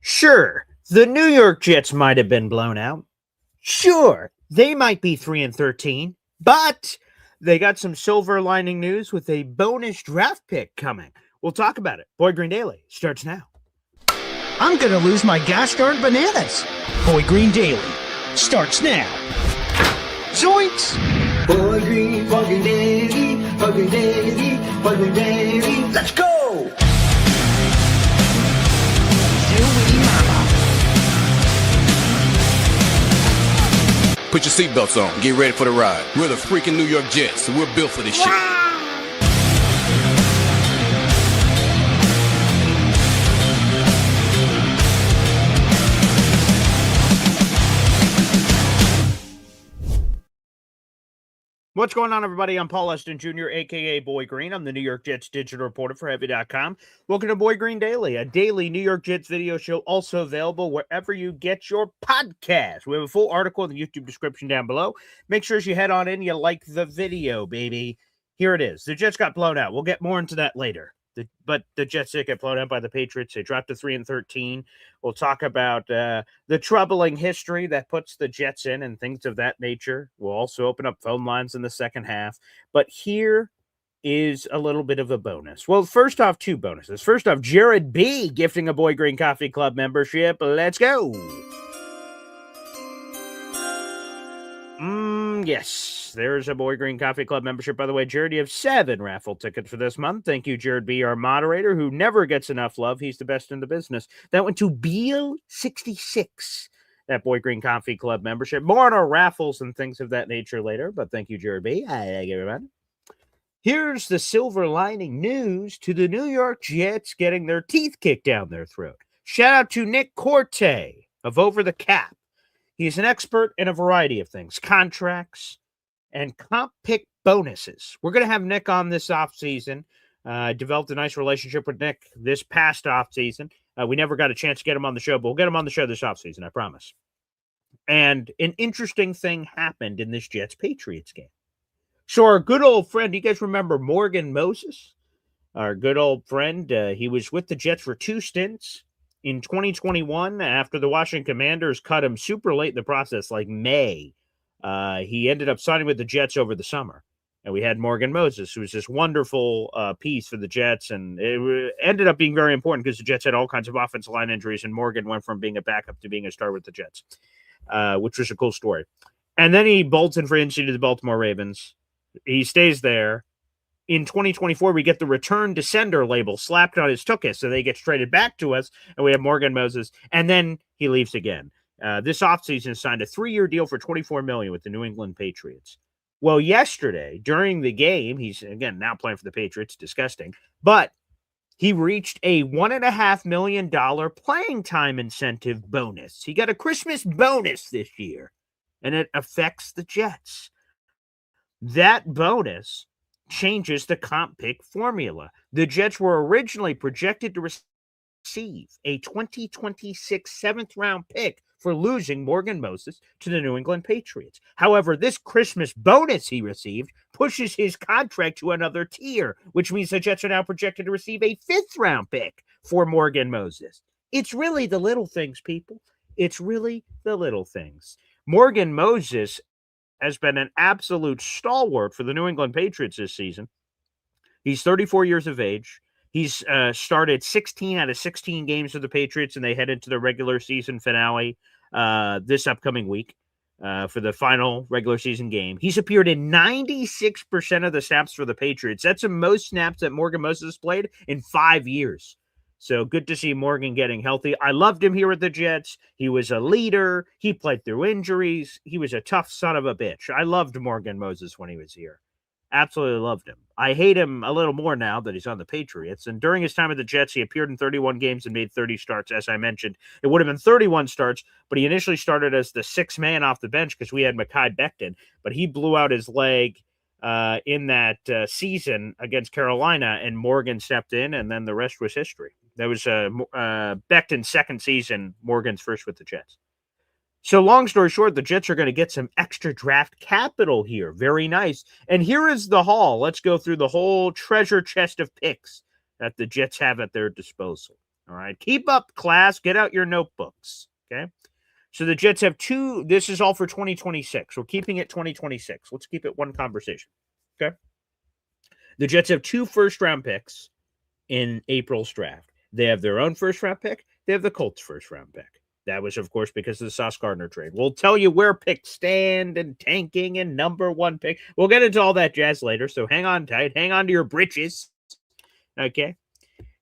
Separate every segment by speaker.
Speaker 1: Sure, the New York Jets might have been blown out. Sure, they might be 3-13, but they got some silver lining news with a bonus draft pick coming. We'll talk about it. Boy Green Daily starts now.
Speaker 2: I'm gonna lose my gosh darn bananas. Boy Green Daily starts now. Zoinks!
Speaker 3: Boy Green Daily, Boy Green Daily, Boy Green Daily. Let's go!
Speaker 4: Put your seatbelts on. Get ready for the ride. We're the freaking New York Jets, so we're built for this shit.
Speaker 1: What's going on, everybody? I'm Paul Eston Jr., a.k.a. Boy Green. I'm the New York Jets digital reporter for Heavy.com. Welcome to Boy Green Daily, a daily New York Jets video show, also available wherever you get your podcast. We have a full article in the YouTube description down below. Make sure you head on in, you like the video, baby. Here it is. The Jets got blown out. We'll get more into that later. But the Jets did get blown out by the Patriots. They dropped to 3-13. We'll talk about the troubling history that puts the Jets in and things of that nature. We'll also open up phone lines in the second half. But here is a little bit of a bonus. Well, first off, two bonuses. First off, Jared B. gifting a Boy Green Coffee Club membership. Let's go. Yes, there's a Boy Green Coffee Club membership. By the way, Jared, you have 7 raffle tickets for this month. Thank you, Jared B., our moderator, who never gets enough love. He's the best in the business. That went to Beal66, that Boy Green Coffee Club membership. More on our raffles and things of that nature later, but thank you, Jared B. Thank you, everybody. Here's the silver lining news to the New York Jets getting their teeth kicked down their throat. Shout out to Nick Corte of Over the Cap. He's an expert in a variety of things, contracts and comp pick bonuses. We're going to have Nick on this offseason. Developed a nice relationship with Nick this past offseason. We never got a chance to get him on the show, but we'll get him on the show this offseason, I promise. And an interesting thing happened in this Jets-Patriots game. So our good old friend, you guys remember Morgan Moses? Our good old friend, he was with the Jets for 2 stints. In 2021, after the Washington Commanders cut him super late in the process, like May, he ended up signing with the Jets over the summer. And we had Morgan Moses, who was this wonderful piece for the Jets. And it ended up being very important because the Jets had all kinds of offensive line injuries, and Morgan went from being a backup to being a star with the Jets, which was a cool story. And then he bolts in free agency to the Baltimore Ravens. He stays there. In 2024, we get the return to sender label slapped on his tuchus, so they get traded back to us, and we have Morgan Moses, and then he leaves again. This offseason signed a 3-year deal for $24 million with the New England Patriots. Well, yesterday, during the game, he's, again, now playing for the Patriots, disgusting, but he reached a $1.5 million playing time incentive bonus. He got a Christmas bonus this year, and it affects the Jets. That bonus changes the comp pick formula. The Jets were originally projected to receive a 2026 7th-round pick for losing Morgan Moses to the New England Patriots. However, this Christmas bonus he received pushes his contract to another tier, which means the Jets are now projected to receive a 5th-round pick for Morgan Moses. It's really the little things, people. It's really the little things. Morgan Moses has been an absolute stalwart for the New England Patriots this season. He's 34 years of age. He's started 16 out of 16 games for the Patriots, and they head into the regular season finale this upcoming week for the final regular season game. He's appeared in 96% of the snaps for the Patriots. That's the most snaps that Morgan Moses played in 5 years. So good to see Morgan getting healthy. I loved him here at the Jets. He was a leader. He played through injuries. He was a tough son of a bitch. I loved Morgan Moses when he was here. Absolutely loved him. I hate him a little more now that he's on the Patriots. And during his time at the Jets, he appeared in 31 games and made 30 starts, as I mentioned. It would have been 31 starts, but he initially started as the 6th man off the bench because we had Mekhi Becton. But he blew out his leg in that season against Carolina, and Morgan stepped in, and then the rest was history. That was Becton's 2nd season, Morgan's first with the Jets. So long story short, the Jets are going to get some extra draft capital here. Very nice. And here is the haul. Let's go through the whole treasure chest of picks that the Jets have at their disposal. All right. Keep up, class. Get out your notebooks. Okay. So the Jets have two. This is all for 2026. We're keeping it 2026. Let's keep it one conversation. Okay. The Jets have 2 first-round picks in April's draft. They have their own first-round pick. They have the Colts' first-round pick. That was, of course, because of the Sauce Gardner trade. We'll tell you where picks stand and tanking and number 1 pick. We'll get into all that jazz later, so hang on tight. Hang on to your britches. Okay.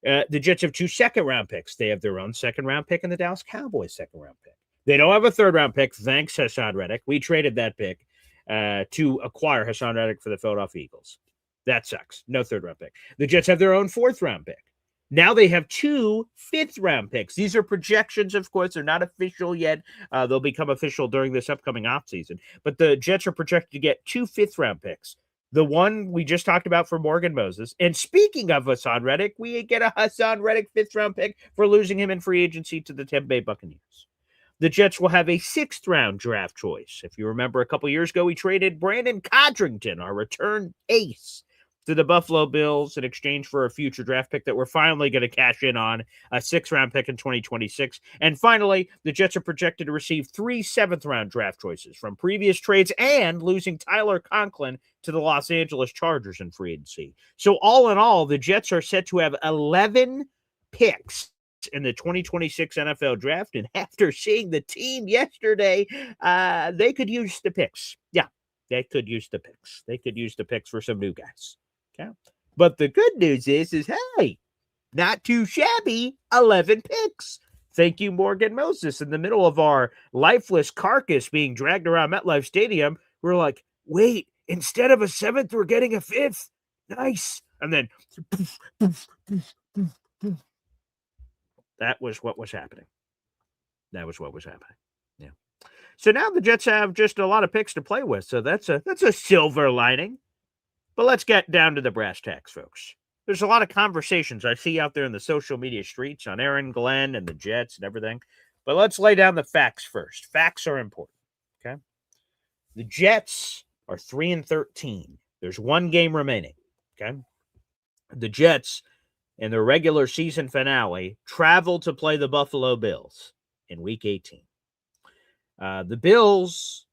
Speaker 1: The Jets have 2 second-round picks. They have their own second-round pick and the Dallas Cowboys' second-round pick. They don't have a third-round pick, thanks Hassan Reddick. We traded that pick to acquire Hassan Reddick for the Philadelphia Eagles. That sucks. No third-round pick. The Jets have their own 4th-round pick. Now they have 2 5th-round picks. These are projections, of course. They're not official yet. They'll become official during this upcoming offseason. But the Jets are projected to get 2 5th-round picks. The one we just talked about for Morgan Moses. And speaking of Hassan Reddick, we get a Hassan Reddick 5th-round pick for losing him in free agency to the Tampa Bay Buccaneers. The Jets will have a 6th-round draft choice. If you remember a couple years ago, we traded Brandon Codrington, our return ace, to the Buffalo Bills in exchange for a future draft pick that we're finally going to cash in on, a 6th-round pick in 2026. And finally, the Jets are projected to receive 3 7th-round draft choices from previous trades and losing Tyler Conklin to the Los Angeles Chargers in free agency. So all in all, the Jets are set to have 11 picks in the 2026 NFL draft. And after seeing the team yesterday, they could use the picks. Yeah, they could use the picks. They could use the picks for some new guys. Okay. But the good news is hey, not too shabby, 11 picks. Thank you, Morgan Moses. In the middle of our lifeless carcass being dragged around MetLife Stadium, we're like, wait, instead of a 7th, we're getting a 5th. Nice. And then poof, poof, poof, poof, poof. That was what was happening. That was what was happening. Yeah. So now the Jets have just a lot of picks to play with. So that's a silver lining. But let's get down to the brass tacks, folks. There's a lot of conversations I see out there in the social media streets on Aaron Glenn and the Jets and everything. But let's lay down the facts first. Facts are important, okay? The Jets are 3-13. There's 1 game remaining, okay? The Jets, in their regular season finale, travel to play the Buffalo Bills in Week 18. The Bills,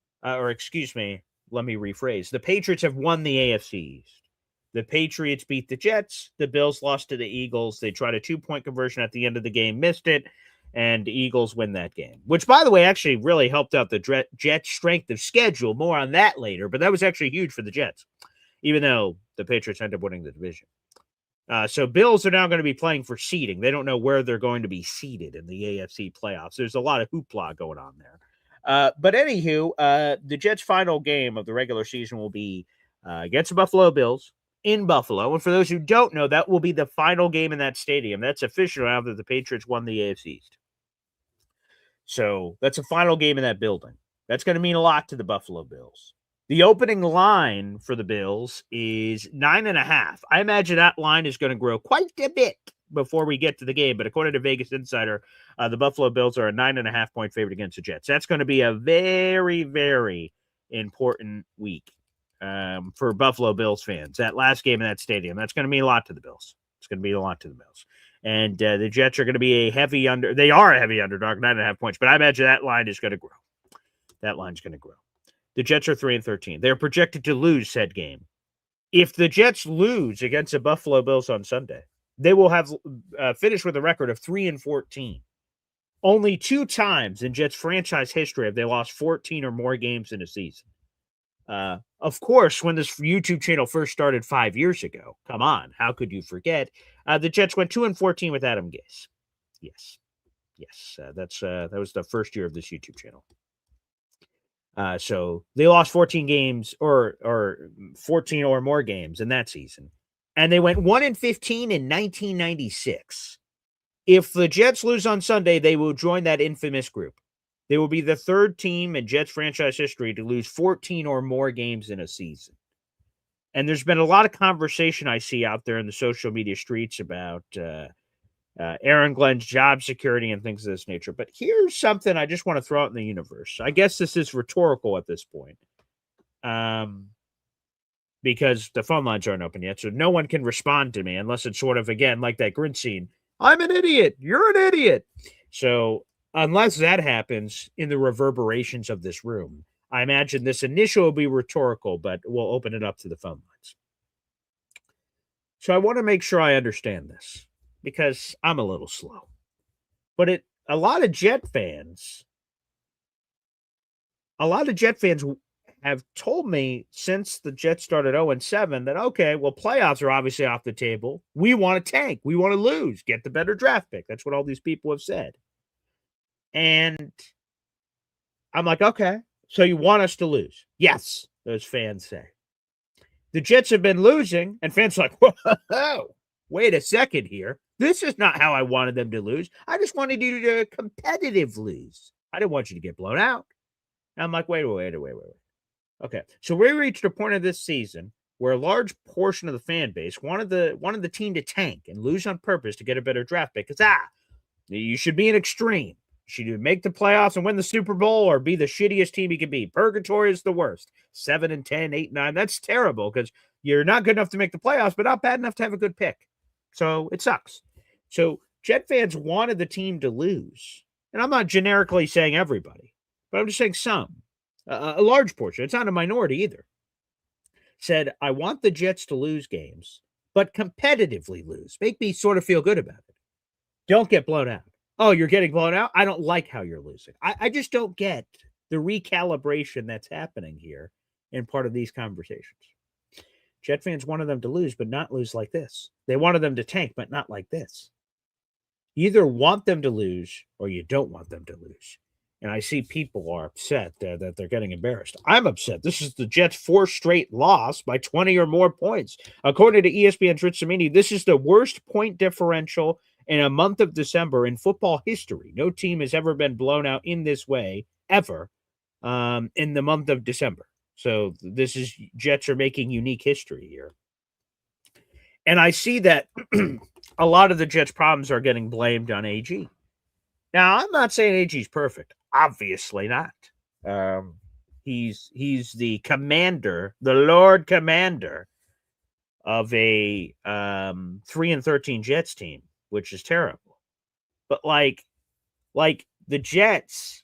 Speaker 1: let me rephrase. The Patriots have won the AFC East. The Patriots beat the Jets. The Bills lost to the Eagles. They tried a 2-point conversion at the end of the game, missed it, and the Eagles win that game. Which, by the way, actually really helped out the Jets' strength of schedule. More on that later, but that was actually huge for the Jets, even though the Patriots ended up winning the division. So Bills are now going to be playing for seeding. They don't know where they're going to be seeded in the AFC playoffs. There's a lot of hoopla going on there. But anywho, the Jets' final game of the regular season will be against the Buffalo Bills in Buffalo. And for those who don't know, that will be the final game in that stadium. That's official now that the Patriots won the AFC East. So that's a final game in that building. That's going to mean a lot to the Buffalo Bills. The opening line for the Bills is 9.5. I imagine that line is going to grow quite a bit before we get to the game. But according to Vegas Insider, the Buffalo Bills are a 9.5-point favorite against the Jets. That's going to be a very, very important week for Buffalo Bills fans. That last game in that stadium, that's going to mean a lot to the Bills. It's going to mean a lot to the Bills. And the Jets are going to be they are a heavy underdog, 9.5 points. But I imagine that line is going to grow. That line's going to grow. The Jets are 3-13. They're projected to lose said game. If the Jets lose against the Buffalo Bills on Sunday, they will have finished with a record of 3-14. Only 2 times in Jets franchise history have they lost 14 or more games in a season. Of course, when this YouTube channel first started 5 years ago, come on, how could you forget? The Jets went 2-14 with Adam Gase. Yes, that was the first year of this YouTube channel. So they lost 14 games or 14 or more games in that season. And they went 1-15 in 1996. If the Jets lose on Sunday, they will join that infamous group. They will be the 3rd team in Jets franchise history to lose 14 or more games in a season. And there's been a lot of conversation I see out there in the social media streets about Aaron Glenn's job security and things of this nature. But here's something I just want to throw out in the universe. I guess this is rhetorical at this point. Because the phone lines aren't open yet, so no one can respond to me unless it's sort of, again, like that Grinch scene. I'm an idiot. You're an idiot. So unless that happens in the reverberations of this room, I imagine this initial will be rhetorical, but we'll open it up to the phone lines. So I want to make sure I understand this because I'm a little slow. But a lot of Jet fans have told me since the Jets started 0-7 that, okay, well, playoffs are obviously off the table. We want to tank. We want to lose, get the better draft pick. That's what all these people have said. And I'm like, okay, so you want us to lose? Yes, those fans say. The Jets have been losing, and fans are like, whoa, wait a second here. This is not how I wanted them to lose. I just wanted you to competitive lose. I didn't want you to get blown out. And I'm like, wait. Okay, so we reached a point of this season where a large portion of the fan base wanted the team to tank and lose on purpose to get a better draft pick. Because you should be an extreme. You should make the playoffs and win the Super Bowl or be the shittiest team you can be. Purgatory is the worst. 7-10, 8-9. That's terrible because you're not good enough to make the playoffs, but not bad enough to have a good pick. So it sucks. So Jet fans wanted the team to lose. And I'm not generically saying everybody, but I'm just saying some. A large portion. It's not a minority either. Said, I want the Jets to lose games, but competitively lose. Make me sort of feel good about it. Don't get blown out. Oh, you're getting blown out? I don't like how you're losing. I just don't get the recalibration that's happening here in part of these conversations. Jet fans wanted them to lose, but not lose like this. They wanted them to tank, but not like this. You either want them to lose or you don't want them to lose. And I see people are upset that they're getting embarrassed. I'm upset. This is the Jets' fourth straight loss by 20 or more points. According to ESPN's Rich Cimini, this is the worst point differential in a month of December in football history. No team has ever been blown out in this way, ever, in the month of December. So this is Jets are making unique history here. And I see that a lot of the Jets' problems are getting blamed on AG. Now, I'm not saying AG's perfect. Obviously not. He's the commander, the Lord Commander of a 3-13 Jets team, which is terrible. But like the Jets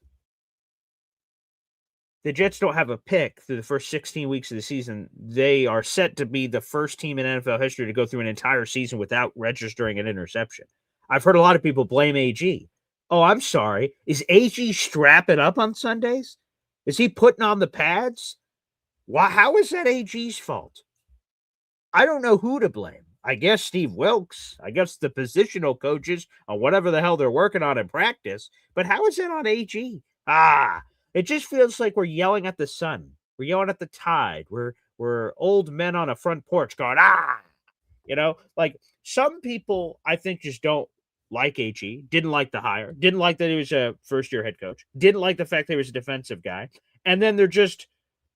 Speaker 1: don't have a pick through the first 16 weeks of the season. They are set to be the first team in NFL history to go through an entire season without registering an interception. I've heard a lot of people blame AG. Oh, I'm sorry. Is AG strapping up on Sundays? Is he putting on the pads? Why? How is that AG's fault? I don't know who to blame. I guess Steve Wilks. I guess the positional coaches on whatever the hell they're working on in practice. But how is it on AG? It just feels like we're yelling at the sun. We're yelling at the tide. We're old men on a front porch going, like some people I think just don't like AG, didn't like the hire, didn't like that he was a first-year head coach, didn't like the fact that he was a defensive guy, and then they're just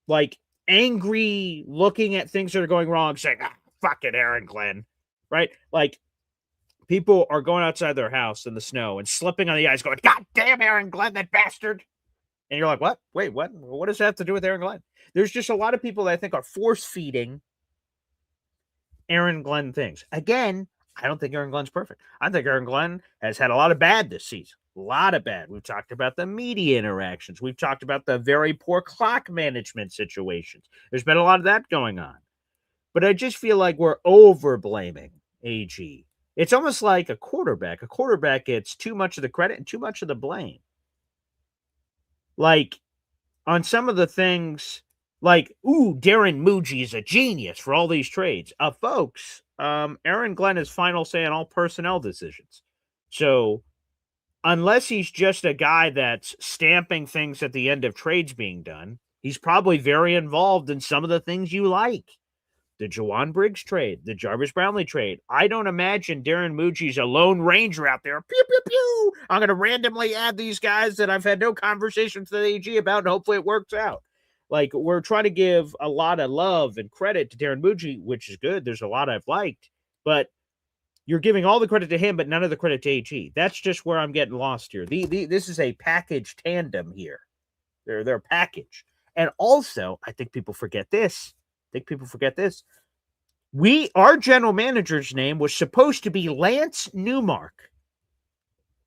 Speaker 1: like angry looking at things that are going wrong, saying, fuck it, Aaron Glenn, right? Like people are going outside their house in the snow and slipping on the ice going, God damn Aaron Glenn, that bastard. And you're like, what? Wait, what? What does that have to do with Aaron Glenn? There's just a lot of people that I think are force-feeding Aaron Glenn things. Again, I don't think Aaron Glenn's perfect. I think Aaron Glenn has had a lot of bad this season. A lot of bad. We've talked about the media interactions. We've talked about the very poor clock management situations. There's been a lot of that going on. But I just feel like we're over-blaming AG. It's almost like a quarterback. A quarterback gets too much of the credit and too much of the blame. Like, on some of the things, like, Darren Muji is a genius for all these trades. Folks, Aaron Glenn is final say on all personnel decisions. So unless he's just a guy that's stamping things at the end of trades being done, he's probably very involved in some of the things you like. The Jawan Briggs trade, the Jarvis Brownlee trade. I don't imagine Darren Muji's a lone ranger out there. Pew, pew, pew. I'm going to randomly add these guys that I've had no conversation with the AG about, and hopefully it works out. Like, we're trying to give a lot of love and credit to Darren Muji, which is good. There's a lot I've liked. But you're giving all the credit to him, but none of the credit to AG. That's just where I'm getting lost here. This is a package tandem here. They're a package. And also, I think people forget this. Our general manager's name was supposed to be Lance Newmark.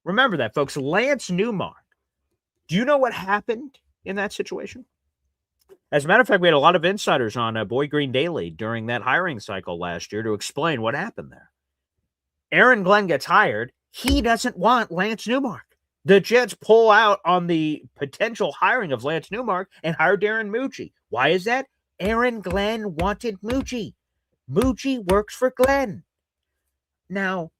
Speaker 1: Remember that, folks. Lance Newmark. Do you know what happened in that situation? As a matter of fact, we had a lot of insiders on Boy Green Daily during that hiring cycle last year to explain what happened there. Aaron Glenn gets hired. He doesn't want Lance Newmark. The Jets pull out on the potential hiring of Lance Newmark and hire Darren Mucci. Why is that? Aaron Glenn wanted Mucci. Mucci works for Glenn. Now,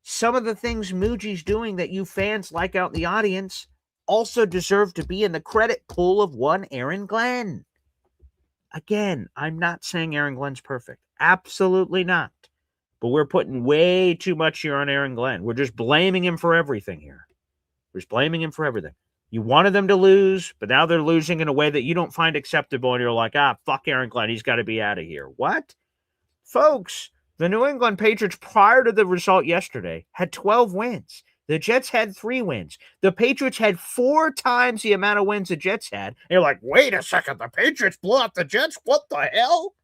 Speaker 1: some of the things Mucci's doing that you fans like out in the audience also deserve to be in the credit pool of one Aaron Glenn. Again, I'm not saying Aaron Glenn's perfect. Absolutely not. But we're putting way too much here on Aaron Glenn. We're just blaming him for everything here. We're just blaming him for everything. You wanted them to lose, but now they're losing in a way that you don't find acceptable, and you're like, fuck Aaron Glenn. He's got to be out of here. What? Folks, the New England Patriots, prior to the result yesterday, had 12 wins. The Jets had 3 wins. The Patriots had 4 times the amount of wins the Jets had. And you're like, wait a second, the Patriots blew out the Jets? What the hell?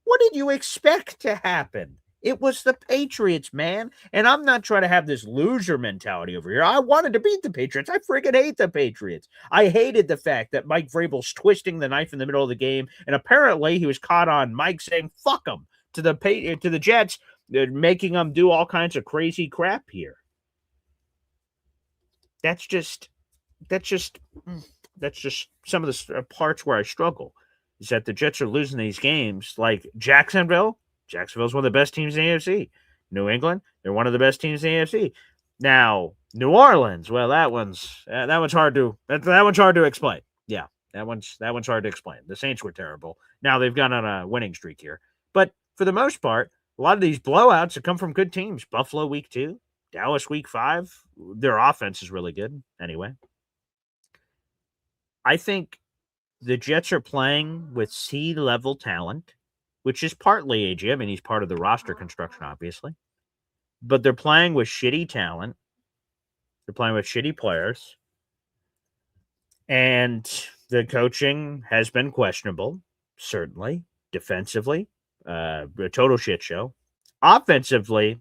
Speaker 1: What did you expect to happen? It was the Patriots, man. And I'm not trying to have this loser mentality over here. I wanted to beat the Patriots. I freaking hate the Patriots. I hated the fact that Mike Vrabel's twisting the knife in the middle of the game. And apparently he was caught on Mike saying, fuck them to the Jets, making them do all kinds of crazy crap here. That's just some of the parts where I struggle. Is that the Jets are losing these games like Jacksonville. Jacksonville's one of the best teams in the AFC. New England, they're one of the best teams in the AFC. Now, New Orleans, well, that one's hard to explain. Yeah, that one's hard to explain. The Saints were terrible. Now they've gone on a winning streak here. But for the most part, a lot of these blowouts have come from good teams. Buffalo week 2, Dallas week 5. Their offense is really good. Anyway, I think the Jets are playing with C-level talent, which is partly AG. I mean, he's part of the roster construction, obviously. But they're playing with shitty talent. They're playing with shitty players. And the coaching has been questionable, certainly. Defensively, a total shit show. Offensively,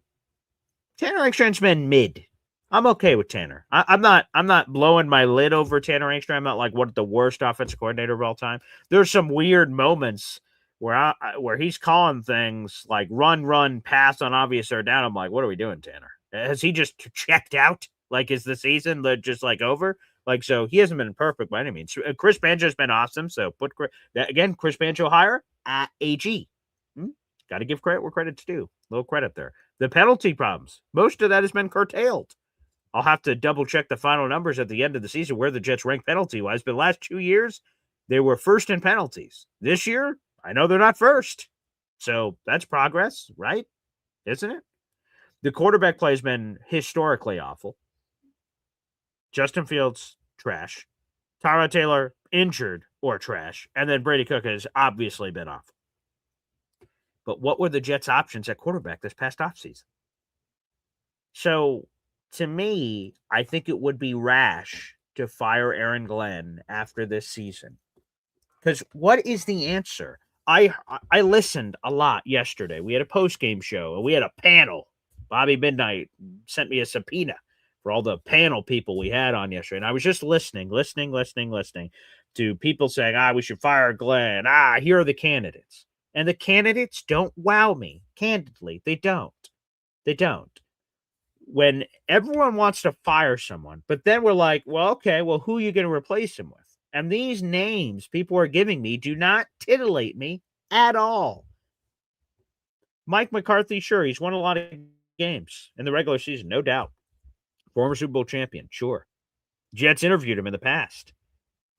Speaker 1: Tanner Engstrand's been mid. I'm okay with Tanner. I'm not blowing my lid over Tanner Engstrand. I'm not like what the worst offensive coordinator of all time. There's some weird moments where he's calling things like run, pass on obvious third down. I'm like, what are we doing, Tanner? Has he just checked out? Like, is the season just like over? Like, so he hasn't been perfect by any means. Chris Banjo's been awesome. So Chris Banjo hire at AG. Got to give credit where credit's due. A little credit there. The penalty problems, most of that has been curtailed. I'll have to double check the final numbers at the end of the season where the Jets rank penalty wise. But the last 2 years, they were first in penalties. This year, I know they're not first. So that's progress, right? Isn't it? The quarterback play has been historically awful. Justin Fields, trash. Tyrod Taylor, injured or trash. And then Brady Cook has obviously been awful. But what were the Jets' options at quarterback this past offseason? So, to me, I think it would be rash to fire Aaron Glenn after this season. Because what is the answer? I listened a lot yesterday. We had a post-game show, and we had a panel. Bobby Midnight sent me a subpoena for all the panel people we had on yesterday. And I was just listening to people saying, we should fire Glenn. Here are the candidates. And the candidates don't wow me. Candidly, they don't. They don't. When everyone wants to fire someone, but then we're like, well, okay, well, who are you going to replace him with? And these names people are giving me do not titillate me at all. Mike McCarthy, sure, he's won a lot of games in the regular season, no doubt. Former Super Bowl champion, sure. Jets interviewed him in the past.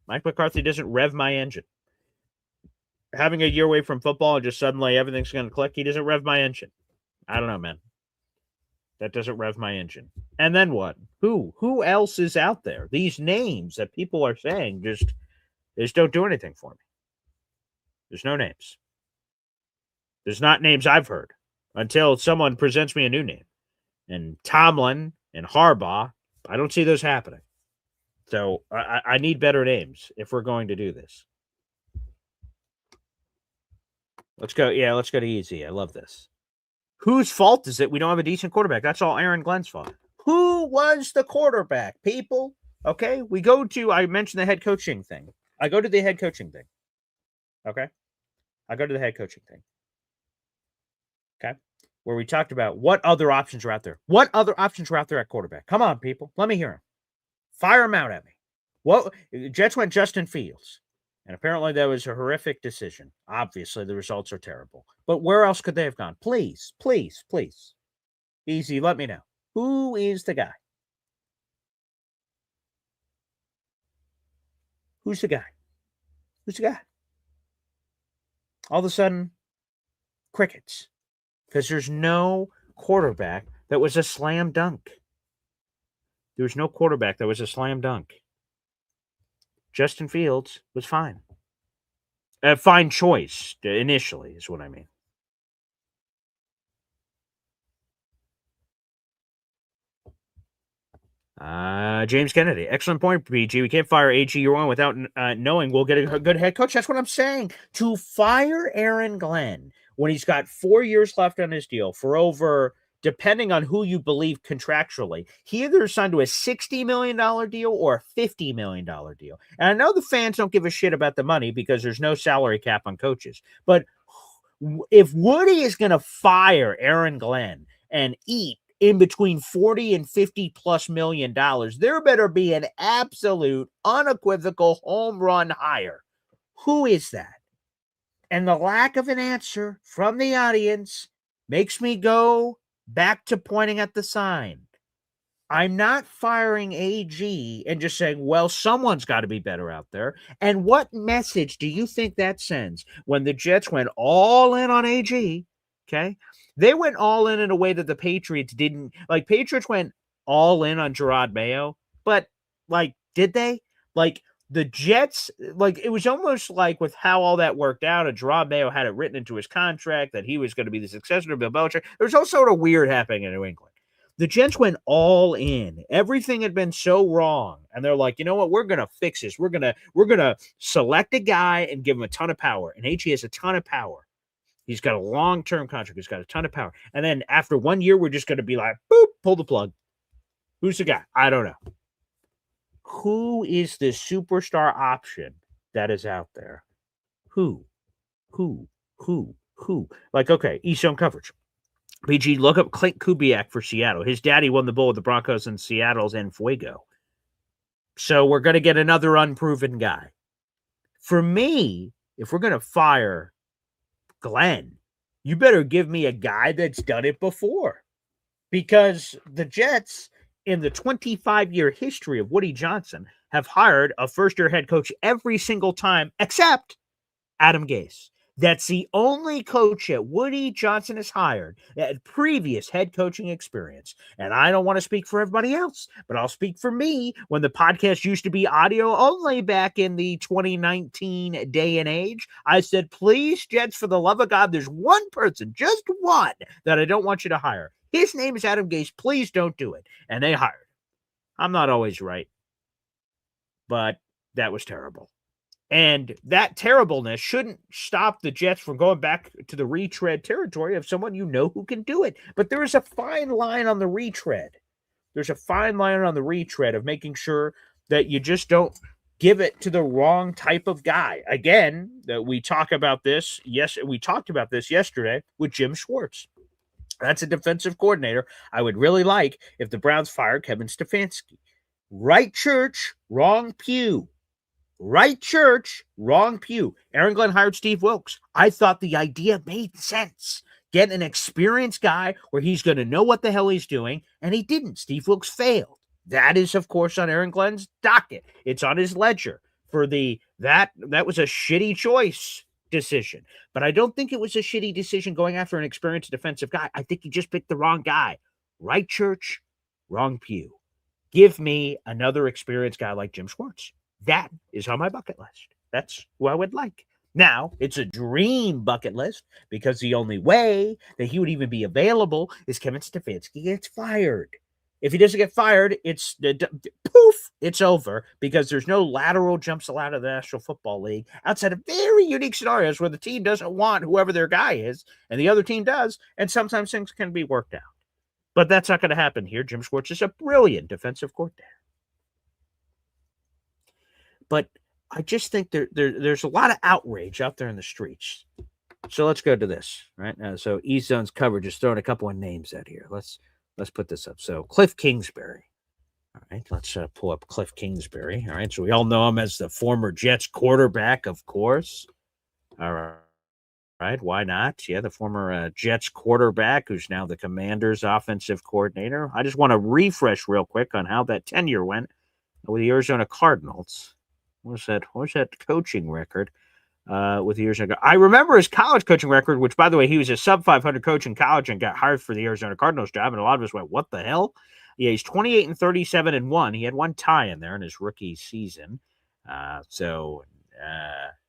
Speaker 1: Mike McCarthy doesn't rev my engine. Having a year away from football and just suddenly everything's going to click, he doesn't rev my engine. I don't know, man. That doesn't rev my engine. And then what? Who else is out there? These names that people are saying just don't do anything for me. There's no names. There's not names I've heard until someone presents me a new name. And Tomlin and Harbaugh, I don't see those happening. So I need better names if we're going to do this. Let's go. Yeah, let's go to easy. I love this. Whose fault is it we don't have a decent quarterback? That's all Aaron Glenn's fault. Who was the quarterback, people? Okay, we go to, I mentioned the head coaching thing. I go to the head coaching thing. Okay, I go to the head coaching thing. Okay, where we talked about what other options are out there. What other options are out there at quarterback? Come on, people. Let me hear them. Fire them out at me. What? Jets went Justin Fields. And apparently that was a horrific decision. Obviously, the results are terrible. But where else could they have gone? Please, please, please. Easy, let me know. Who is the guy? Who's the guy? Who's the guy? All of a sudden, crickets. Because there's no quarterback that was a slam dunk. There was no quarterback that was a slam dunk. Justin Fields was fine. A fine choice initially is what I mean. James Kennedy, excellent point, PG. We can't fire AG One without knowing we'll get a good head coach. That's what I'm saying. To fire Aaron Glenn when he's got 4 years left on his deal for over, depending on who you believe contractually, he either signed to a $60 million deal or a $50 million deal. And I know the fans don't give a shit about the money because there's no salary cap on coaches. But if Woody is going to fire Aaron Glenn and eat in between 40 and 50 plus $1 million, there better be an absolute unequivocal home run hire. Who is that? And the lack of an answer from the audience makes me go back to pointing at the sign. I'm not firing AG and just saying, well, someone's got to be better out there. And what message do you think that sends when the Jets went all in on AG? Okay. They went all in a way that the Patriots didn't. Like, Patriots went all in on Gerard Mayo, but, like, did they? Like, the Jets, like, it was almost like with how all that worked out, and Gerard Mayo had it written into his contract that he was going to be the successor to Bill Belichick. There was all sort of weird happening in New England. The Jets went all in. Everything had been so wrong. And they're like, you know what? We're going to fix this. We're going to select a guy and give him a ton of power. And HE has a ton of power. He's got a long-term contract. He's got a ton of power. And then after 1 year, we're just going to be like, boop, pull the plug. Who's the guy? I don't know. Who is the superstar option that is out there? Who? Like, okay, East Zone coverage. PG, look up Clint Kubiak for Seattle. His daddy won the Bowl with the Broncos in Seattle's En Fuego. So we're going to get another unproven guy. For me, if we're going to fire Glenn, you better give me a guy that's done it before. Because the Jets, in the 25-year history of Woody Johnson, have hired a first-year head coach every single time except Adam Gase. That's the only coach that Woody Johnson has hired that had previous head coaching experience. And I don't want to speak for everybody else, but I'll speak for me when the podcast used to be audio only back in the 2019 day and age. I said, please, Jets, for the love of God, there's one person, just one, that I don't want you to hire. His name is Adam Gase. Please don't do it. And they hired him. I'm not always right, but that was terrible. And that terribleness shouldn't stop the Jets from going back to the retread territory of someone you know who can do it. But there is a fine line on the retread. There's a fine line on the retread of making sure that you just don't give it to the wrong type of guy. Again, we talk about this. Yes, we talked about this yesterday with Jim Schwartz. That's a defensive coordinator I would really like if the Browns fired Kevin Stefanski. Right church, wrong pew. Right church, wrong pew. Aaron Glenn hired Steve Wilks. I thought the idea made sense. Get an experienced guy where he's going to know what the hell he's doing, and he didn't. Steve Wilks failed. That is, of course, on Aaron Glenn's docket. It's on his ledger. For that was a shitty choice decision. But I don't think it was a shitty decision going after an experienced defensive guy. I think he just picked the wrong guy. Right church, wrong pew. Give me another experienced guy like Jim Schwartz. That is on my bucket list. That's who I would like. Now, it's a dream bucket list because the only way that he would even be available is Kevin Stefanski gets fired. If he doesn't get fired, it's poof, it's over because there's no lateral jumps allowed in the National Football League outside of very unique scenarios where the team doesn't want whoever their guy is and the other team does, and sometimes things can be worked out. But that's not going to happen here. Jim Schwartz is a brilliant defensive coordinator. But I just think there's a lot of outrage out there in the streets. So let's go to this, right? So East Zone's coverage is throwing a couple of names out here. Let's put this up. So Cliff Kingsbury. All right, let's pull up Cliff Kingsbury. All right, so we all know him as the former Jets quarterback, of course. All right, why not? Yeah, the former Jets quarterback who's now the Commanders' offensive coordinator. I just want to refresh real quick on how that tenure went with the Arizona Cardinals. What was that coaching record with the Arizona? I remember his college coaching record, which, by the way, he was a sub 500 coach in college and got hired for the Arizona Cardinals job. And a lot of us went, "What the hell?" Yeah, he's 28-37-1. He had one tie in there in his rookie season, so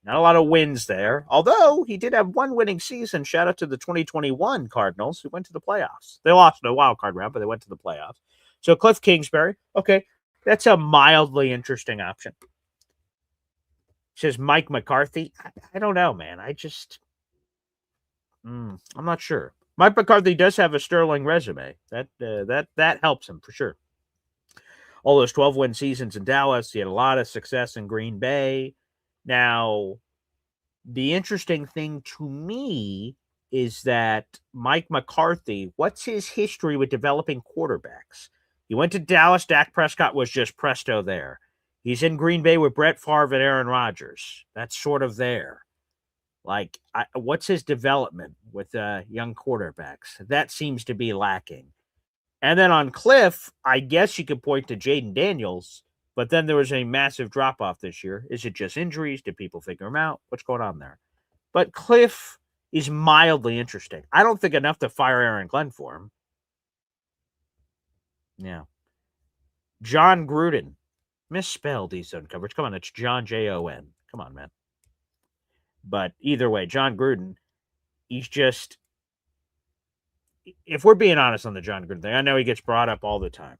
Speaker 1: not a lot of wins there. Although he did have one winning season. Shout out to the 2021 Cardinals who went to the playoffs. They lost in a wild card round, but they went to the playoffs. So Cliff Kingsbury, okay, that's a mildly interesting option. Says Mike McCarthy. I don't know, man. I'm not sure. Mike McCarthy does have a sterling resume. That helps him for sure. All those 12-win seasons in Dallas. He had a lot of success in Green Bay. Now, the interesting thing to me is that Mike McCarthy, what's his history with developing quarterbacks? He went to Dallas. Dak Prescott was just presto there. He's in Green Bay with Brett Favre and Aaron Rodgers. That's sort of there. Like, what's his development with young quarterbacks? That seems to be lacking. And then on Cliff, I guess you could point to Jaden Daniels, but then there was a massive drop-off this year. Is it just injuries? Did people figure him out? What's going on there? But Cliff is mildly interesting. I don't think enough to fire Aaron Glenn for him. Yeah. John Gruden. Misspelled East Zone coverage. Come on, it's John Jon. Come on, man. But either way, John Gruden, he's just, if we're being honest on the John Gruden thing, I know he gets brought up all the time.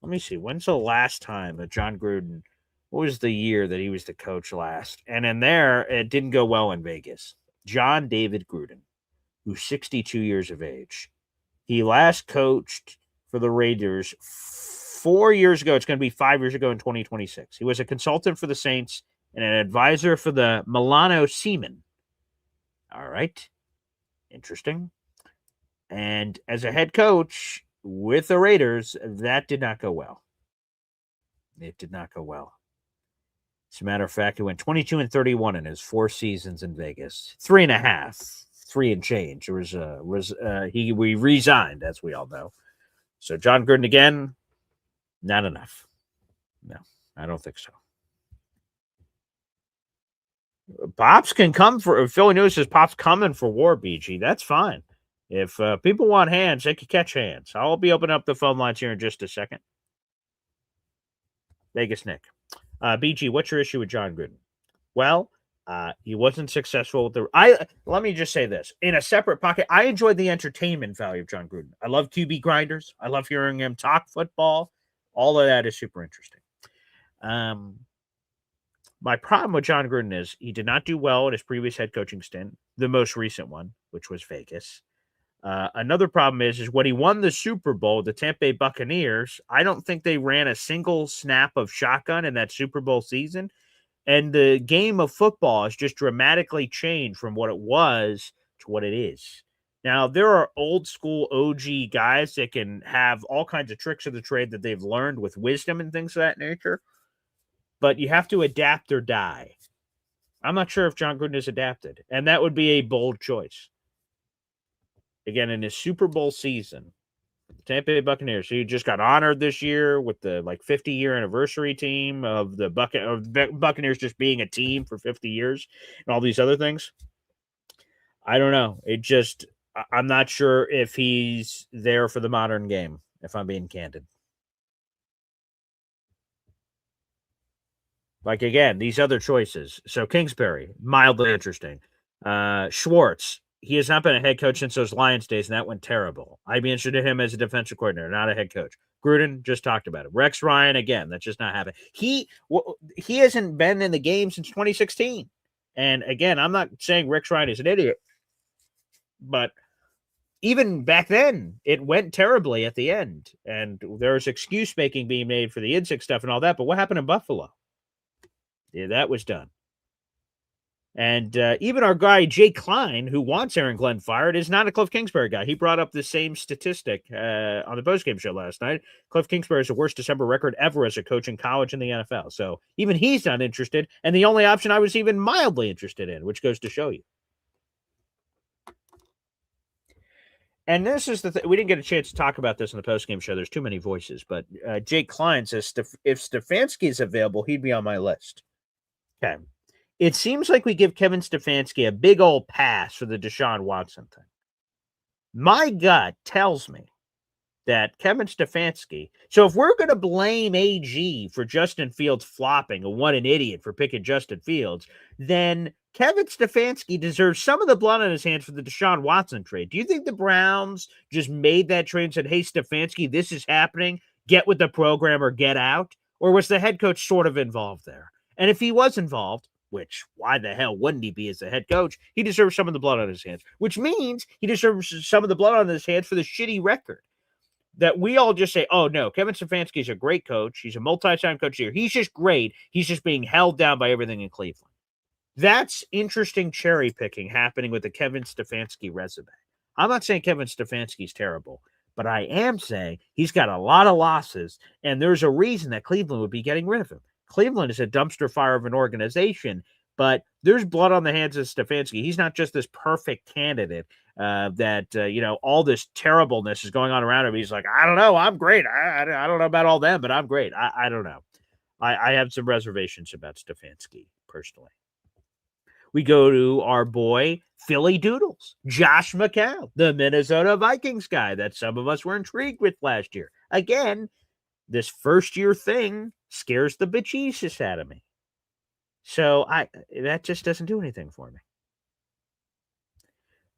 Speaker 1: Let me see. When's the last time that John Gruden, what was the year that he was the coach last? And in there, it didn't go well in Vegas. John David Gruden, who's 62 years of age. He last coached for the Raiders 4 years ago. It's going to be 5 years ago in 2026. He was a consultant for the Saints and an advisor for the Milano Seamen. All right. Interesting. And as a head coach with the Raiders, that did not go well. It did not go well. As a matter of fact, he went 22-31 in his 4 seasons in Vegas. 3.5, 3 and change. We resigned, as we all know. So John Gruden again, not enough. No, I don't think so. Pops can come for Philly News says Pops coming for war, BG. That's fine. If people want hands, they can catch hands. I'll be opening up the phone lines here in just a second. Vegas Nick. BG, what's your issue with John Gruden? Well, he wasn't successful with let me just say this. In a separate pocket, I enjoyed the entertainment value of John Gruden. I love QB grinders. I love hearing him talk football. All of that is super interesting. My problem with John Gruden is he did not do well in his previous head coaching stint, the most recent one, which was Vegas. Another problem is when he won the Super Bowl, the Tampa Bay Buccaneers, I don't think they ran a single snap of shotgun in that Super Bowl season. And the game of football has just dramatically changed from what it was to what it is. Now, there are old school OG guys that can have all kinds of tricks of the trade that they've learned with wisdom and things of that nature. But you have to adapt or die. I'm not sure if John Gruden is adapted. And that would be a bold choice. Again, in his Super Bowl season, the Tampa Bay Buccaneers, he just got honored this year with the 50-year anniversary team of the Buccaneers just being a team for 50 years and all these other things. I don't know. I'm not sure if he's there for the modern game, if I'm being candid. Again, these other choices. So Kingsbury, mildly interesting. Schwartz, he has not been a head coach since those Lions days, and that went terrible. I'd be interested in him as a defensive coordinator, not a head coach. Gruden, just talked about it. Rex Ryan, again, that's just not happening. He hasn't been in the game since 2016. And again, I'm not saying Rex Ryan is an idiot, but even back then, it went terribly at the end. And there's excuse making being made for the insect stuff and all that. But what happened in Buffalo? Yeah, that was done. And even our guy, Jay Klein, who wants Aaron Glenn fired, is not a Cliff Kingsbury guy. He brought up the same statistic on the postgame show last night. Cliff Kingsbury is the worst December record ever as a coach in college in the NFL. So even he's not interested. And the only option I was even mildly interested in, which goes to show you. And this is the thing. We didn't get a chance to talk about this in the postgame show. There's too many voices. But Jake Klein says if Stefanski is available, he'd be on my list. Okay. It seems like we give Kevin Stefanski a big old pass for the Deshaun Watson thing. My gut tells me that Kevin Stefanski. So if we're going to blame AG for Justin Fields flopping and what an idiot for picking Justin Fields, then Kevin Stefanski deserves some of the blood on his hands for the Deshaun Watson trade. Do you think the Browns just made that trade and said, hey, Stefanski, this is happening. Get with the program or get out? Or was the head coach sort of involved there? And if he was involved, which why the hell wouldn't he be as a head coach? He deserves some of the blood on his hands, which means he deserves some of the blood on his hands for the shitty record. That we all just say, oh, no, Kevin Stefanski is a great coach. He's a multi-time coach here. He's just great. He's just being held down by everything in Cleveland. That's interesting cherry picking happening with the Kevin Stefanski resume. I'm not saying Kevin Stefanski's terrible, but I am saying he's got a lot of losses, and there's a reason that Cleveland would be getting rid of him. Cleveland is a dumpster fire of an organization, but there's blood on the hands of Stefanski. He's not just this perfect candidate that all this terribleness is going on around him. He's like, I don't know, I'm great. I don't know about all them, but I'm great. I don't know. I have some reservations about Stefanski personally. We go to our boy Philly Doodles, Josh McCown, the Minnesota Vikings guy that some of us were intrigued with last year. Again, this first year thing scares the bejesus out of me. So that just doesn't do anything for me.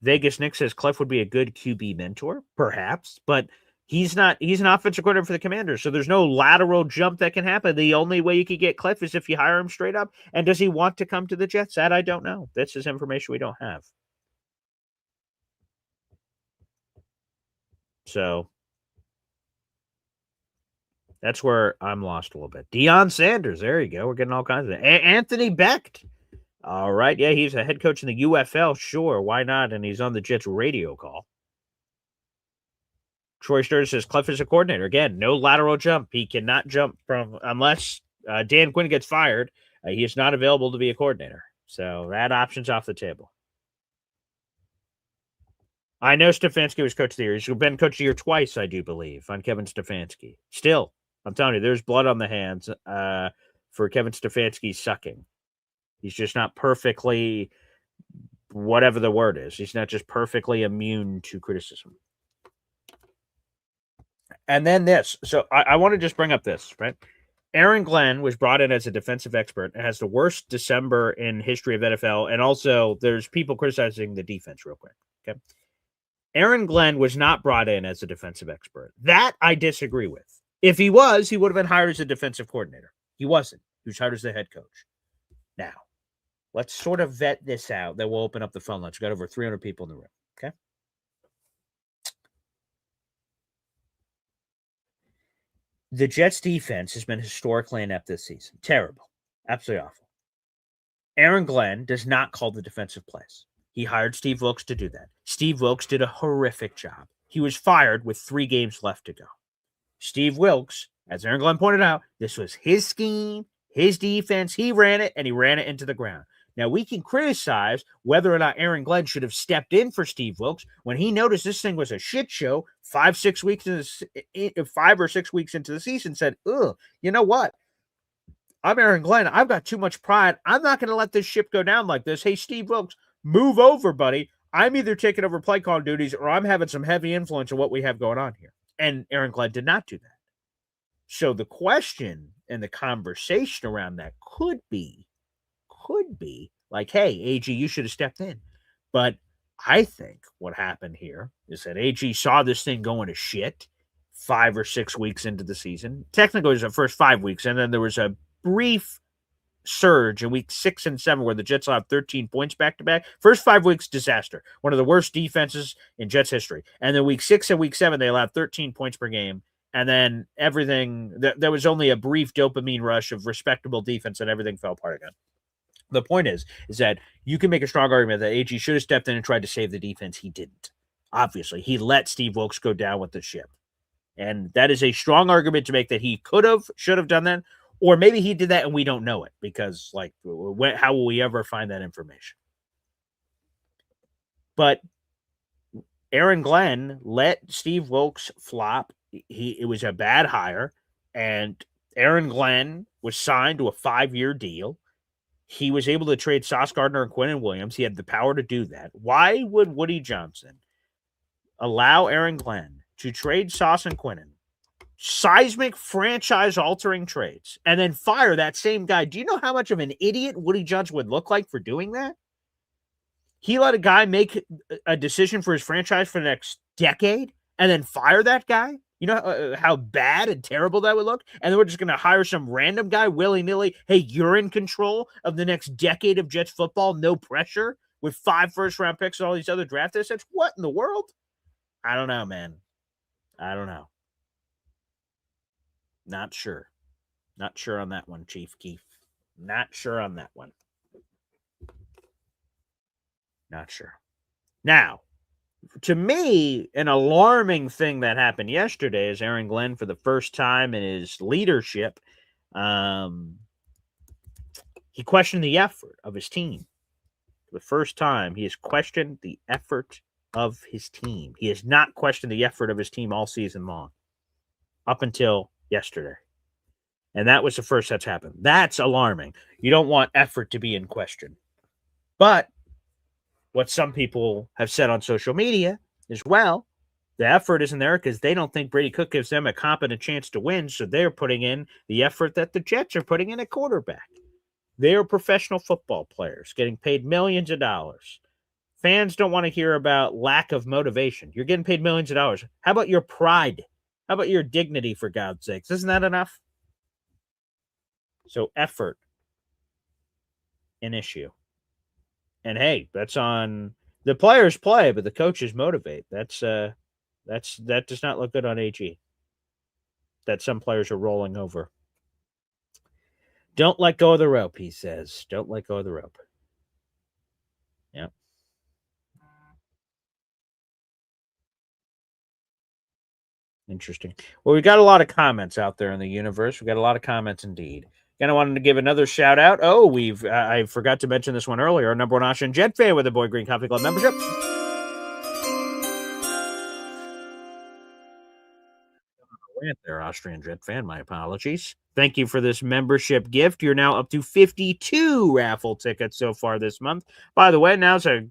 Speaker 1: Vegas Nick says Cliff would be a good QB mentor, perhaps, but he's not. He's an offensive coordinator for the Commanders, so there's no lateral jump that can happen. The only way you could get Cliff is if you hire him straight up. And does he want to come to the Jets? That I don't know. This is information we don't have. So that's where I'm lost a little bit. Deion Sanders, there you go. We're getting all kinds of Anthony Becht. All right, yeah, he's a head coach in the UFL. Sure, why not? And he's on the Jets radio call. Troy Sturgis says Cliff is a coordinator. Again, no lateral jump. He cannot jump from unless Dan Quinn gets fired. He is not available to be a coordinator. So that option's off the table. I know Stefanski was coach of the year. He's been coach of the year twice, I do believe, on Kevin Stefanski. Still, I'm telling you, there's blood on the hands for Kevin Stefanski sucking. He's just not perfectly, whatever the word is. He's not just perfectly immune to criticism. And then this. So I want to just bring up this, right? Aaron Glenn was brought in as a defensive expert and has the worst December in history of NFL. And also there's people criticizing the defense real quick. Okay. Aaron Glenn was not brought in as a defensive expert. That I disagree with. If he was, he would have been hired as a defensive coordinator. He wasn't. He was hired as the head coach. Now, let's sort of vet this out. Then we'll open up the phone lines. We've got over 300 people in the room. Okay. The Jets defense has been historically inept this season. Terrible. Absolutely awful. Aaron Glenn does not call the defensive plays. He hired Steve Wilks to do that. Steve Wilks did a horrific job. He was fired with 3 games left to go. Steve Wilks, as Aaron Glenn pointed out, this was his scheme, his defense. He ran it, and he ran it into the ground. Now, we can criticize whether or not Aaron Glenn should have stepped in for Steve Wilks when he noticed this thing was a shit show 5 or 6 weeks into the season, said, you know what? I'm Aaron Glenn. I've got too much pride. I'm not going to let this ship go down like this. Hey, Steve Wilks, move over, buddy. I'm either taking over play call duties or I'm having some heavy influence in what we have going on here. And Aaron Glenn did not do that. So the question and the conversation around that could be like, hey, AG, you should have stepped in. But I think what happened here is that AG saw this thing going to shit 5 or 6 weeks into the season. Technically, it was the first 5 weeks, and then there was a brief surge in week 6 and 7 where the Jets allowed 13 points back to back. First 5 weeks, disaster. One of the worst defenses in Jets history. And then week 6 and week 7, they allowed 13 points per game. And then everything, there was only a brief dopamine rush of respectable defense, and everything fell apart again. The point is that you can make a strong argument that AG should have stepped in and tried to save the defense. He didn't. Obviously, he let Steve Wilks go down with the ship. And that is a strong argument to make that he should have done that. Or maybe he did that and we don't know it because, like, how will we ever find that information? But Aaron Glenn let Steve Wilks flop. It was a bad hire, and Aaron Glenn was signed to a 5-year deal. He was able to trade Sauce Gardner and Quinnen Williams. He had the power to do that. Why would Woody Johnson allow Aaron Glenn to trade Sauce and Quinnen, seismic franchise-altering trades, and then fire that same guy? Do you know how much of an idiot Woody Johnson would look like for doing that? He let a guy make a decision for his franchise for the next decade and then fire that guy? You know how bad and terrible that would look? And then we're just going to hire some random guy willy-nilly. Hey, you're in control of the next decade of Jets football, no pressure, with 5 first-round picks and all these other draft assets? What in the world? I don't know, man. I don't know. Not sure. Not sure on that one, Chief Keef. Not sure on that one. Not sure. Now, to me, an alarming thing that happened yesterday is Aaron Glenn, for the first time in his leadership, he questioned the effort of his team. For the first time, he has questioned the effort of his team. He has not questioned the effort of his team all season long, up until yesterday. And that was the first that's happened. That's alarming. You don't want effort to be in question. But what some people have said on social media as well, the effort isn't there because they don't think Brady Cook gives them a competent chance to win, so they're putting in the effort that the Jets are putting in at quarterback. They are professional football players getting paid millions of dollars. Fans don't want to hear about lack of motivation. You're getting paid millions of dollars. How about your pride? How about your dignity, for God's sakes? Isn't that enough? So effort, an issue. And hey, that's on the players play, but the coaches motivate. That does not look good on AG. That some players are rolling over. Don't let go of the rope, he says. Don't let go of the rope. Yeah. Interesting. Well, we got a lot of comments out there in the universe. We got a lot of comments indeed. And I wanted to give another shout out. Oh, I forgot to mention this one earlier. Our number one Austrian Jet fan with a Boy Green Coffee Club membership. There, Austrian Jet fan. My apologies. Thank you for this membership gift. You're now up to 52 raffle tickets so far this month. By the way, now's a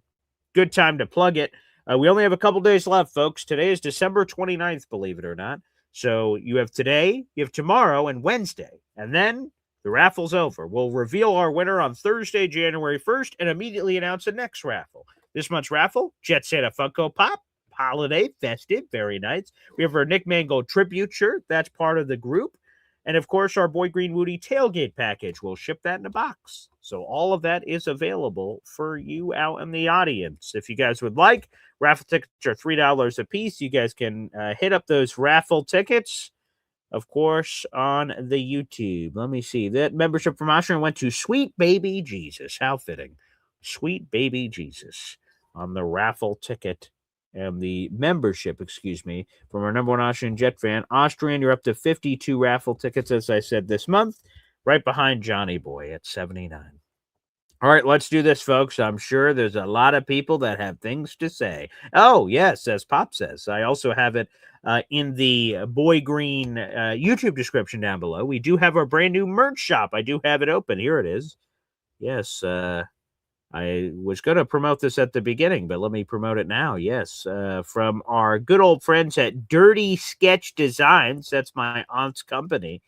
Speaker 1: good time to plug it. We only have a couple days left, folks. Today is December 29th, believe it or not. So you have today, you have tomorrow, and Wednesday. And then the raffle's over. We'll reveal our winner on Thursday, January 1st, and immediately announce the next raffle. This month's raffle, Jet Santa Funko Pop, holiday, festive, very nice. We have our Nick Mangold tribute shirt. That's part of the group. And, of course, our Boy Green Woody tailgate package. We'll ship that in a box. So all of that is available for you out in the audience. If you guys would like, raffle tickets are $3 a piece. You guys can hit up those raffle tickets, of course, on the YouTube. Let me see. That membership promotion went to Sweet Baby Jesus. How fitting. Sweet Baby Jesus on the raffle ticket. And the membership, from our number one Austrian Jet fan. Austrian, you're up to 52 raffle tickets, as I said, this month, right behind Johnny Boy at 79. All right, let's do this, folks. I'm sure there's a lot of people that have things to say. Oh, yes, as Pop says. I also have it in the Boy Green YouTube description down below. We do have our brand new merch shop. I do have it open. Here it is. Yes, I was going to promote this at the beginning, but let me promote it now. Yes, from our good old friends at Dirty Sketch Designs. That's my aunt's company.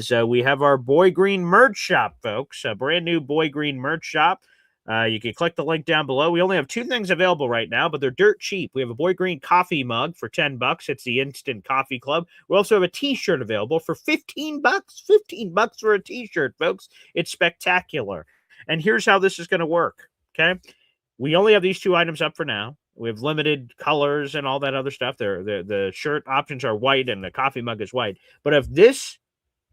Speaker 1: So we have our Boy Green merch shop, folks. A brand new Boy Green merch shop. You can click the link down below. We only have 2 things available right now, but they're dirt cheap. We have a Boy Green coffee mug for $10. It's the Instant Coffee Club. We also have a t-shirt available for $15. $15 for a t-shirt, folks. It's spectacular. And here's how this is going to work, okay? We only have these 2 items up for now. We have limited colors and all that other stuff. The shirt options are white and the coffee mug is white. But if this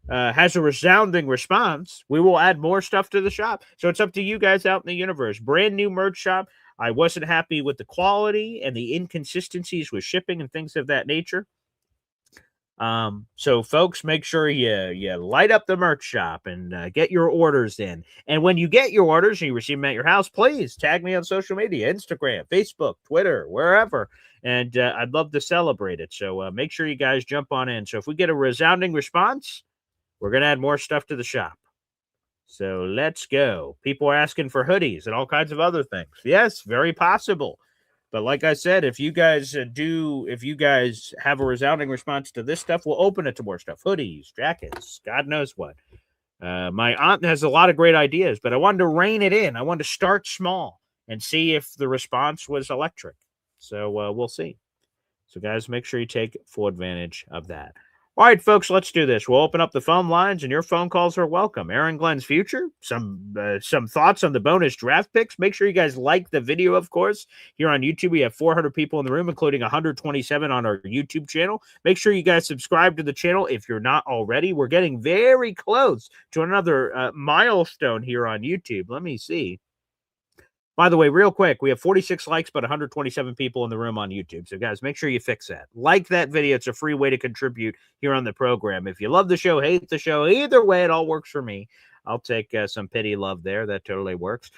Speaker 1: has a resounding response, we will add more stuff to the shop. So it's up to you guys out in the universe. Brand new merch shop. I wasn't happy with the quality and the inconsistencies with shipping and things of that nature. So folks, make sure you light up the merch shop and get your orders in. And when you get your orders and you receive them at your house, please tag me on social media, Instagram, Facebook, Twitter, wherever. And I'd love to celebrate it. So make sure you guys jump on in. So if we get a resounding response, we're going to add more stuff to the shop. So let's go. People are asking for hoodies and all kinds of other things. Yes, very possible. But like I said, if you guys have a resounding response to this stuff, we'll open it to more stuff. Hoodies, jackets, God knows what. My aunt has a lot of great ideas, but I wanted to rein it in. I wanted to start small and see if the response was electric. So we'll see. So guys, make sure you take full advantage of that. All right, folks, let's do this. We'll open up the phone lines, and your phone calls are welcome. Aaron Glenn's future, some thoughts on the bonus draft picks. Make sure you guys like the video, of course. Here on YouTube, we have 400 people in the room, including 127 on our YouTube channel. Make sure you guys subscribe to the channel if you're not already. We're getting very close to another milestone here on YouTube. Let me see. By the way, real quick, we have 46 likes, but 127 people in the room on YouTube. So, guys, make sure you fix that. Like that video. It's a free way to contribute here on the program. If you love the show, hate the show, either way, it all works for me. I'll take some pity love there. That totally works.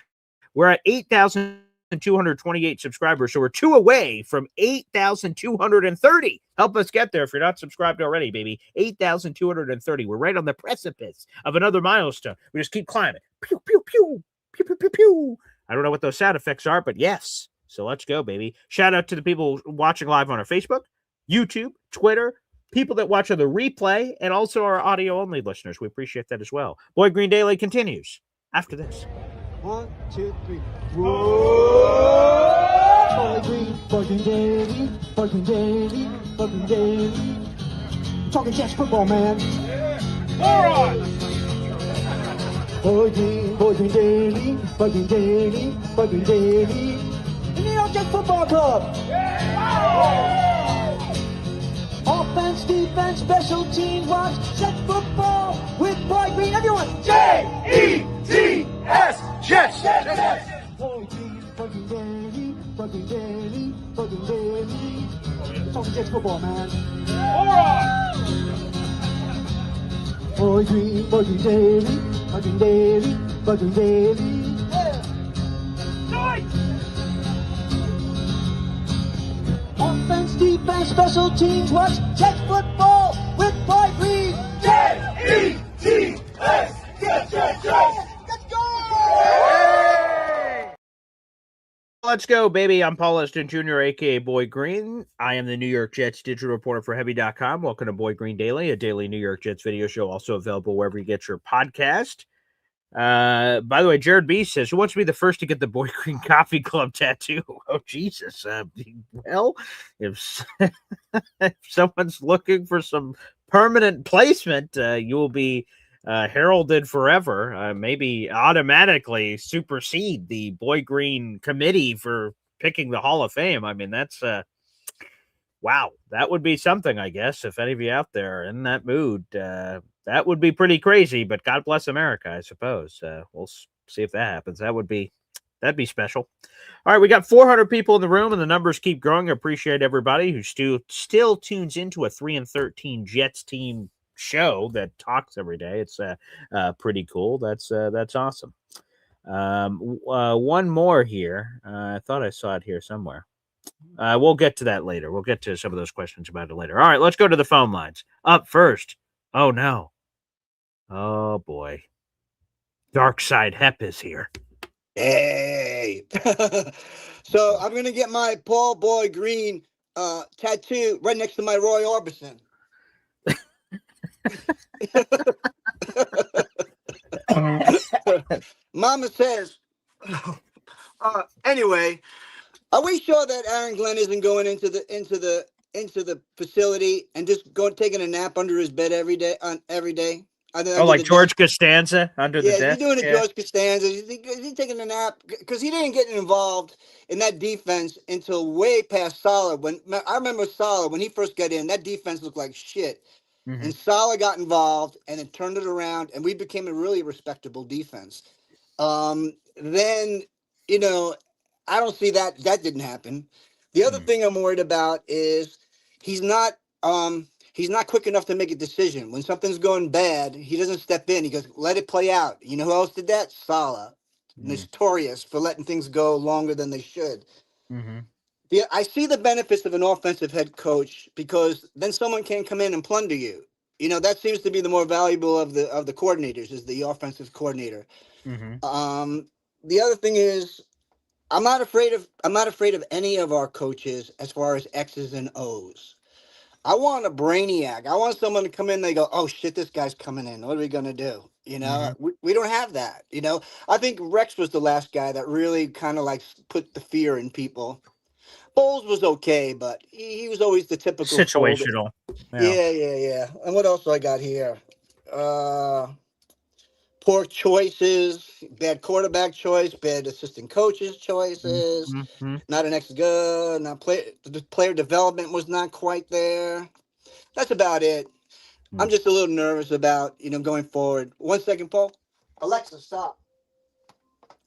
Speaker 1: We're at 8,228 subscribers, so we're 2 away from 8,230. Help us get there if you're not subscribed already, baby. 8,230. We're right on the precipice of another milestone. We just keep climbing. Pew, pew, pew. Pew, pew, pew, pew. I don't know what those sound effects are, but yes. So let's go, baby. Shout out to the people watching live on our Facebook, YouTube, Twitter, people that watch on the replay, and also our audio-only listeners. We appreciate that as well. Boy Green Daily continues after this.
Speaker 3: 1, 2, 3. Whoa! Boy Green Daily, Boy Green Daily, Boy Green Daily. Talking Jets football, man. All right. Boy Green Daily, Boy Green Daily, Boy Green Daily. The New York Jets Football Club. Offense, defense, special teams, watch Jets football with Boy Green. Everyone, J-E-T-S, Jets, Jets. Boy Green Daily, Boy Green Daily, Boy Green Daily. Talking Jets football, man. All right. Boy Green Daily, Boy Green Daily, Boy Green Daily. Offense, defense, special teams, watch Jets football with Boy Green. J-E-T-S, Jets, Jets, Jets. Let's go!
Speaker 1: Let's go, baby. I'm Paul Eston Jr., a.k.a. Boy Green. I am the New York Jets digital reporter for Heavy.com. Welcome to Boy Green Daily, a daily New York Jets video show, also available wherever you get your podcast. By the way, Jared B says, who wants to be the first to get the Boy Green Coffee Club tattoo? Oh, Jesus. Well, if someone's looking for some permanent placement, you will be heralded forever, maybe automatically supersede the Boy Green committee for picking the Hall of Fame. I mean, that's wow, that would be something, I guess, if any of you out there in that mood. That would be pretty crazy, but God bless America, I suppose. We'll see if that happens. That'd be special. All right, we got 400 people in the room, and the numbers keep growing. I appreciate everybody who still tunes into a 3-13 Jets team show that talks every day. It's pretty cool. That's awesome. One more here. I thought I saw it here somewhere. We'll get to that later. We'll get to some of those questions about it later. All right, let's go to the phone lines. Up first. Oh, no. Oh, boy. Dark Side Hep is here.
Speaker 5: Hey. So I'm going to get my Paul Boy Green tattoo right next to my Roy Orbison. Mama says, Anyway, are we sure that Aaron Glenn isn't going into the facility and just going taking a nap under his bed every day
Speaker 1: Oh,
Speaker 5: under
Speaker 1: like
Speaker 5: the desk?
Speaker 1: George Costanza under the
Speaker 5: Yeah, is he
Speaker 1: desk?
Speaker 5: doing a
Speaker 1: Yeah.
Speaker 5: George Costanza? Is he taking a nap? Because he didn't get involved in that defense until way past Salah. I remember Salah when he first got in, that defense looked like shit.
Speaker 1: Mm-hmm.
Speaker 5: And Salah got involved and then turned it around, and we became a really respectable defense. Then, you know, I don't see that didn't happen. The other thing I'm worried about is he's not he's not quick enough to make a decision. When something's going bad, he doesn't step in. He goes, let it play out. You know who else did that? Salah. Notorious for letting things go longer than they should.
Speaker 1: Mm-hmm.
Speaker 5: I see the benefits of an offensive head coach because then someone can come in and plunder you. You know, that seems to be the more valuable of the coordinators is the offensive coordinator.
Speaker 1: Mm-hmm.
Speaker 5: The other thing is I'm not afraid of any of our coaches as far as X's and O's. I want a brainiac. I want someone to come in. They go, oh shit, this guy's coming in. What are we gonna do? You
Speaker 1: Mm-hmm.
Speaker 5: know, we don't have that. You know, I think Rex was the last guy that really kind of like put the fear in people. Bowles was okay, but he was always the typical folder.
Speaker 1: Situational. Yeah.
Speaker 5: Yeah. And what else do I got here? Poor choices, bad quarterback choice, bad assistant coaches choices.
Speaker 1: Mm-hmm.
Speaker 5: Not an ex good. Not the player development was not quite there. That's about it. I'm just a little nervous about going forward. 1 second, Paul. Alexa, stop.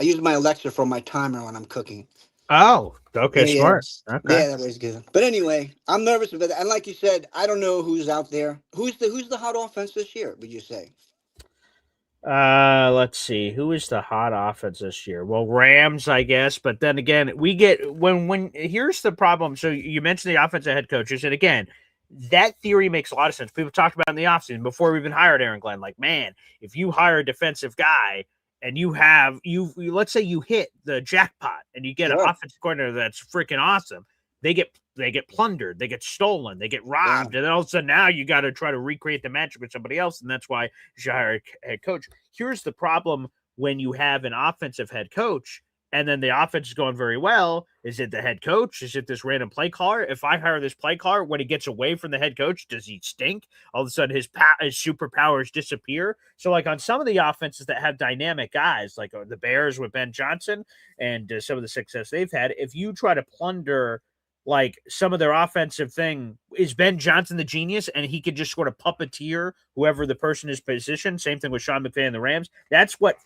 Speaker 5: I use my Alexa for my timer when I'm cooking.
Speaker 1: Oh, okay,
Speaker 5: Yeah.
Speaker 1: smart. Okay.
Speaker 5: Yeah, that was good. But anyway, I'm nervous about that. And like you said, I don't know who's out there. Who's the hot offense this year? Would you say?
Speaker 1: Let's see. Who is the hot offense this year? Well, Rams, I guess. But then again, we get when here's the problem. So you mentioned the offensive head coaches, and again, that theory makes a lot of sense. People talked about in the offseason before we even hired Aaron Glenn. Like, man, if you hire a defensive guy and you let's say you hit the jackpot and you get an
Speaker 5: Sure.
Speaker 1: offensive coordinator that's freaking awesome, they get plundered, they get stolen, they get robbed, and then all of a sudden now you got to try to recreate the matchup with somebody else, and that's why you should hire a head coach. Here's the problem when you have an offensive head coach and then the offense is going very well. Is it the head coach? Is it this random play caller? If I hire this play caller, when he gets away from the head coach, does he stink? All of a sudden his superpowers disappear. So like on some of the offenses that have dynamic guys, like the Bears with Ben Johnson and some of the success they've had, if you try to plunder like some of their offensive thing, is Ben Johnson the genius and he could just sort of puppeteer whoever the person is positioned. Same thing with Sean McVay and the Rams. That's what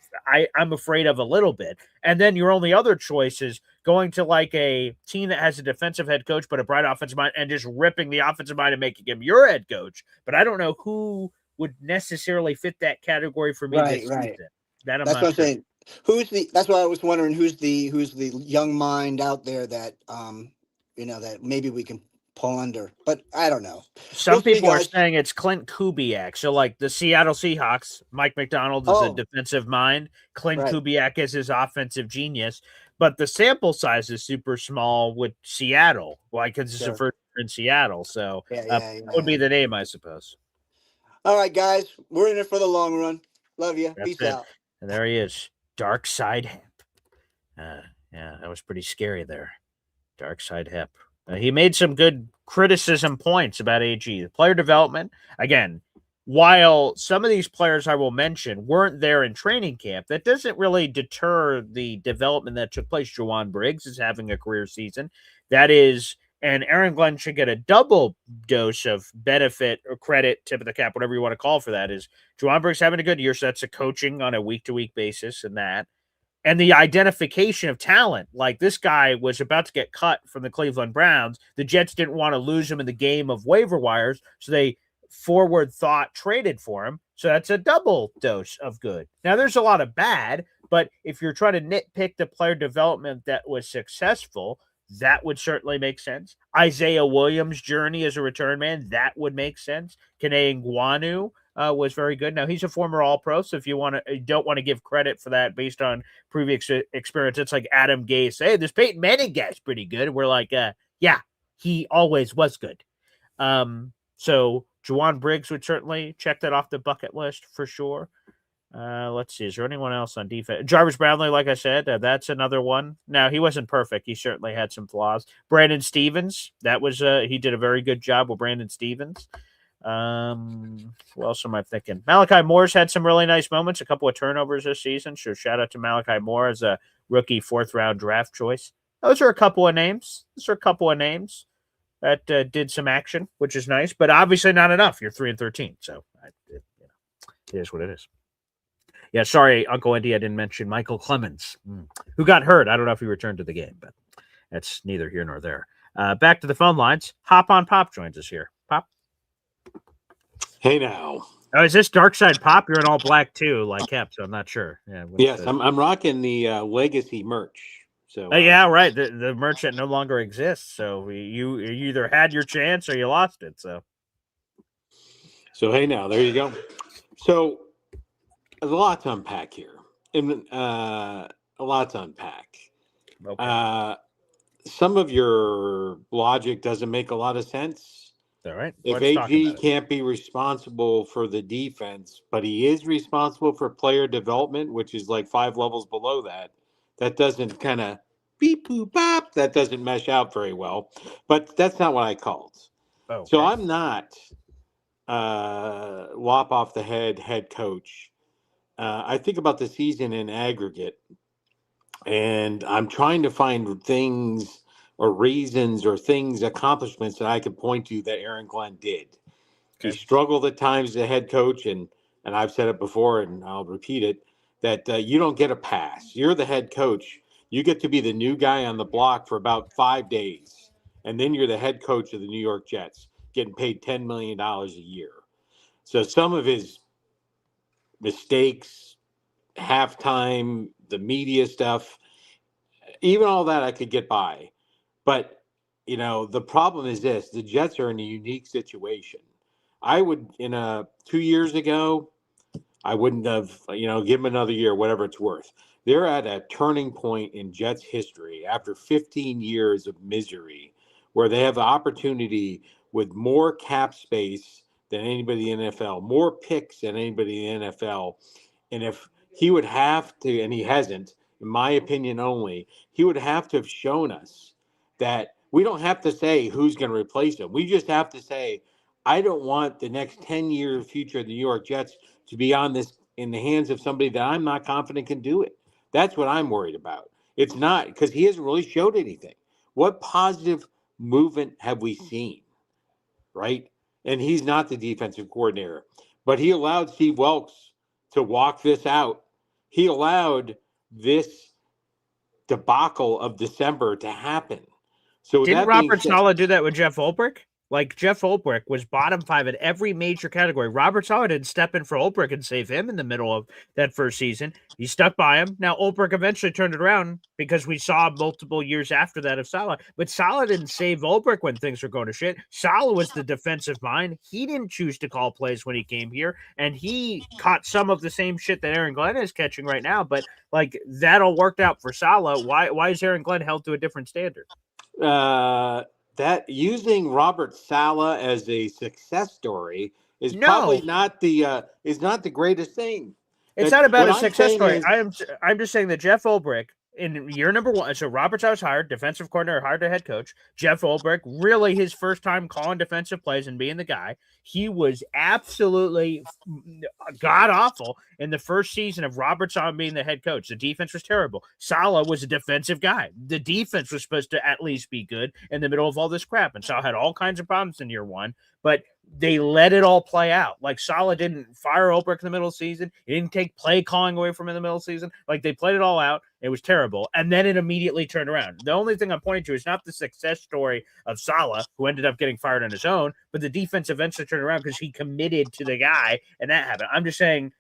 Speaker 1: I'm afraid of a little bit. And then your only other choice is going to like a team that has a defensive head coach but a bright offensive mind and just ripping the offensive mind and making him your head coach. But I don't know who would necessarily fit that category for me this season. That
Speaker 5: That's what I'm saying. That's why I was wondering who's the young mind out there that that maybe we can pull under, but I don't know.
Speaker 1: Some people are saying it's Clint Kubiak. So, like the Seattle Seahawks, Mike McDonald is a defensive mind. Clint Kubiak is his offensive genius. But the sample size is super small with Seattle. Like, because it's the first year in Seattle. So, that would be the name, I suppose.
Speaker 5: All right, guys. We're in it for the long run. Love you. Peace out.
Speaker 1: And there he is. Dark Side Hemp. Yeah, that was pretty scary there. Dark Side Hip. He made some good criticism points about AG. Player development, again, while some of these players I will mention weren't there in training camp, that doesn't really deter the development that took place. Juwan Briggs is having a career season. That is, and Aaron Glenn should get a double dose of benefit or credit, tip of the cap, whatever you want to call for that, is Juwan Briggs having a good year. So that's a coaching on a week-to-week basis and that. And the identification of talent, like this guy was about to get cut from the Cleveland Browns. The Jets didn't want to lose him in the game of waiver wires, so they forward thought traded for him. So that's a double dose of good. Now, there's a lot of bad, but if you're trying to nitpick the player development that was successful, that would certainly make sense. Isaiah Williams' journey as a return man, that would make sense. Kene Nguanu was very good. Now, he's a former All-Pro, so if you don't want to give credit for that based on previous experience, it's like Adam Gase. Hey, this Peyton Manning guy's pretty good. And we're like, yeah, he always was good. So Juwan Briggs would certainly check that off the bucket list for sure. Let's see. Is there anyone else on defense? Jarvis Brownlee, like I said, that's another one. Now, he wasn't perfect. He certainly had some flaws. Brandon Stevens, that was he did a very good job with Brandon Stevens. Who else am I thinking? Malachi Moore's had some really nice moments, a couple of turnovers this season. So shout out to Malachi Moore as a rookie 4th-round draft choice. Those are a couple of names. That did some action, which is nice, but obviously not enough. You're 3-13, so it is what it is. Yeah, sorry, Uncle Andy, I didn't mention Michael Clemens, who got hurt. I don't know if he returned to the game, but that's neither here nor there. Back to the phone lines. Hop on Pop joins us here. Pop.
Speaker 6: Hey now.
Speaker 1: Oh, is this Dark Side Pop? You're in all black too, like Kep, so I'm not sure. Yeah,
Speaker 6: yes, I'm rocking the Legacy merch. So
Speaker 1: yeah, right. The merch that no longer exists. So you either had your chance or you lost it. So
Speaker 6: hey now, there you go. So there's a lot to unpack here. A lot to unpack. Okay. Some of your logic doesn't make a lot of sense.
Speaker 1: All right.
Speaker 6: If AG can't be responsible for the defense, but he is responsible for player development, which is like 5 levels below that, that doesn't kind of beep, boop, bop. That doesn't mesh out very well. But that's not what I called. Okay. So I'm not lop off the head coach. I think about the season in aggregate, and I'm trying to find things or reasons or accomplishments that I could point to that Aaron Glenn did. Okay. He struggled at times as a head coach, and I've said it before, and I'll repeat it, that you don't get a pass. You're the head coach. You get to be the new guy on the block for about 5 days, and then you're the head coach of the New York Jets, getting paid $10 million a year. So some of his mistakes, halftime, the media stuff, even all that I could get by. But, the problem is this. The Jets are in a unique situation. I would, 2 years ago, I wouldn't have, give them another year, whatever it's worth. They're at a turning point in Jets history after 15 years of misery where they have the opportunity with more cap space than anybody in the NFL, more picks than anybody in the NFL. And if he would have to, and he hasn't, in my opinion only, he would have to have shown us that we don't have to say who's going to replace him. We just have to say, I don't want the next 10-year future of the New York Jets to be in the hands of somebody that I'm not confident can do it. That's what I'm worried about. It's not, because he hasn't really showed anything. What positive movement have we seen, right? And he's not the defensive coordinator. But he allowed Steve Wilks to walk this out. He allowed this debacle of December to happen. So
Speaker 1: didn't Robert Saleh do that with Jeff Ulbrich? Like, Jeff Ulbrich was bottom 5 at every major category. Robert Saleh didn't step in for Ulbrich and save him in the middle of that first season. He stuck by him. Now, Ulbrich eventually turned it around because we saw multiple years after that of Saleh. But Saleh didn't save Ulbrich when things were going to shit. Saleh was the defensive mind. He didn't choose to call plays when he came here, and he caught some of the same shit that Aaron Glenn is catching right now. But, that all worked out for Saleh. Why is Aaron Glenn held to a different standard?
Speaker 6: That using Robert Saleh as a success story is probably not the greatest thing.
Speaker 1: It's not about a success story. I'm just saying that Jeff Ulbrich in year number 1, so Robert Saleh was hired, defensive coordinator, hired a head coach. Jeff Ulbrich, really his first time calling defensive plays and being the guy. He was absolutely god-awful in the first season of Robert Saleh being the head coach. The defense was terrible. Saleh was a defensive guy. The defense was supposed to at least be good in the middle of all this crap, and Saleh had all kinds of problems in year 1, but they let it all play out. Like, Saleh didn't fire Ulbrich in the middle of the season. He didn't take play calling away from him in the middle of the season. Like, they played it all out. It was terrible. And then it immediately turned around. The only thing I'm pointing to is not the success story of Saleh, who ended up getting fired on his own, but the defense eventually turned around because he committed to the guy, and that happened. I'm just saying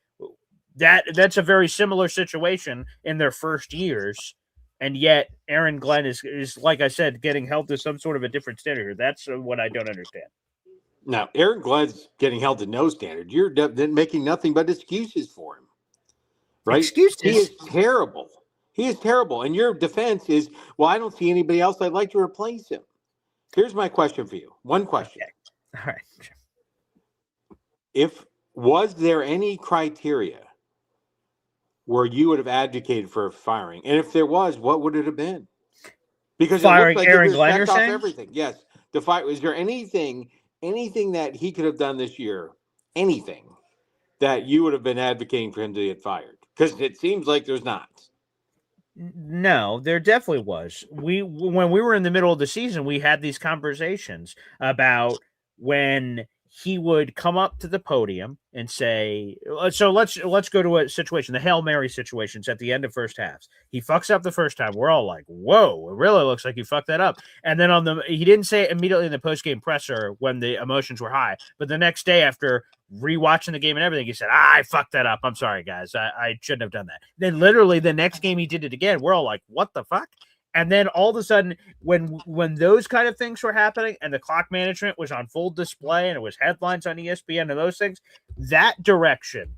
Speaker 1: that's a very similar situation in their first years. And yet Aaron Glenn is, like I said, getting held to some sort of a different standard here. That's what I don't understand.
Speaker 6: Now, Aaron Glenn's getting held to no standard. You're making nothing but excuses for him, right?
Speaker 1: Excuses?
Speaker 6: He is terrible. He is terrible. And your defense is, well, I don't see anybody else I'd like to replace him. Here's my question for you. One question.
Speaker 1: Okay. All right.
Speaker 6: Was there any criteria where you would have advocated for firing? And if there was, what would it have been? Because
Speaker 1: Firing
Speaker 6: it looked like
Speaker 1: Aaron
Speaker 6: it was
Speaker 1: Glenn,
Speaker 6: checked
Speaker 1: you're
Speaker 6: off
Speaker 1: saying?
Speaker 6: everything. Yes. Is there anything that he could have done this year, anything that you would have been advocating for him to get fired? Because it seems like there's not.
Speaker 1: No, there definitely was. When we were in the middle of the season, we had these conversations about when he would come up to the podium and say, so let's go to a situation, the Hail Mary situations at the end of first halves. He fucks up the first time. We're all like, whoa, it really looks like he fucked that up. And then he didn't say it immediately in the post-game presser when the emotions were high, but the next day after rewatching the game and everything, he said, I fucked that up. I'm sorry, guys. I shouldn't have done that. Then literally the next game he did it again. We're all like, what the fuck? And then all of a sudden, when those kind of things were happening and the clock management was on full display and it was headlines on ESPN and those things, that direction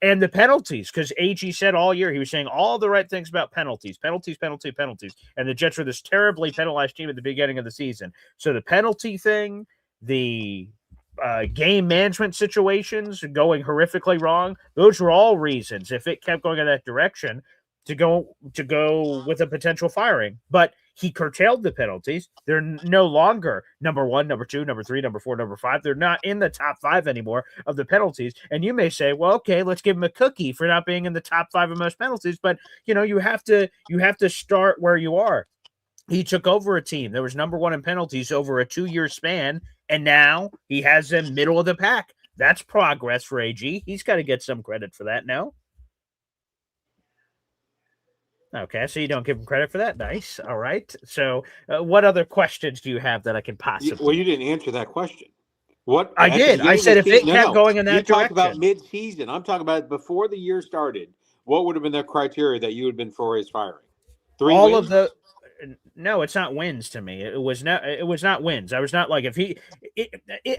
Speaker 1: and the penalties, because AG said all year, he was saying all the right things about penalties. And the Jets were this terribly penalized team at the beginning of the season. So the penalty thing, the game management situations going horrifically wrong, those were all reasons, if it kept going in that direction, to go with a potential firing. But he curtailed the penalties. They're no longer number 1, number 2, number 3, number 4, number 5. They're not in the top 5 anymore of the penalties. And you may say, well, okay, let's give him a cookie for not being in the top 5 of most penalties. But you have to start where you are. He took over a team that was number 1 in penalties over a 2-year span, and now he has them middle of the pack. That's progress for AG. He's got to get some credit for that now. Okay, so you don't give him credit for that. Nice. All right. So what other questions do you have that I can possibly?
Speaker 6: Well, you didn't answer that question. What
Speaker 1: I did. I said if it kept going in that direction.
Speaker 6: You talked about mid-season. I'm talking about before the year started. What would have been the criteria that you would have been for his firing? 3
Speaker 1: all
Speaker 6: wins?
Speaker 1: of the no, it's not wins to me. It was not wins. I was not like, if he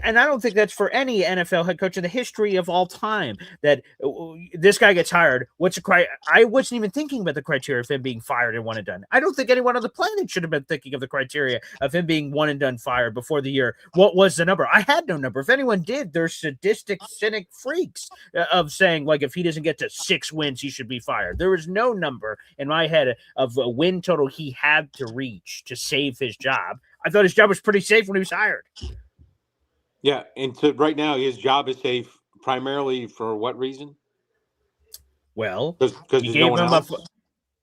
Speaker 1: and I don't think that's for any NFL head coach in the history of all time that this guy gets hired. I wasn't even thinking about the criteria of him being fired and one and done. I don't think anyone on the planet should have been thinking of the criteria of him being one and done fired before the year. What was the number? I had no number. If anyone did, they're sadistic, cynic freaks of saying, like, if he doesn't get to 6 wins, he should be fired. There was no number in my head of a win total he had to reach to save his job. I thought his job was pretty safe when he was hired.
Speaker 6: Yeah, and so right now his job is safe primarily for what reason?
Speaker 1: Well,
Speaker 6: because
Speaker 1: he gave him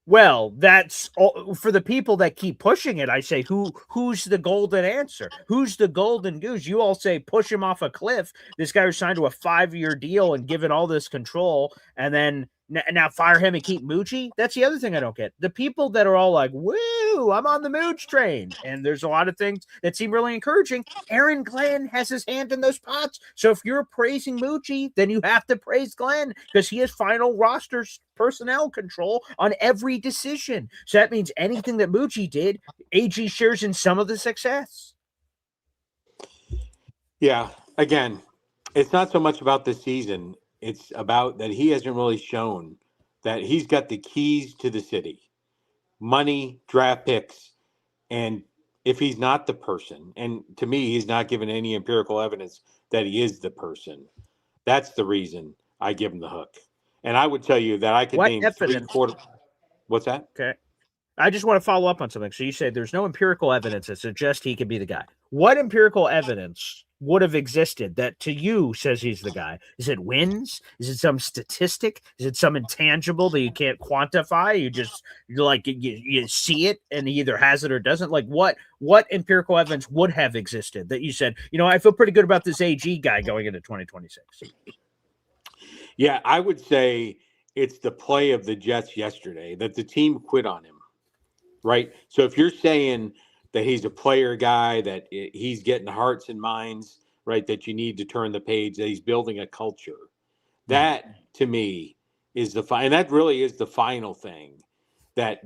Speaker 1: well, that's all, for the people that keep pushing it. I say, who's the golden answer? Who's the golden goose? You all say push him off a cliff. This guy was signed to a 5-year deal and given all this control, and then now fire him and keep Moochie? That's the other thing I don't get. The people that are all like, woo, I'm on the Mooch train. And there's a lot of things that seem really encouraging. Aaron Glenn has his hand in those pots. So if you're praising Moochie, then you have to praise Glenn because he has final roster personnel control on every decision. So that means anything that Moochie did, AG shares in some of the success.
Speaker 6: Yeah, again, it's not so much about this season. It's about that he hasn't really shown that he's got the keys to the city, money, draft picks. And if he's not the person, and to me, he's not given any empirical evidence that he is the person, that's the reason I give him the hook. And I would tell you that I could name
Speaker 1: evidence?
Speaker 6: 3/4. What's that?
Speaker 1: Okay. I just want to follow up on something. So you say there's no empirical evidence that suggests he could be the guy. What empirical evidence would have existed that to you says he's the guy? Is it wins? Is it some statistic? Is it some intangible that you can't quantify? You see it and he either has it or doesn't? Like what empirical evidence would have existed that you said, I feel pretty good about this AG guy going into 2026?
Speaker 6: Yeah, I would say it's the play of the Jets yesterday that the team quit on him, right? So if you're saying that he's a player guy, that he's getting hearts and minds, right, that you need to turn the page, that he's building a culture, that to me is and that really is the final thing, that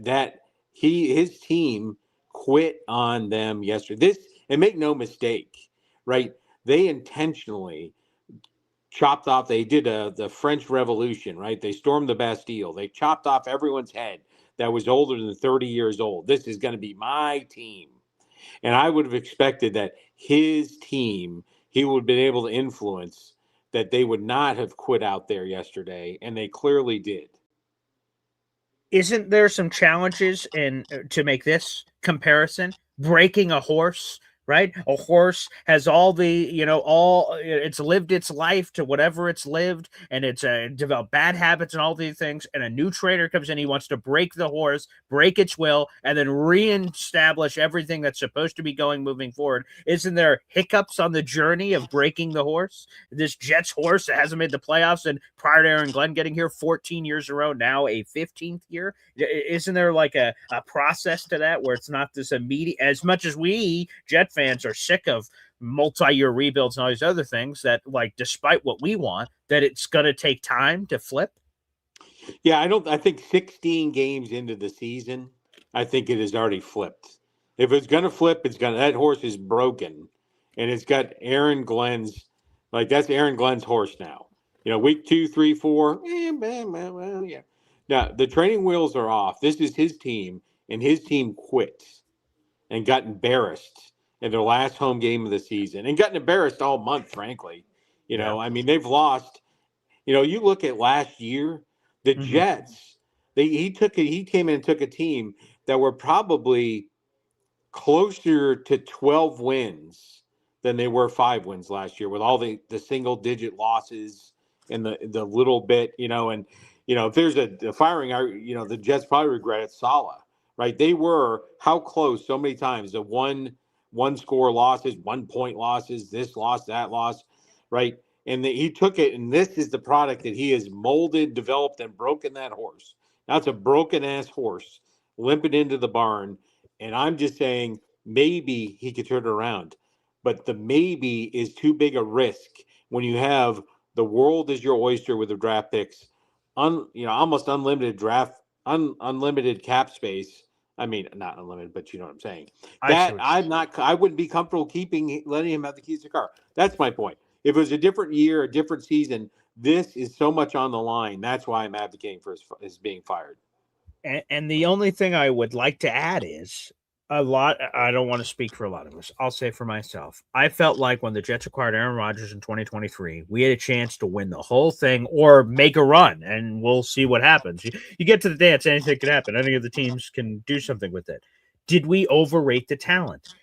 Speaker 6: his team quit on them yesterday. And make no mistake, right? They intentionally chopped off. They did the French Revolution, right? They stormed the Bastille. They chopped off everyone's head that was older than 30 years old. This is going to be my team. And I would have expected that his team, he would have been able to influence, that they would not have quit out there yesterday. And they clearly did.
Speaker 1: Isn't there some challenges in to make this comparison? Breaking a horse, right? A horse has all the, all it's lived its life to whatever it's lived, and it's developed bad habits and all these things. And a new trainer comes in, he wants to break the horse, break its will, and then reestablish everything that's supposed to be going moving forward. Isn't there hiccups on the journey of breaking the horse? This Jets horse that hasn't made the playoffs, and prior to Aaron Glenn getting here 14 years in a row, now a 15th year. Isn't there like a process to that where it's not this immediate, as much as we Jet fans are sick of multi-year rebuilds and all these other things, that like despite what we want, that it's going to take time to flip?
Speaker 6: Yeah, I think 16 games into the season, I think it has already flipped. If it's going to flip, that horse is broken, and it's got Aaron Glenn's, that's Aaron Glenn's horse now. Week 2, 3, 4, yeah. Now the training wheels are off. This is his team, and his team quit and got embarrassed in their last home game of the season, and gotten embarrassed all month, frankly. I mean, they've lost. You look at last year, the Jets, he came in and took a team that were probably closer to 12 wins than they were 5 wins last year, with all the single digit losses and the little bit, and if there's a firing, the Jets probably regret it. Saleh, right? They were how close so many times, the one score losses, 1 point losses, this loss, that loss, right? And he took it, and this is the product that he has molded, developed, and broken that horse. Now it's a broken ass horse, limping into the barn, and I'm just saying maybe he could turn it around, but the maybe is too big a risk when you have the world is your oyster with the draft picks, almost unlimited unlimited cap space. I mean, not unlimited, but you know what I'm saying. I wouldn't be comfortable letting him have the keys to the car. That's my point. If it was a different year, a different season, this is so much on the line. That's why I'm advocating for his being fired.
Speaker 1: And the only thing I would like to add is I don't want to speak for a lot of us. I'll say for myself, I felt like when the Jets acquired Aaron Rodgers in 2023, we had a chance to win the whole thing or make a run, and we'll see what happens. You get to the dance, anything can happen. Any of the teams can do something with it. Did we overrate the talent?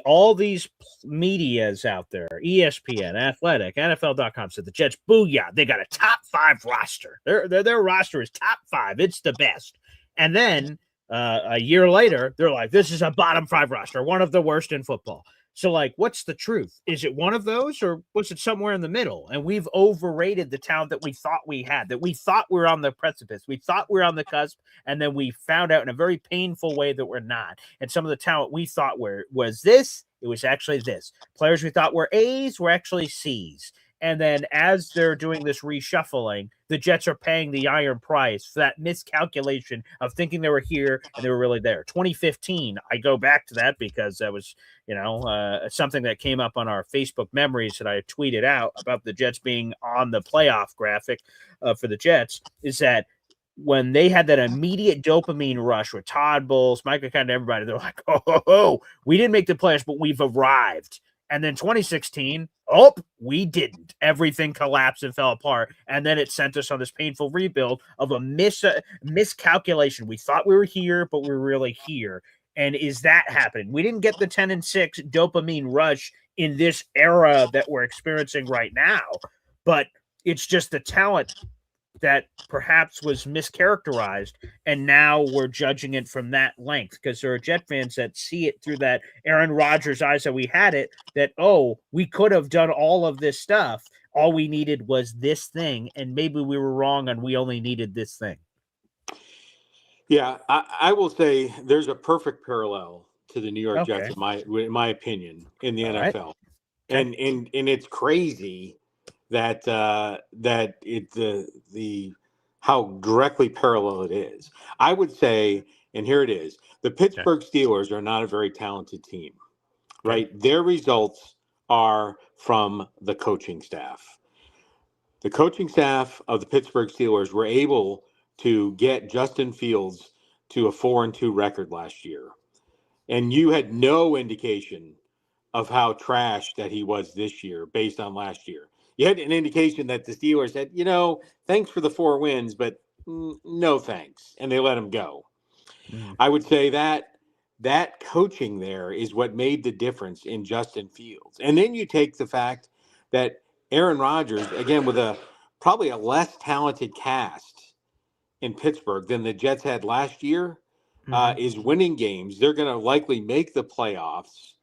Speaker 1: All these medias out there, ESPN, Athletic, NFL.com said the Jets, booyah, they got a top 5 roster. Their roster is top 5. It's the best. And then a year later, they're like, this is a bottom 5 roster, one of the worst in football. So, what's the truth? Is it one of those, or was it somewhere in the middle? And we've overrated the talent that we thought we had, that we thought we were on the precipice. We thought we were on the cusp, and then we found out in a very painful way that we're not. And some of the talent we thought was this, it was actually this. Players we thought were A's were actually C's. And then as they're doing this reshuffling, the Jets are paying the iron price for that miscalculation of thinking they were here and they were really there. 2015, I go back to that because that was, something that came up on our Facebook memories that I tweeted out about the Jets being on the playoff graphic for the Jets, is that when they had that immediate dopamine rush with Todd Bowles, Micah Kind, everybody, they're like, oh, we didn't make the playoffs, but we've arrived. And then 2016, we didn't. Everything collapsed and fell apart. And then it sent us on this painful rebuild of a miscalculation. We thought we were here, but we're really here. And is that happening? We didn't get the 10-6 dopamine rush in this era that we're experiencing right now, but it's just the talent that perhaps was mischaracterized, and now we're judging it from that length because there are Jet fans that see it through that Aaron Rodgers eyes that we had it, that, we could have done all of this stuff. All we needed was this thing, and maybe we were wrong and we only needed this thing.
Speaker 6: Yeah, I will say there's a perfect parallel to the New York Jets, in my opinion, in the NFL. Right. And it's crazy that how directly parallel it is. I would say, and here it is, the Pittsburgh Steelers are not a very talented team, right? Their results are from the coaching staff. The coaching staff of the Pittsburgh Steelers were able to get Justin Fields to a 4-2 record last year. And you had no indication of how trash that he was this year based on last year. You had an indication that the Steelers said, thanks for the 4 wins, but no thanks, and they let him go.
Speaker 1: Mm.
Speaker 6: I would say that coaching there is what made the difference in Justin Fields. And then you take the fact that Aaron Rodgers, again, with probably a less talented cast in Pittsburgh than the Jets had last year, is winning games. They're going to likely make the playoffs,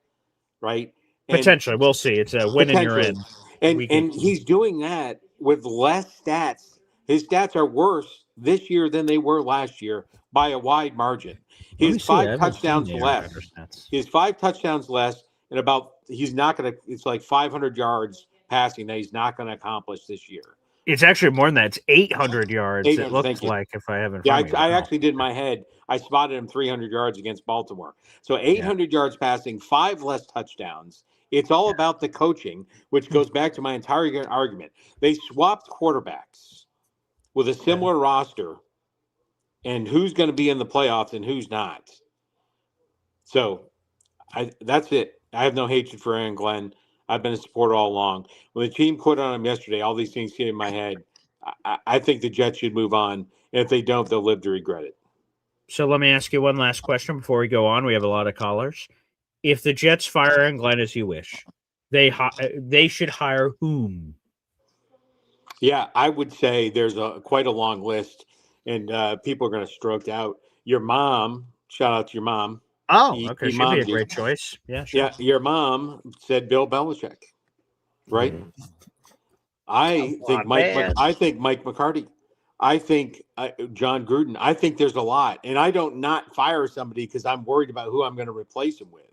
Speaker 6: right? And
Speaker 1: Potentially, we'll see. It's a win and you're
Speaker 6: potentially,
Speaker 1: in.
Speaker 6: and he's doing that with less stats. His stats are worse this year than they were last year by a wide margin.
Speaker 1: Let
Speaker 6: He
Speaker 1: me
Speaker 6: has
Speaker 1: see. I
Speaker 6: five
Speaker 1: haven't seen
Speaker 6: touchdowns
Speaker 1: the Aaron
Speaker 6: less.
Speaker 1: Rodgers stats.
Speaker 6: He has 5 touchdowns less, and he's not going to. It's like 500 yards passing that he's not going to accomplish this year.
Speaker 1: It's actually more than that. It's 800 yards.
Speaker 6: 800,
Speaker 1: It looks
Speaker 6: thank you.
Speaker 1: like, if I have it in
Speaker 6: Yeah,
Speaker 1: front of me.
Speaker 6: I
Speaker 1: Wow.
Speaker 6: actually did in my head. I spotted him 300 yards against Baltimore. So 800 yards passing, 5 less touchdowns. It's all about the coaching, which goes back to my entire argument. They swapped quarterbacks with a similar roster, and who's going to be in the playoffs and who's not. So that's it. I have no hatred for Aaron Glenn. I've been a supporter all along. When the team quit on him yesterday, all these things came in my head. I think the Jets should move on. And if they don't, they'll live to regret it.
Speaker 1: So let me ask you one last question before we go on. We have a lot of callers. If the Jets fire Aaron Glenn as you wish, they should hire whom?
Speaker 6: Yeah, I would say there's quite a long list, and people are going to stroke out. Your mom, shout out to your mom.
Speaker 1: Oh, okay. She'd be a great choice. Yeah, sure.
Speaker 6: Yeah, your mom said Bill Belichick, right? I think Mike McCarthy. I think John Gruden. I think there's a lot, and I don't not fire somebody because I'm worried about who I'm going to replace him with.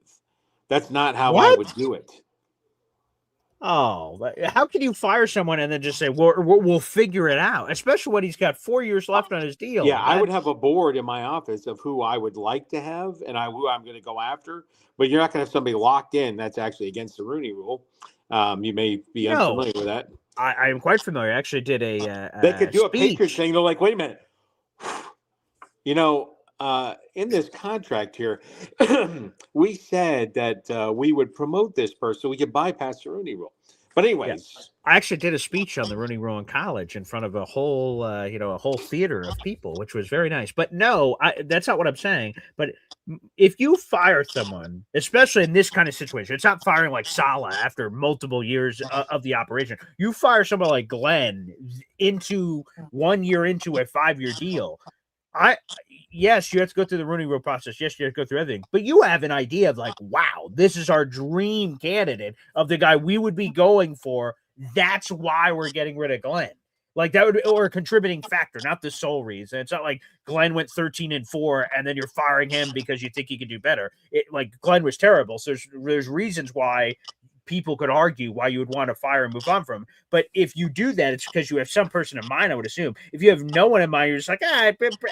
Speaker 6: That's not how I would do it.
Speaker 1: Oh, how can you fire someone and then just say we'll figure it out? Especially when he's got 4 years left on his deal.
Speaker 6: Yeah, I would have a board in my office of who I would like to have and who I'm going to go after. But you're not going to have somebody locked in. That's actually against the Rooney Rule. You may be unfamiliar with that.
Speaker 1: I am quite familiar. I actually did a
Speaker 6: they could do
Speaker 1: speech.
Speaker 6: A Patriots thing. They're like, wait a minute. In this contract here, we said that we would promote this person so we could bypass the Rooney Rule. But anyways,
Speaker 1: I actually did a speech on the Rooney Rule in college in front of a whole, a whole theater of people, which was very nice. But no, that's not what I'm saying. But if you fire someone, especially in this kind of situation, it's not firing like Saleh after multiple years of the operation. You fire someone like Glenn into 1 year into a 5-year deal. Yes, you have to go through the Rooney Rule process. Yes, you have to go through everything. But you have an idea of like, wow, this is our dream candidate of the guy we would be going for. That's why we're getting rid of Glenn. Like that would be, or a contributing factor, not the sole reason. It's not like Glenn went 13-4 and then you're firing him because you think he could do better. Like Glenn was terrible. So there's reasons why people could argue why you would want to fire and move on from him. But if you do that, it's because you have some person in mind, I would assume. If you have no one in mind, you're just like,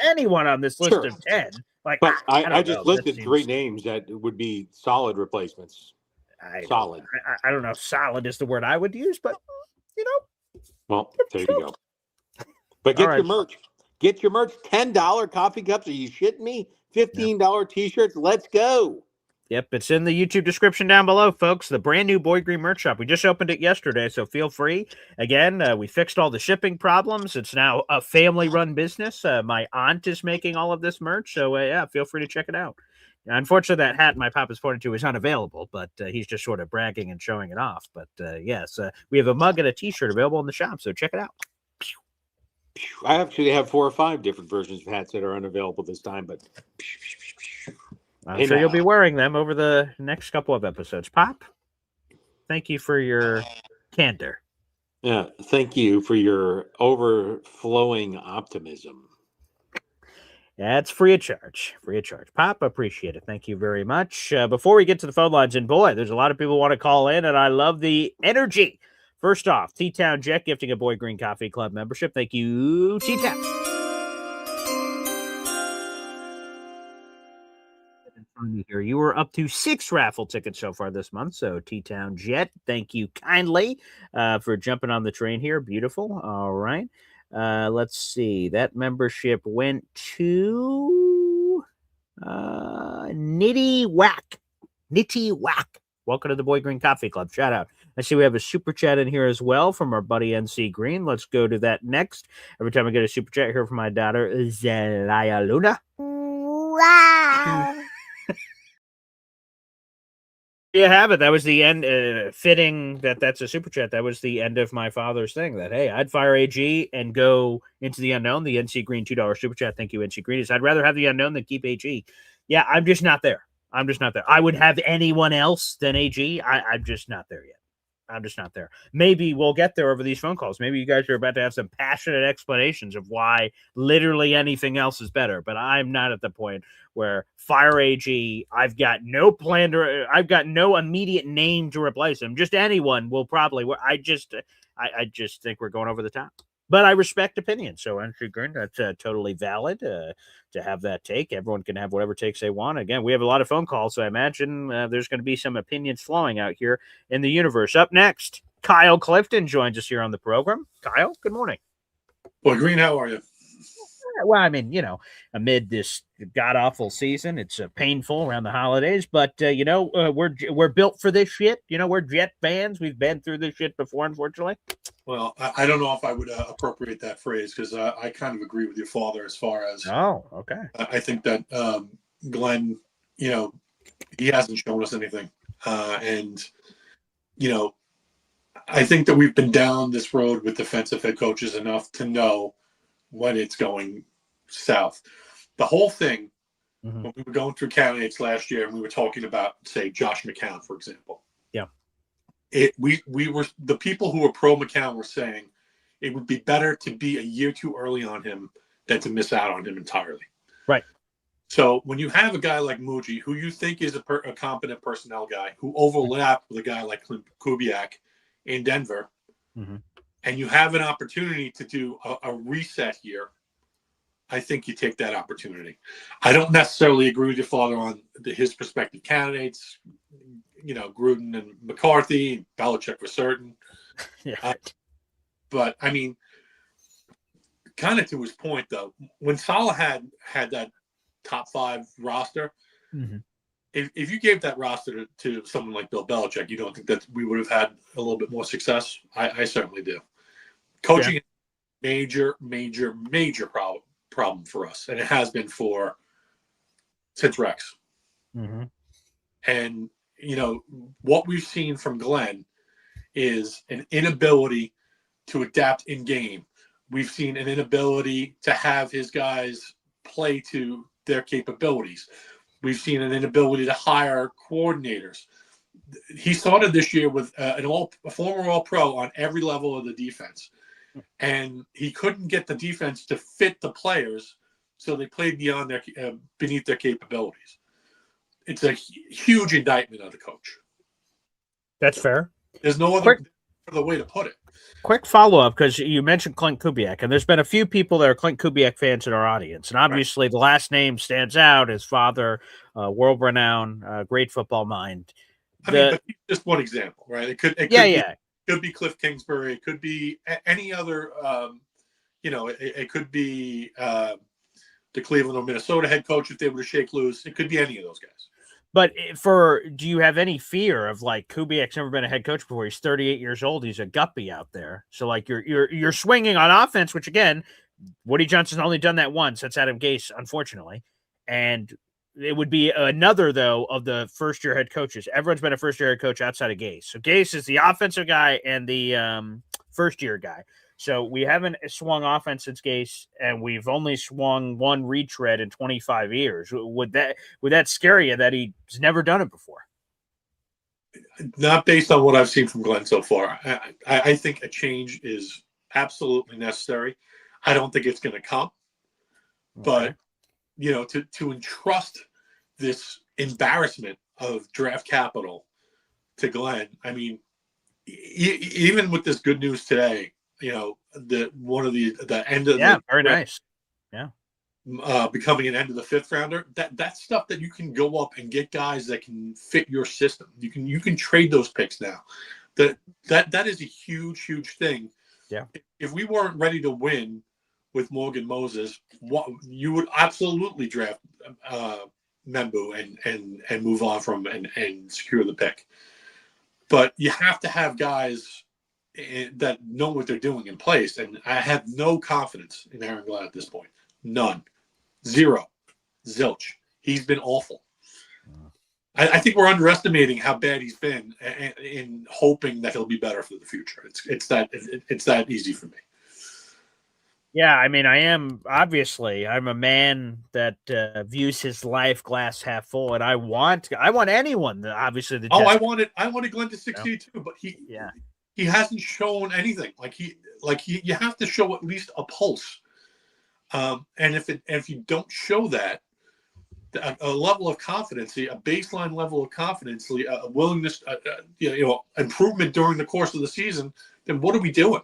Speaker 1: anyone on this list of 10. Like,
Speaker 6: but I
Speaker 1: know.
Speaker 6: just listed 3 names that would be solid replacements. Solid.
Speaker 1: I don't know if solid is the word I would use, but
Speaker 6: Well, there you go. But get your merch. Get your merch. $10 coffee cups. Are you shitting me? $15 t-shirts. Let's go.
Speaker 1: Yep, it's in the YouTube description down below, folks. The brand new Boy Green merch shop. We just opened it yesterday, so feel free. Again, we fixed all the shipping problems. It's now a family-run business. My aunt is making all of this merch, so yeah, feel free to check it out. Unfortunately, that hat my papa's pointing to is unavailable, but he's just sort of bragging and showing it off. But yes, we have a mug and a t-shirt available in the shop, so check it out.
Speaker 6: I actually have 4 or 5 different versions of hats that are unavailable this time, but
Speaker 1: I'm sure you'll be wearing them over the next couple of episodes. Pop, thank you for your candor.
Speaker 6: Yeah, thank you for your overflowing optimism.
Speaker 1: That's free of charge. Free of charge. Pop, appreciate it. Thank you very much. Before we get to the phone lines, and boy, there's a lot of people who want to call in, and I love the energy. First off, T-Town Jet gifting a Boy Green Coffee Club membership. Thank you, T-Town. Here, you were up to 6 raffle tickets so far this month. So T-Town Jet, thank you kindly for jumping on the train here. Beautiful. All right. Let's see. That membership went to Nitty Whack. Welcome to the Boy Green Coffee Club. Shout out. I see we have a super chat in here as well from our buddy NC Green. Let's go to that next. Every time I get a super chat here from my daughter, Zelaya Luna. Wow. You have it. That was the end. Fitting that's a super chat. That was the end of my father's thing. That hey, I'd fire AG and go into the unknown. The NC Green $2 super chat. Thank you, NC Green. I'd rather have the unknown than keep AG. Yeah, I'm just not there. I'm just not there. I would have anyone else than AG. I'm just not there yet. I'm just not there. Maybe we'll get there over these phone calls. Maybe you guys are about to have some passionate explanations of why literally anything else is better. But I'm not at the point where fire AG. I've got no plan to. I've got no immediate name to replace him. Just anyone will probably. I just think we're going over the top. But I respect opinions. So entry Green, that's totally valid to have that take. Everyone can have whatever takes they want. Again, we have a lot of phone calls, so I imagine there's going to be some opinions flowing out here in the universe. Up next, Kyle Clifton joins us here on the program. Kyle, good morning.
Speaker 7: Well, Green, how are you?
Speaker 1: Well, I mean, amid this god-awful season, it's painful around the holidays, but, we're built for this shit. We're Jet fans. We've been through this shit before, unfortunately.
Speaker 7: Well, I don't know if I would appropriate that phrase because I kind of agree with your father as far as.
Speaker 1: Oh, okay.
Speaker 7: I think that Glenn, he hasn't shown us anything. And, I think that we've been down this road with defensive head coaches enough to know when it's going south. The whole thing, when we were going through candidates last year and we were talking about, say, Josh McCown, for example.
Speaker 1: Yeah.
Speaker 7: We were the people who were pro McCown were saying it would be better to be a year too early on him than to miss out on him entirely.
Speaker 1: Right.
Speaker 7: So when you have a guy like Muji, who you think is a competent personnel guy, who overlapped with a guy like Clint Kubiak in Denver, and you have an opportunity to do a reset here, I think you take that opportunity. I don't necessarily agree with your father on his prospective candidates, Gruden and McCarthy, Belichick for certain.
Speaker 1: Yeah.
Speaker 7: But, I mean, kind of to his point, though, when Saleh had that top 5 roster, if you gave that roster to someone like Bill Belichick, you don't think that we would have had a little bit more success? I certainly do. Coaching is a major problem for us, and it has been since Rex. And what we've seen from Glenn is an inability to adapt in game. We've seen an inability to have his guys play to their capabilities. We've seen an inability to hire coordinators. He started this year with a former All-Pro on every level of the defense. And he couldn't get the defense to fit the players, so they played beneath their capabilities. It's a huge indictment of the coach.
Speaker 1: That's fair.
Speaker 7: There's no other way to put it.
Speaker 1: Quick follow-up, because you mentioned Clint Kubiak, and there's been a few people that are Clint Kubiak fans in our audience, and obviously the last name stands out. His father, world-renowned, great football mind.
Speaker 7: But just one example, right? It could be Cliff Kingsbury. It could be any other, it could be the Cleveland or Minnesota head coach if they were to shake loose. It could be any of those guys.
Speaker 1: But do you have any fear of Kubiak's never been a head coach before? He's 38 years old. He's a guppy out there. So you're swinging on offense, which again, Woody Johnson's only done that once. That's Adam Gase, unfortunately. And it would be another, though, of the first-year head coaches. Everyone's been a first-year head coach outside of Gase. So Gase is the offensive guy and the first-year guy. So we haven't swung offense since Gase, and we've only swung one retread in 25 years. Would that scare you that he's never done it before?
Speaker 7: Not based on what I've seen from Glenn so far. I think a change is absolutely necessary. I don't think it's going to come. Okay. But, to entrust this embarrassment of draft capital to Glenn, I mean, even with this good news today, the end of
Speaker 1: very nice. Yeah.
Speaker 7: Becoming an end of the 5th rounder, that's stuff that you can go up and get guys that can fit your system. You can trade those picks now. That is a huge thing.
Speaker 1: Yeah.
Speaker 7: If we weren't ready to win with Morgan Moses, you would absolutely draft Membu and move on from and secure the pick. but you have to have guys that know what they're doing in place. And I have no confidence in Aaron Glenn at this point. None. Zero. Zilch. He's been awful. I think we're underestimating how bad he's been in hoping that he'll be better for the future. It's that easy for me.
Speaker 1: Yeah, I mean, I'm a man that views his life glass half full, and I want anyone that obviously the Jets.
Speaker 7: I wanted Glenn to succeed too, but he hasn't shown anything. You have to show at least a pulse. And if you don't show that, a level of confidence, a baseline level of confidence, a willingness, improvement during the course of the season, then what are we doing?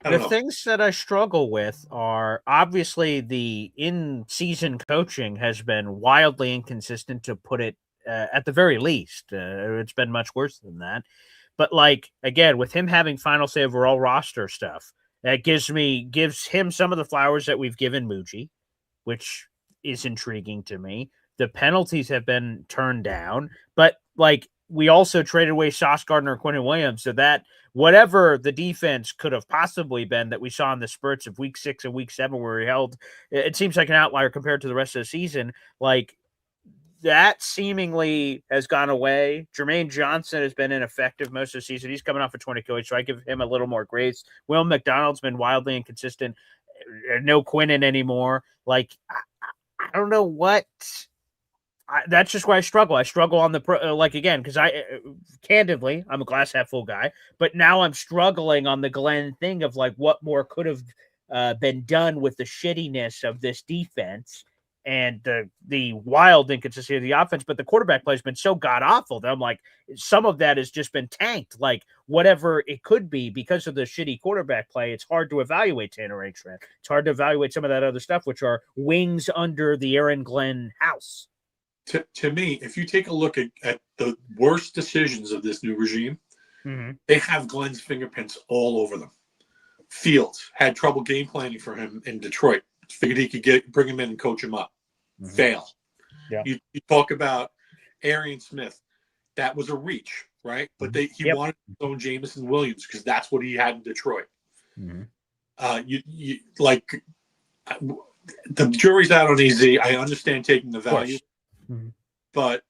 Speaker 1: The things that I struggle with are obviously the in-season coaching has been wildly inconsistent, to put it at the very least. It's been much worse than that. But again, with him having final say over all roster stuff, that gives him some of the flowers that we've given Muji, which is intriguing to me. The penalties have been turned down, but we also traded away Sauce Gardner, Quentin Williams, so that whatever the defense could have possibly been that we saw in the spurts of week 6 and week 7 where he held, it seems like an outlier compared to the rest of the season. That seemingly has gone away. Jermaine Johnson has been ineffective most of the season. He's coming off a 20 kill, so I give him a little more grace. Will McDonald's been wildly inconsistent. No Quinnen anymore. I don't know what. That's just where I struggle. I struggle on the again, because candidly, I'm a glass half full guy, but now I'm struggling on the Glenn thing of what more could have been done with the shittiness of this defense and the wild inconsistency of the offense. But the quarterback play has been so god awful that I'm some of that has just been tanked. Whatever it could be because of the shitty quarterback play, it's hard to evaluate Tanner Retread. It's hard to evaluate some of that other stuff, which are wings under the Aaron Glenn house.
Speaker 7: To me, if you take a look at the worst decisions of this new regime, they have Glenn's fingerprints all over them. Fields had trouble game planning for him in Detroit. Figured he could bring him in and coach him up. Fail.
Speaker 1: Yeah.
Speaker 7: You talk about Arian Smith. That was a reach, right? But he wanted his own Jameson Williams because that's what he had in Detroit. The jury's out on AZ. I understand taking the value. But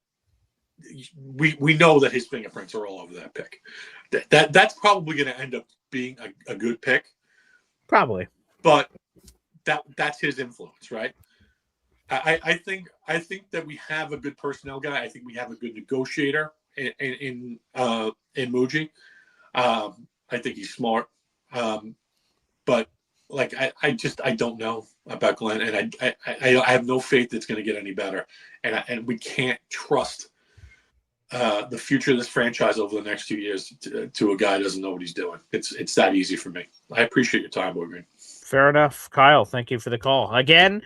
Speaker 7: we know that his fingerprints are all over that pick. That's probably going to end up being a good pick.
Speaker 1: Probably.
Speaker 7: But that's his influence, right? I think that we have a good personnel guy. I think we have a good negotiator in Muji. I think he's smart. But I don't know about Glenn, and I have no faith it's going to get any better, and we can't trust the future of this franchise over the next 2 years to a guy who doesn't know what he's doing. It's that easy for me. I appreciate your time, Boy Green.
Speaker 1: Fair enough, Kyle. Thank you for the call. Again,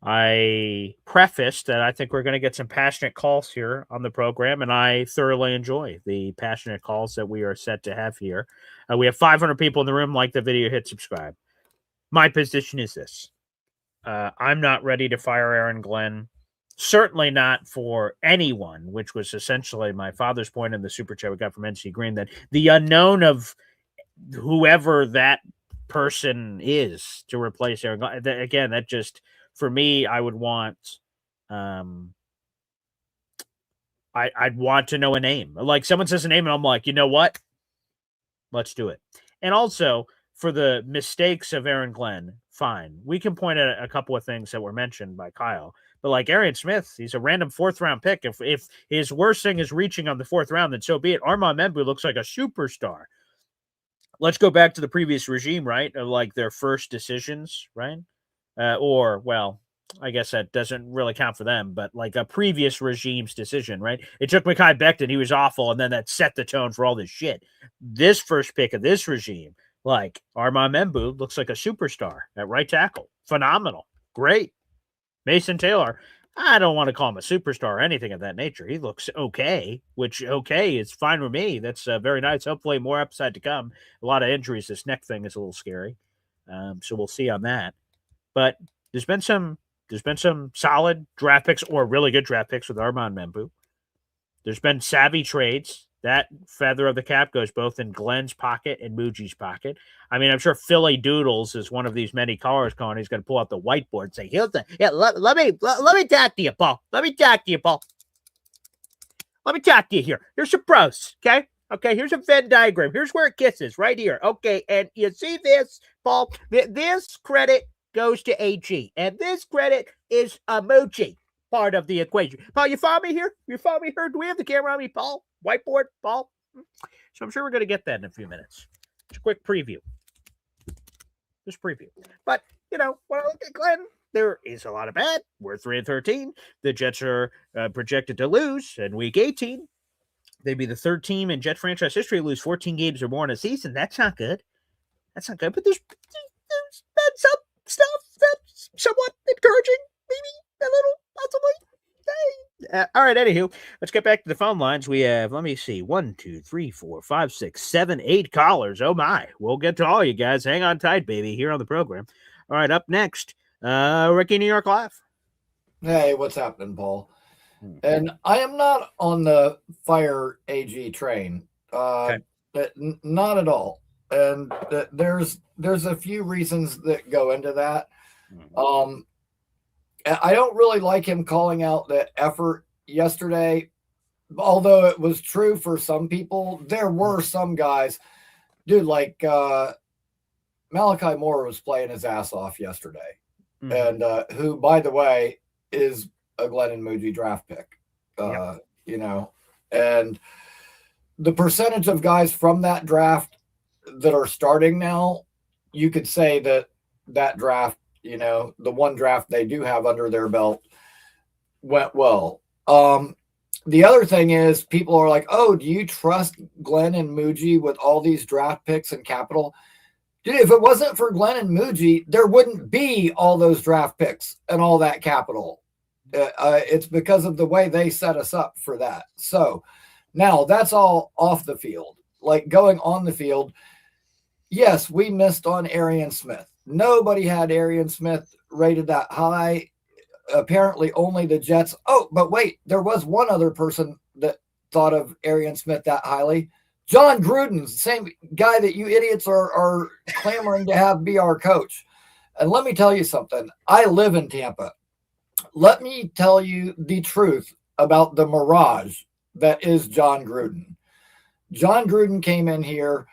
Speaker 1: I prefaced that I think we're going to get some passionate calls here on the program, and I thoroughly enjoy the passionate calls that we are set to have here. We have 500 people in the room. Like the video, hit subscribe. My position is this. I'm not ready to fire Aaron Glenn. Certainly not for anyone, which was essentially my father's point in the super chat we got from NC Green, that the unknown of whoever that person is to replace Aaron Glenn. Again, that just, for me, I would want, I'd want to know a name. Someone says a name and I'm like, you know what? Let's do it. And also, for the mistakes of Aaron Glenn, fine. We can point at a couple of things that were mentioned by Kyle. But Arian Smith, he's a random 4th-round pick. If his worst thing is reaching on the 4th round, then so be it. Armand Membu looks like a superstar. Let's go back to the previous regime, right? Of their first decisions, right? I guess that doesn't really count for them, but a previous regime's decision, right? It took Mekhi Becton. He was awful, and then that set the tone for all this shit. This first pick of this regime, Armand Membu looks like a superstar at right tackle. Phenomenal. Great. Mason Taylor, I don't want to call him a superstar or anything of that nature. He looks okay, which okay is fine with me. That's very nice. Hopefully more upside to come. A lot of injuries. This neck thing is a little scary. So we'll see on that. But there's been some solid draft picks or really good draft picks with Armand Membu. There's been savvy trades. That feather of the cap goes both in Glenn's pocket and Muji's pocket. I mean, I'm sure Philly Doodles is one of these many callers calling. He's going to pull out the whiteboard and say, let me talk to you, Paul. Let me talk to you, Paul. Let me talk to you here. Here's some pros, okay? Okay, here's a Venn diagram. Here's where it kisses, right here. Okay, and you see this, Paul? This credit goes to AG, and this credit is Muji, part of the equation. Paul, you follow me here? You follow me here? Do we have the camera on me, Paul? Whiteboard, Paul? So I'm sure we're going to get that in a few minutes. It's a quick preview. Just preview. But, when I look at Glenn, there is a lot of bad. We're 3-13. The Jets are projected to lose in Week 18. They'd be the third team in Jet franchise history to lose 14 games or more in a season. That's not good. That's not good. But there's been some stuff that's somewhat encouraging, maybe a little, possibly. All right, anywho, let's get back to the phone lines. We have, let me see, 1, 2, 3, 4, 5, 6, 7, 8 callers. Oh, my. We'll get to all you guys. Hang on tight, baby, here on the program. All right, up next, Ricky New York Live.
Speaker 8: Hey, what's happening, Paul? And I am not on the fire AG train.
Speaker 1: Okay.
Speaker 8: Not at all. And there's a few reasons that go into that. I don't really like him calling out the effort yesterday, although it was true for some people. There were some guys, dude, like Malachi Moore was playing his ass off yesterday, and who, by the way, is a Glenn and Muji draft pick. And the percentage of guys from that draft that are starting now, you could say that draft, the one draft they do have under their belt went well. The other thing is people are like, oh, do you trust Glenn and Muji with all these draft picks and capital? Dude, if it wasn't for Glenn and Muji, there wouldn't be all those draft picks and all that capital. It's because of the way they set us up for that. So now that's all off the field. Like going on the field, yes, we missed on Arian Smith. Nobody had Arian Smith rated that high. Apparently only the Jets. Oh, but wait, there was one other person that thought of Arian Smith that highly. John Gruden, same guy that you idiots are clamoring to have be our coach. And let me tell you something. I live in Tampa. Let me tell you the truth about the mirage that is John Gruden. John Gruden came in here,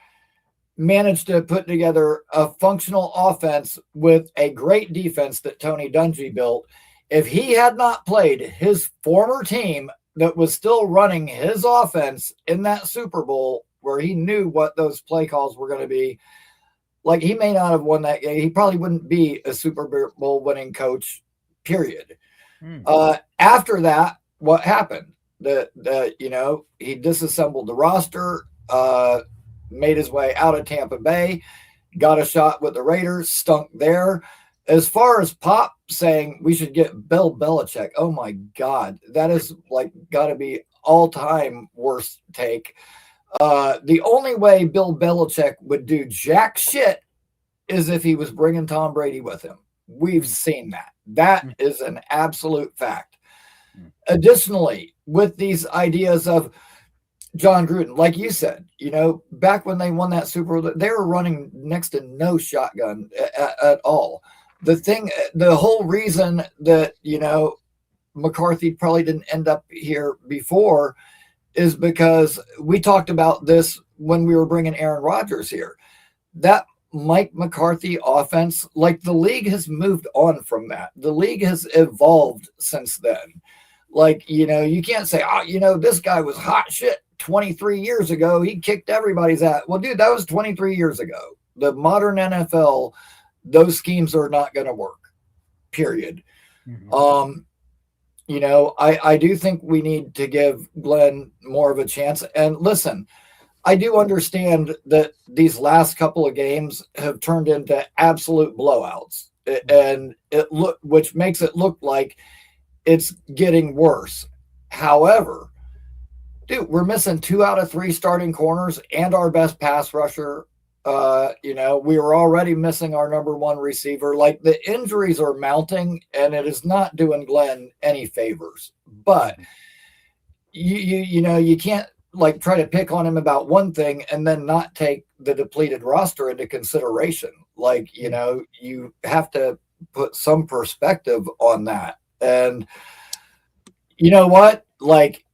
Speaker 8: managed to put together a functional offense with a great defense that Tony Dungy built. If he had not played his former team that was still running his offense in that Super Bowl where he knew what those play calls were going to be, like he may not have won that game. He probably wouldn't be a Super Bowl winning coach, period. After that, what happened? He disassembled the roster, made his way out of Tampa Bay, got a shot with the Raiders, stunk there. As far as Pop saying we should get Bill Belichick, oh my God, that is like got to be all-time worst take. The only way Bill Belichick would do jack shit is if he was bringing Tom Brady with him. We've seen that. That is an absolute fact. Additionally, with these ideas of John Gruden, like you said, back when they won that Super Bowl, they were running next to no shotgun at all. The whole reason that, McCarthy probably didn't end up here before is because we talked about this when we were bringing Aaron Rodgers here. That Mike McCarthy offense, like the league has moved on from that. The league has evolved since then. Like, you can't say, this guy was hot shit 23 years ago. He kicked everybody's ass. Well, dude, that was 23 years ago. The modern NFL, those schemes are not going to work, period. I do think we need to give Glenn more of a chance. And listen, I do understand that these last couple of games have turned into absolute blowouts, and which makes it look like it's getting worse. However, dude, we're missing 2 out of 3 starting corners and our best pass rusher. We were already missing our number 1 receiver. Like the injuries are mounting, and it is not doing Glenn any favors. But you can't like try to pick on him about one thing and then not take the depleted roster into consideration. Like, you have to put some perspective on that. And you know what? Like,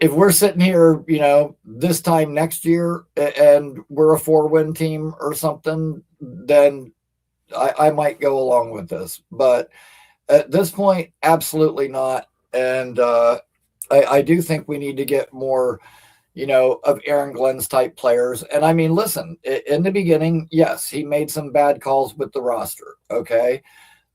Speaker 8: if we're sitting here, this time next year and we're a 4-win team or something, then I might go along with this. But at this point, absolutely not. And I do think we need to get more, of Aaron Glenn's type players. And I mean, listen, in the beginning, yes, he made some bad calls with the roster. Okay.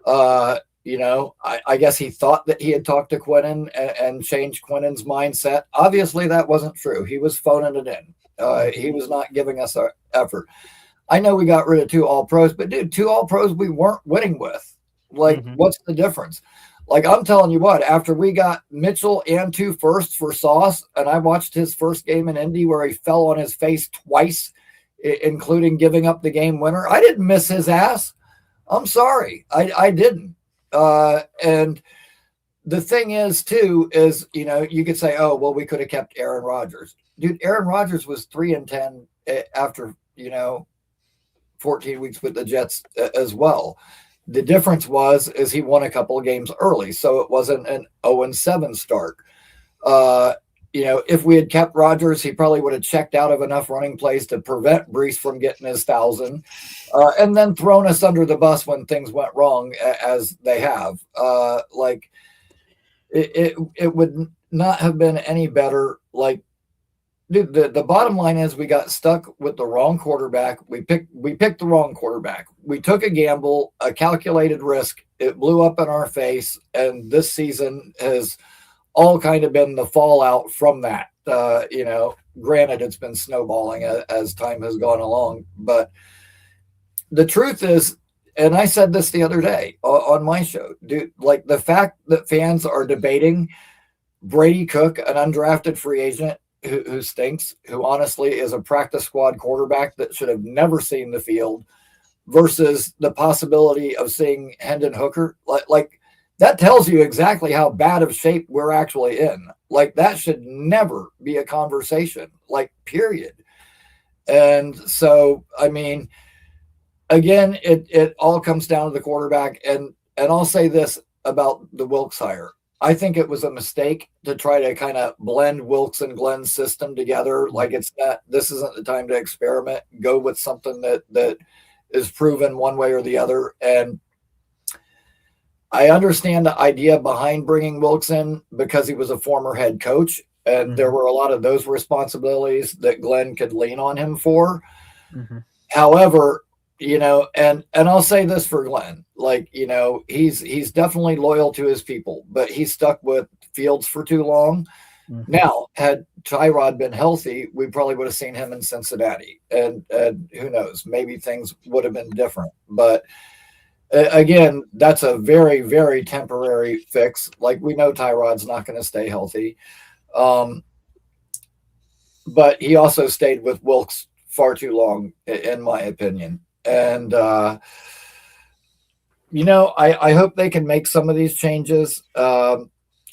Speaker 8: I guess he thought that he had talked to Quinnen and changed Quinnen's mindset. Obviously, that wasn't true. He was phoning it in. He was not giving us our effort. I know we got rid of 2 All-Pros, but dude, 2 All-Pros we weren't winning with. Like, what's the difference? Like, I'm telling you what, after we got Mitchell and 2 firsts for Sauce, and I watched his first game in Indy where he fell on his face twice, including giving up the game winner, I didn't miss his ass. I'm sorry. I didn't. And the thing is, too, is, you could say, oh, well, we could have kept Aaron Rodgers. Dude, Aaron Rodgers was 3-10 after, 14 weeks with the Jets as well. The difference is he won a couple of games early, so it wasn't an 0-7 start. If we had kept Rodgers, he probably would have checked out of enough running plays to prevent Brees from getting his 1,000, and then thrown us under the bus when things went wrong, as they have. It would not have been any better. Like, dude, the bottom line is we got stuck with the wrong quarterback. We picked the wrong quarterback. We took a gamble, a calculated risk. It blew up in our face, and this season has all kind of been the fallout from that. Granted, it's been snowballing as time has gone along, but the truth is, and I said this the other day on my show, dude, like the fact that fans are debating Brady Cook, an undrafted free agent who stinks, who honestly is a practice squad quarterback that should have never seen the field, versus the possibility of seeing Hendon Hooker, like that tells you exactly how bad of shape we're actually in. Like, that should never be a conversation, like, period. And so, I mean, again, it all comes down to the quarterback. And I'll say this about the Wilks hire. I think it was a mistake to try to kind of blend Wilks and Glenn's system together. Like, this isn't the time to experiment. Go with something that is proven one way or the other. And I understand the idea behind bringing Wilks in because he was a former head coach, and there were a lot of those responsibilities that Glenn could lean on him for. However, and I'll say this for Glenn, like, he's definitely loyal to his people, but he's stuck with Fields for too long. Now, had Tyrod been healthy, we probably would have seen him in Cincinnati, and who knows, maybe things would have been different. But again, that's a very, very temporary fix. Like, we know Tyrod's not going to stay healthy. But he also stayed with Wilks far too long, in my opinion. And, I hope they can make some of these changes. I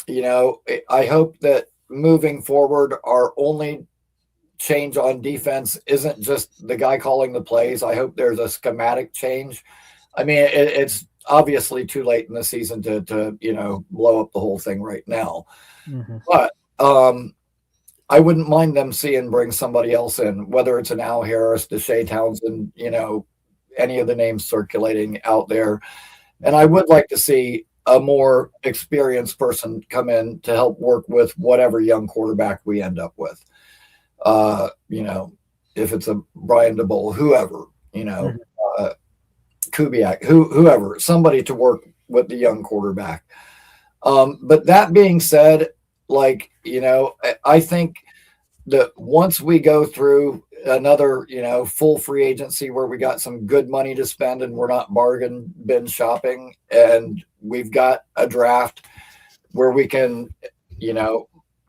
Speaker 8: hope that moving forward, our only change on defense isn't just the guy calling the plays. I hope there's a schematic change. I mean, it's obviously too late in the season to blow up the whole thing right now. But I wouldn't mind them bring somebody else in, whether it's an Al Harris, Deshae Townsend, any of the names circulating out there. And I would like to see a more experienced person come in to help work with whatever young quarterback we end up with. If it's a Brian DeBoll, whoever, Kubiak, whoever, somebody to work with the young quarterback. But that being said, like, I think that once we go through another, full free agency where we got some good money to spend and we're not bargain bin shopping, and we've got a draft where we can,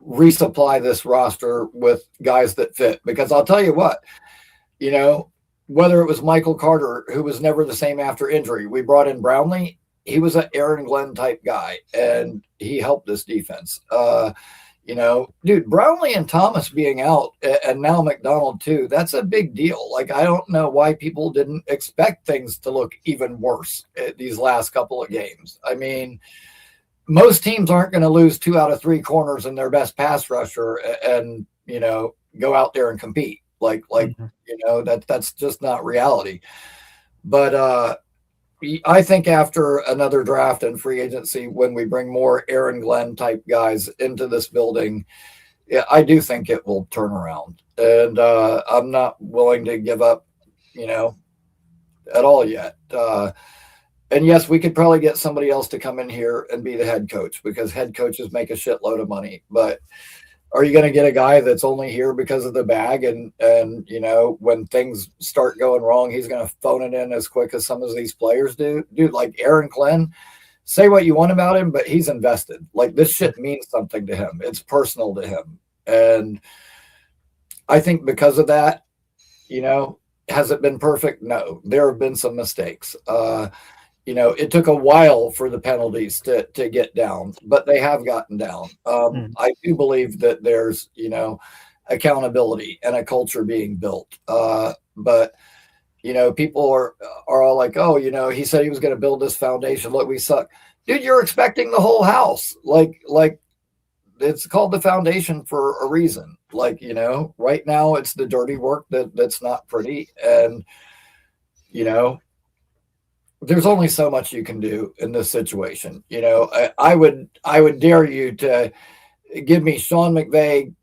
Speaker 8: resupply this roster with guys that fit. Because I'll tell you what, whether it was Michael Carter, who was never the same after injury, we brought in Brownlee. He was an Aaron Glenn type guy, and he helped this defense. Dude, Brownlee and Thomas being out and now McDonald too, that's a big deal. Like, I don't know why people didn't expect things to look even worse these last couple of games. I mean, most teams aren't going to lose 2 out of 3 corners and their best pass rusher and, go out there and compete. That's just not reality. But I think after another draft and free agency, when we bring more Aaron Glenn type guys into this building, I do think it will turn around. And I'm not willing to give up, at all yet. And yes, we could probably get somebody else to come in here and be the head coach, because head coaches make a shitload of money. But are you going to get a guy that's only here because of the bag? And when things start going wrong, he's going to phone it in as quick as some of these players do. Dude, like Aaron Glenn, say what you want about him, but he's invested. Like, this shit means something to him. It's personal to him. And I think because of that, has it been perfect? No, there have been some mistakes. It took a while for the penalties to get down, but they have gotten down. I do believe that there's, accountability and a culture being built. But people are all like, oh, he said he was going to build this foundation. Look, we suck. Dude, you're expecting the whole house. Like it's called the foundation for a reason. Right now it's the dirty work that's not pretty. And, there's only so much you can do in this situation. I would dare you to give me Sean McVay,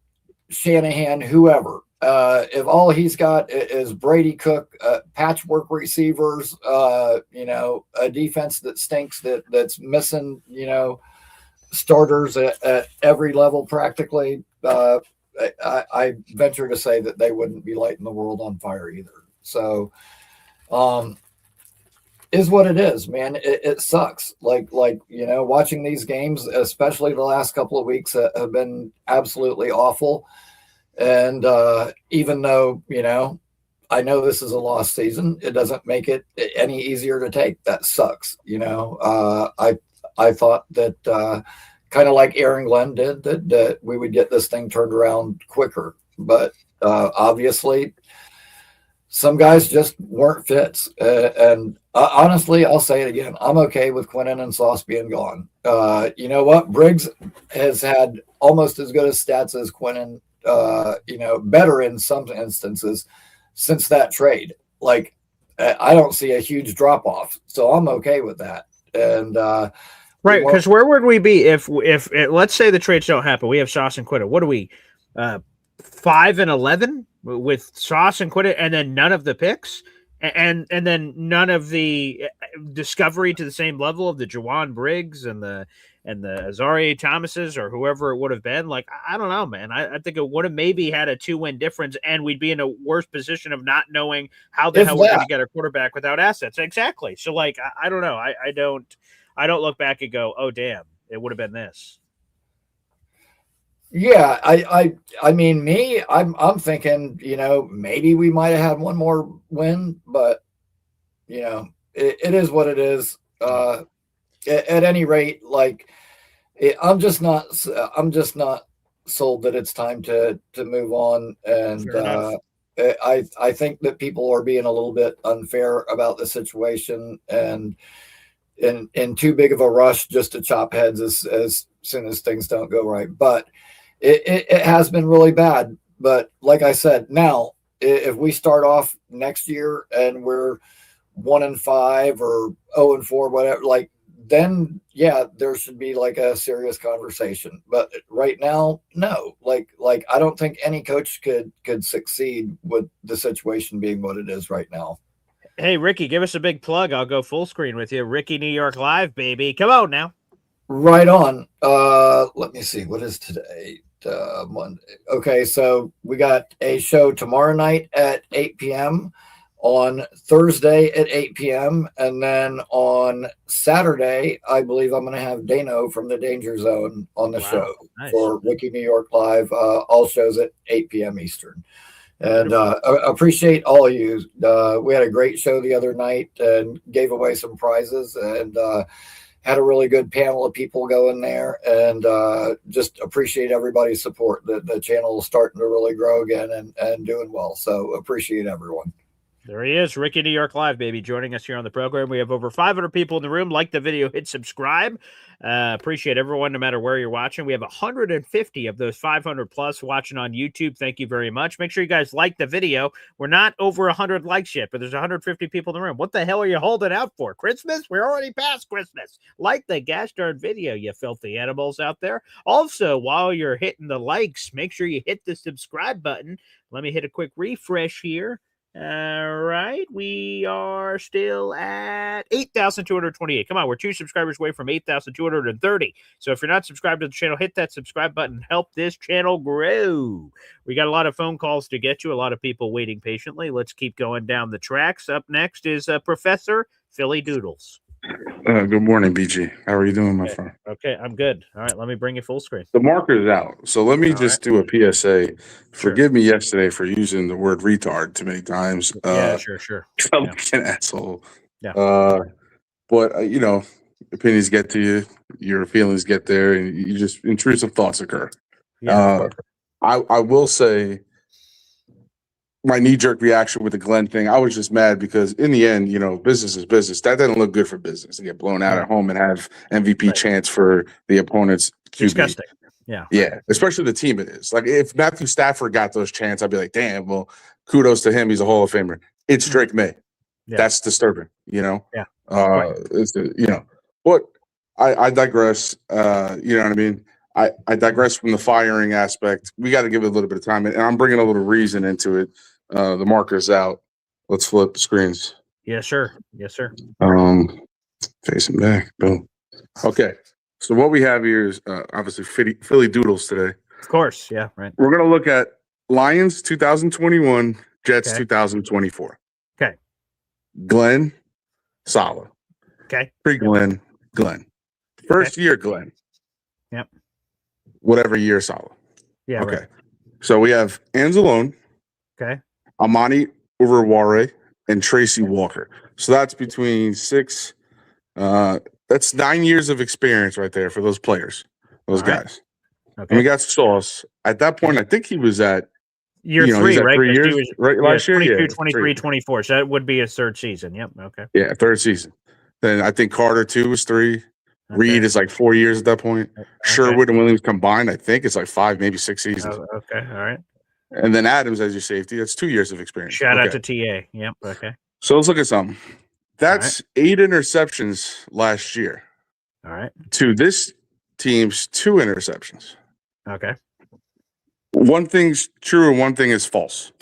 Speaker 8: Shanahan, whoever. If all he's got is Brady Cook, patchwork receivers, a defense that stinks, that's missing, starters at every level practically, I venture to say that they wouldn't be lighting the world on fire either. So, is what it is, man. It sucks. Watching these games, especially the last couple of weeks, have been absolutely awful. And even though, I know this is a lost season, it doesn't make it any easier to take. That sucks. I thought that kind of like Aaron Glenn did, that we would get this thing turned around quicker. But obviously, some guys just weren't fits. And honestly, I'll say it again. I'm okay with Quinnen and Sauce being gone. You know what? Briggs has had almost as good as stats as Quinnen, better in some instances since that trade. I don't see a huge drop off. So I'm okay with that. And
Speaker 1: right, because where would we be if let's say the trades don't happen? We have Sauce and Quinnen. What are we? 5-11 with Sauce and Quinnen, and then none of the picks, and then none of the discovery to the same level of the Jawan Briggs and the Azaria Thomases or whoever it would have been. I don't know, man. I think it would have maybe had a 2-win difference, and we'd be in a worse position of not knowing how the hell we're going to get a quarterback without assets. Exactly. So I don't know. I don't look back and go, oh damn, it would have been this.
Speaker 8: Yeah, I mean, I'm thinking, maybe we might have had one more win, but it is what it is. At any rate, I'm just not sold that it's time to move on. And I think that people are being a little bit unfair about the situation and in too big of a rush just to chop heads as soon as things don't go right. But it has been really bad. But like I said, now if we start off next year and we're 1-5 or 0-4, whatever, then yeah, there should be a serious conversation. But right now, no. I don't think any coach could succeed with the situation being what it is right now.
Speaker 1: Hey, Ricky, give us a big plug. I'll go full screen with you. Ricky, New York Live, baby. Come on now.
Speaker 8: Right on. Let me see. What is today? Monday. Okay, so we got a show tomorrow night at 8 p.m., on Thursday at 8 p.m., and then on Saturday, I believe I'm going to have Dano from the Danger Zone on the show. Nice. For Ricky New York Live. All shows at 8 p.m. Eastern. And I appreciate all of you. We had a great show the other night and gave away some prizes. And had a really good panel of people going there, and just appreciate everybody's support. The channel is starting to really grow again and doing well. So appreciate everyone.
Speaker 1: There he is, Ricky New York Live, baby, joining us here on the program. We have over 500 people in the room. Like the video, hit subscribe. Appreciate everyone, no matter where you're watching. We have 150 of those 500 plus watching on YouTube. Thank you very much. Make sure you guys like the video. We're not over 100 likes yet, but there's 150 people in the room. What the hell are you holding out for? Christmas? We're already past Christmas. Like the gosh darn video, you filthy animals out there. Also, while you're hitting the likes, make sure you hit the subscribe button. Let me hit a quick refresh here. All right, we are still at 8,228. Come on, we're 2 subscribers away from 8,230. So if you're not subscribed to the channel, hit that subscribe button. Help this channel grow. We got a lot of phone calls to get to, a lot of people waiting patiently. Let's keep going down the tracks. Up next is Professor Philly Doodles.
Speaker 9: Good morning, BG. How are you doing, my friend?
Speaker 1: Okay, I'm good. All right, let me bring you full screen.
Speaker 9: The marker's out. So let me just do a PSA. Forgive me yesterday for using the word retard too many times.
Speaker 1: Sure.
Speaker 9: I'm like an asshole.
Speaker 1: Yeah.
Speaker 9: But, you know, opinions get to you, your feelings get there, and you just intrusive thoughts occur.
Speaker 1: Yeah.
Speaker 9: I will say my knee-jerk reaction with the Glenn thing, I was just mad because in the end, you know, business is business. That doesn't look good for business to get blown out at home and have MVP chance for the opponent's QB.
Speaker 1: Disgusting. Yeah,
Speaker 9: especially the team it is. Like if Matthew Stafford got those chants, I'd be like, damn, well, kudos to him. He's a Hall of Famer. It's Drake May.
Speaker 1: Yeah.
Speaker 9: That's disturbing, you know?
Speaker 1: Yeah.
Speaker 9: You know, but I digress. You know what I mean? I digress from the firing aspect. We got to give it a little bit of time, and I'm bringing a little reason into it. The marker's out. Let's flip screens.
Speaker 1: Yes, sir.
Speaker 9: Facing back. Boom. Okay. So what we have here is obviously Philly Doodles today.
Speaker 1: Of course. Yeah. Right.
Speaker 9: We're gonna look at Lions 2021, Jets 2024.
Speaker 1: Okay.
Speaker 9: Glenn, Salah.
Speaker 1: Okay.
Speaker 9: Pre-Glenn, Glenn. First year, Glenn.
Speaker 1: Yep.
Speaker 9: Whatever year, Salah.
Speaker 1: Yeah.
Speaker 9: Okay.
Speaker 1: Right.
Speaker 9: So we have Anzalone.
Speaker 1: Okay.
Speaker 9: Amani Uruware and Tracy Walker. So that's between 6. That's 9 years of experience right there for those players, those guys.
Speaker 1: Okay.
Speaker 9: And we got Sauce. At that point, I think he was at
Speaker 1: year 3,
Speaker 9: he's at
Speaker 1: right?
Speaker 9: 3 years, right? Last year,
Speaker 1: 22, 23, 24. So that would be his 3rd season. Yep. Okay.
Speaker 9: Yeah, 3rd season. Then I think Carter too was 3. Reed is like 4 years at that point. Sherwood and Williams combined, I think it's like 5, maybe 6 seasons.
Speaker 1: Okay. All right.
Speaker 9: And then Adams as your safety. That's 2 years of experience.
Speaker 1: Shout out to TA. Yep. Okay.
Speaker 9: So let's look at something. That's 8 interceptions last year.
Speaker 1: All right.
Speaker 9: To this team's 2 interceptions.
Speaker 1: Okay.
Speaker 9: One thing's true and one thing is false.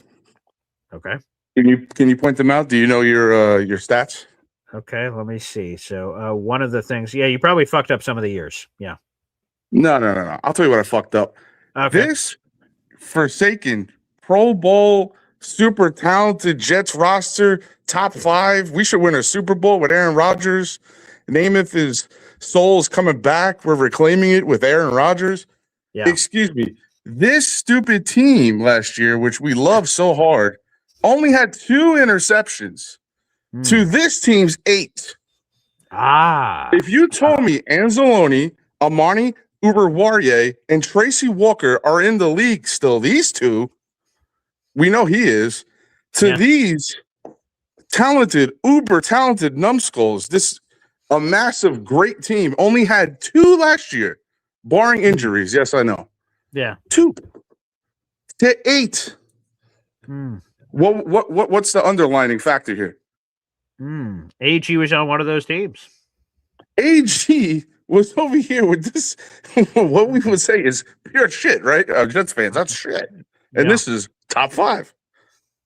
Speaker 1: Okay.
Speaker 9: Can you point them out? Do you know your stats?
Speaker 1: Okay, let me see. So one of the things, you probably fucked up some of the years. Yeah.
Speaker 9: No. I'll tell you what I fucked up.
Speaker 1: Okay.
Speaker 9: This forsaken Pro Bowl, super talented Jets roster, top 5. We should win a Super Bowl with Aaron Rodgers. Namath, his soul is coming back. We're reclaiming it with Aaron Rodgers.
Speaker 1: Yeah.
Speaker 9: Excuse me. This stupid team last year, which we love so hard, only had 2 interceptions to this team's 8. If you told me Anzalone, Amani Uruware, and Tracy Walker are in the league still, these 2, we know he is, to these talented, uber talented numbskulls, this a massive, great team, only had 2 last year, barring injuries. Yes, I know.
Speaker 1: Yeah.
Speaker 9: 2 to 8. What's the underlining factor here?
Speaker 1: AG was on one of those teams.
Speaker 9: AG was over here with this. What we would say is pure shit, right? Jets fans, that's shit. And this is top 5.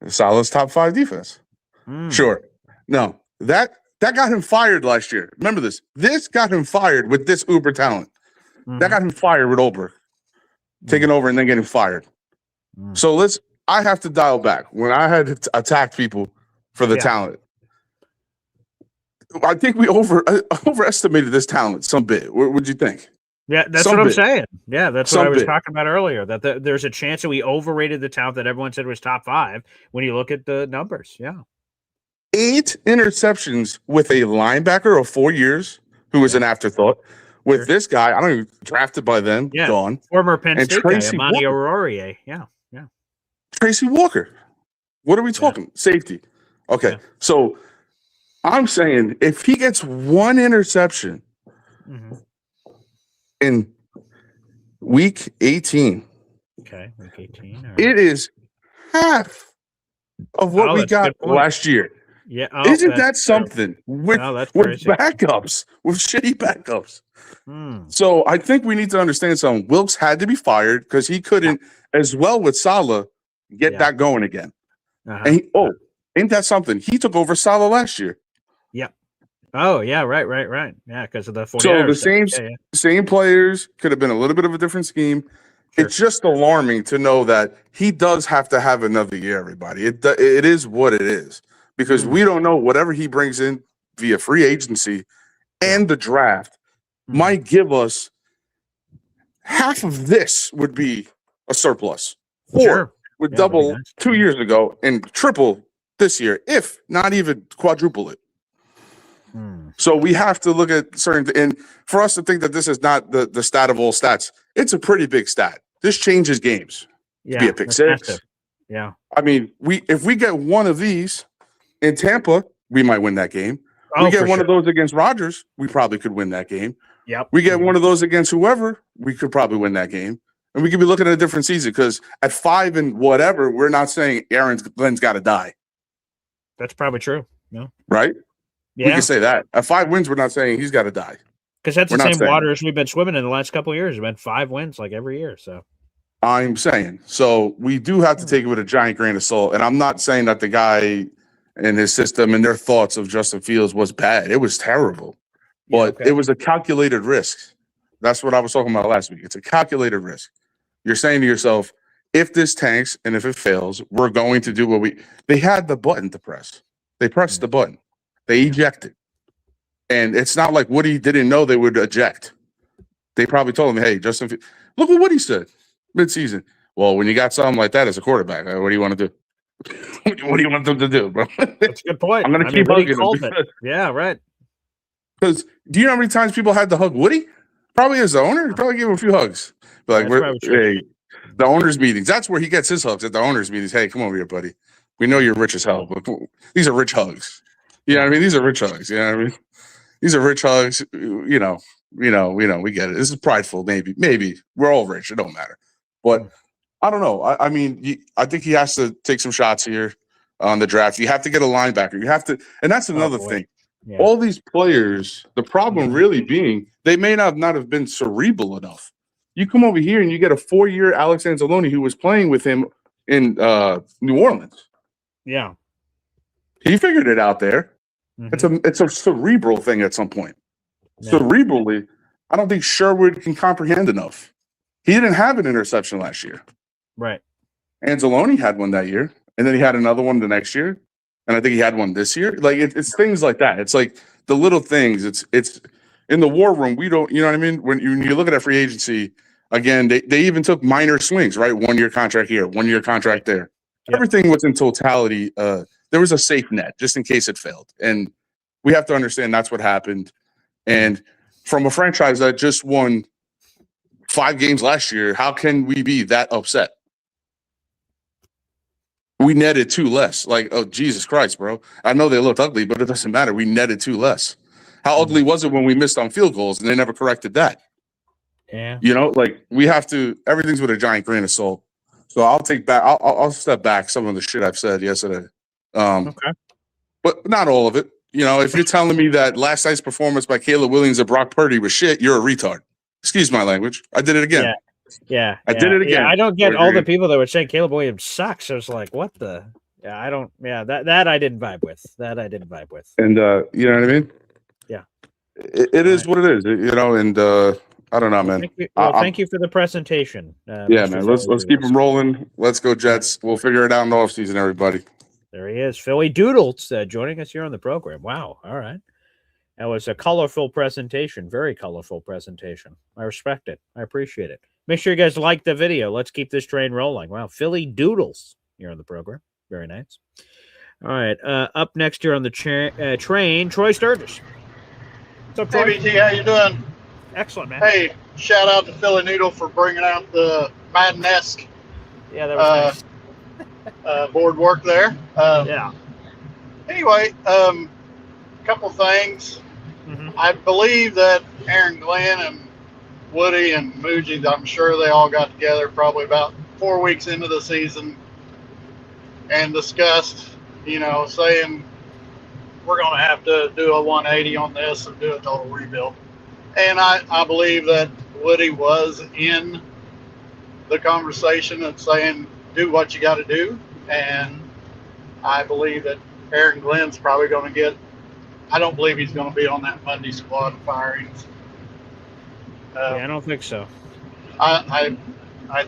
Speaker 9: Salah's top 5 defense. Sure. No, that got him fired last year. Remember this. This got him fired with this uber talent. That got him fired with Olberg. Taking over and then getting fired. So I have to dial back. When I had attacked people for the talent, I think we overestimated this talent some bit. What would you think?
Speaker 1: Yeah, that's
Speaker 9: Some
Speaker 1: what I'm
Speaker 9: bit.
Speaker 1: saying. Yeah, that's
Speaker 9: Some
Speaker 1: what I was
Speaker 9: bit.
Speaker 1: talking about earlier, that there's a chance that we overrated the talent that everyone said was top 5 when you look at the numbers. Yeah.
Speaker 9: 8 interceptions with a linebacker of 4 years who was an afterthought. With
Speaker 1: Sure.
Speaker 9: this guy, I don't even drafted by them,
Speaker 1: Yeah.
Speaker 9: gone.
Speaker 1: Former Penn
Speaker 9: And
Speaker 1: State guy,
Speaker 9: Tracy
Speaker 1: Amani
Speaker 9: Walker.
Speaker 1: Aurorier. Yeah. Yeah.
Speaker 9: Tracy Walker. What are we talking? Safety. Okay.
Speaker 1: Yeah.
Speaker 9: So I'm saying if he gets one interception in week 18,
Speaker 1: Okay. Week 18. All right.
Speaker 9: it is half of what we
Speaker 1: that's a
Speaker 9: got
Speaker 1: good point.
Speaker 9: last year.
Speaker 1: Yeah.
Speaker 9: Isn't
Speaker 1: that's
Speaker 9: that
Speaker 1: true.
Speaker 9: something with,
Speaker 1: that's
Speaker 9: with
Speaker 1: crazy.
Speaker 9: backups, with shitty backups?
Speaker 1: Hmm.
Speaker 9: So I think we need to understand something. Wilks had to be fired because he couldn't, as well with Salah, get that going again. And ain't that something? He took over Salah last year.
Speaker 1: Yeah. Oh, yeah. Right. Yeah, because of the 49ers.
Speaker 9: So the
Speaker 1: stuff.
Speaker 9: same players, could have been a little bit of a different scheme.
Speaker 1: Sure.
Speaker 9: It's just alarming to know that he does have to have another year, everybody. It is what it is. Because we don't know whatever he brings in via free agency and the draft might give us half of this would be a surplus. Or would double 2 years ago and triple this year, if not even quadruple it. So we have to look at certain, and for us to think that this is not the stat of all stats, it's a pretty big stat. This changes games.
Speaker 1: Yeah.
Speaker 9: Be a pick six.
Speaker 1: Massive. Yeah.
Speaker 9: I mean, if we get one of these in Tampa, we might win that game. We get one of those against Rodgers, we probably could win that game.
Speaker 1: Yep.
Speaker 9: We get one of those against whoever, we could probably win that game. And we could be looking at a different season because at 5 and whatever, we're not saying Glenn's got to die.
Speaker 1: That's probably true. No.
Speaker 9: Right?
Speaker 1: Yeah.
Speaker 9: We can say that. At 5 wins, we're not saying he's got to die.
Speaker 1: Because that's
Speaker 9: We're
Speaker 1: the
Speaker 9: not
Speaker 1: same
Speaker 9: saying
Speaker 1: waters we've been swimming in the last couple of years. It's been 5 wins like every year. So
Speaker 9: I'm saying. So we do have to take it with a giant grain of salt. And I'm not saying that the guy and his system and their thoughts of Justin Fields was bad. It was terrible. But it was a calculated risk. That's what I was talking about last week. It's a calculated risk. You're saying to yourself, if this tanks and if it fails, we're going to do what they had the button to press. They pressed the button. They ejected. And it's not like Woody didn't know they would eject. They probably told him, hey, Justin, look what Woody said midseason. Well, when you got something like that as a quarterback, what do you want to do? What do you want them to do, bro?
Speaker 1: That's a good point.
Speaker 9: I'm going to keep hugging him.
Speaker 1: Yeah, right.
Speaker 9: Because do you know how many times people had to hug Woody? Probably as the owner. He probably gave him a few hugs. But like, hey, the owners' meetings. That's where he gets his hugs, at the owners' meetings. Hey, come over here, buddy. We know you're rich as hell, but these are rich hugs. You know what I mean? These are rich hugs. You know what I mean? These are rich hugs. We get it. This is prideful, maybe. We're all rich. It don't matter. But I don't know. I mean, I think he has to take some shots here on the draft. You have to get a linebacker. You have to, and that's another thing. Yeah. All these players, the problem really being they may not have been cerebral enough. You come over here and you get a 4-year Alex Anzalone who was playing with him in New Orleans.
Speaker 1: Yeah.
Speaker 9: He figured it out there. It's a cerebral thing at some point. Yeah. Cerebrally, I don't think Sherwood can comprehend enough. He didn't have an interception last year.
Speaker 1: Right.
Speaker 9: Anzalone had one that year, and then he had another one the next year, and I think he had one this year. Like it's things like that. It's like the little things. It's in the war room. We don't, you know what I mean? When you look at a free agency, again, they even took minor swings, right? 1-year contract here, 1-year contract there. Yep. Everything was in totality. There was a safe net just in case it failed. And we have to understand that's what happened. And from a franchise that just won 5 games last year, how can we be that upset? We netted 2 less. Like, oh, Jesus Christ, bro. I know they looked ugly, but it doesn't matter. We netted 2 less. How ugly was it when we missed on field goals and they never corrected that?
Speaker 1: Yeah.
Speaker 9: You know, like we have to, everything's with a giant grain of salt. So I'll step back some of the shit I've said yesterday.
Speaker 1: Okay.
Speaker 9: But not all of it. You know, if you're telling me that last night's performance by Caleb Williams and Brock Purdy was shit, you're a retard. Excuse my language. I did it again.
Speaker 1: Yeah.
Speaker 9: I did it again.
Speaker 1: Yeah, I don't get all the people that were saying Caleb Williams sucks. I was like, what the? Yeah, I don't. Yeah, that I didn't vibe with.
Speaker 9: And you know what I mean?
Speaker 1: Yeah.
Speaker 9: It is what it is. You know, and I don't know, man.
Speaker 1: Thank you for the presentation.
Speaker 9: Yeah, man. Let's keep them rolling. Let's go Jets. We'll figure it out in the offseason, everybody.
Speaker 1: There he is, Philly Doodles, joining us here on the program. Wow. All right. That was a colorful presentation. Very colorful presentation. I respect it. I appreciate it. Make sure you guys like the video. Let's keep this train rolling. Wow. Philly Doodles here on the program. Very nice. All right. Up next here on the train, Troy Sturgis. What's up,
Speaker 10: Hey,
Speaker 1: Troy?
Speaker 10: BT, how you doing?
Speaker 1: Excellent, man.
Speaker 10: Hey, shout out to Philly Noodle for bringing out the Madden-esque
Speaker 1: Yeah, that was nice.
Speaker 10: board work there.
Speaker 1: Yeah.
Speaker 10: Anyway, couple things.
Speaker 1: Mhm.
Speaker 10: I believe that Aaron Glenn and Woody and Muji, I'm sure they all got together probably about 4 weeks into the season and discussed, saying we're going to have to do a 180 on this and do a total rebuild. And I believe that Woody was in the conversation and saying, do what you got to do. And I believe that Aaron Glenn's probably going to get, I don't believe he's going to be on that Monday squad of firings.
Speaker 1: Yeah, I don't think so.
Speaker 10: I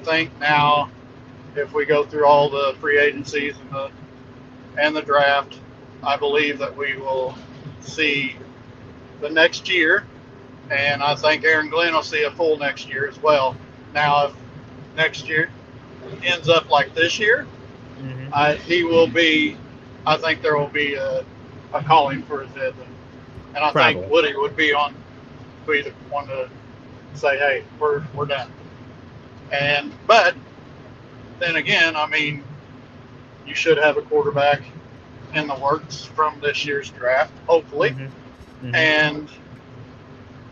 Speaker 10: think now, if we go through all the free agencies and the draft, I believe that we will see the next year, and I think Aaron Glenn will see a full next year as well. Now, if next year ends up like this year, he will be. I think there will be a calling for his head, and I think Woody would be the one to say, "Hey, we're done." But then again, I mean, you should have a quarterback in the works from this year's draft, hopefully. And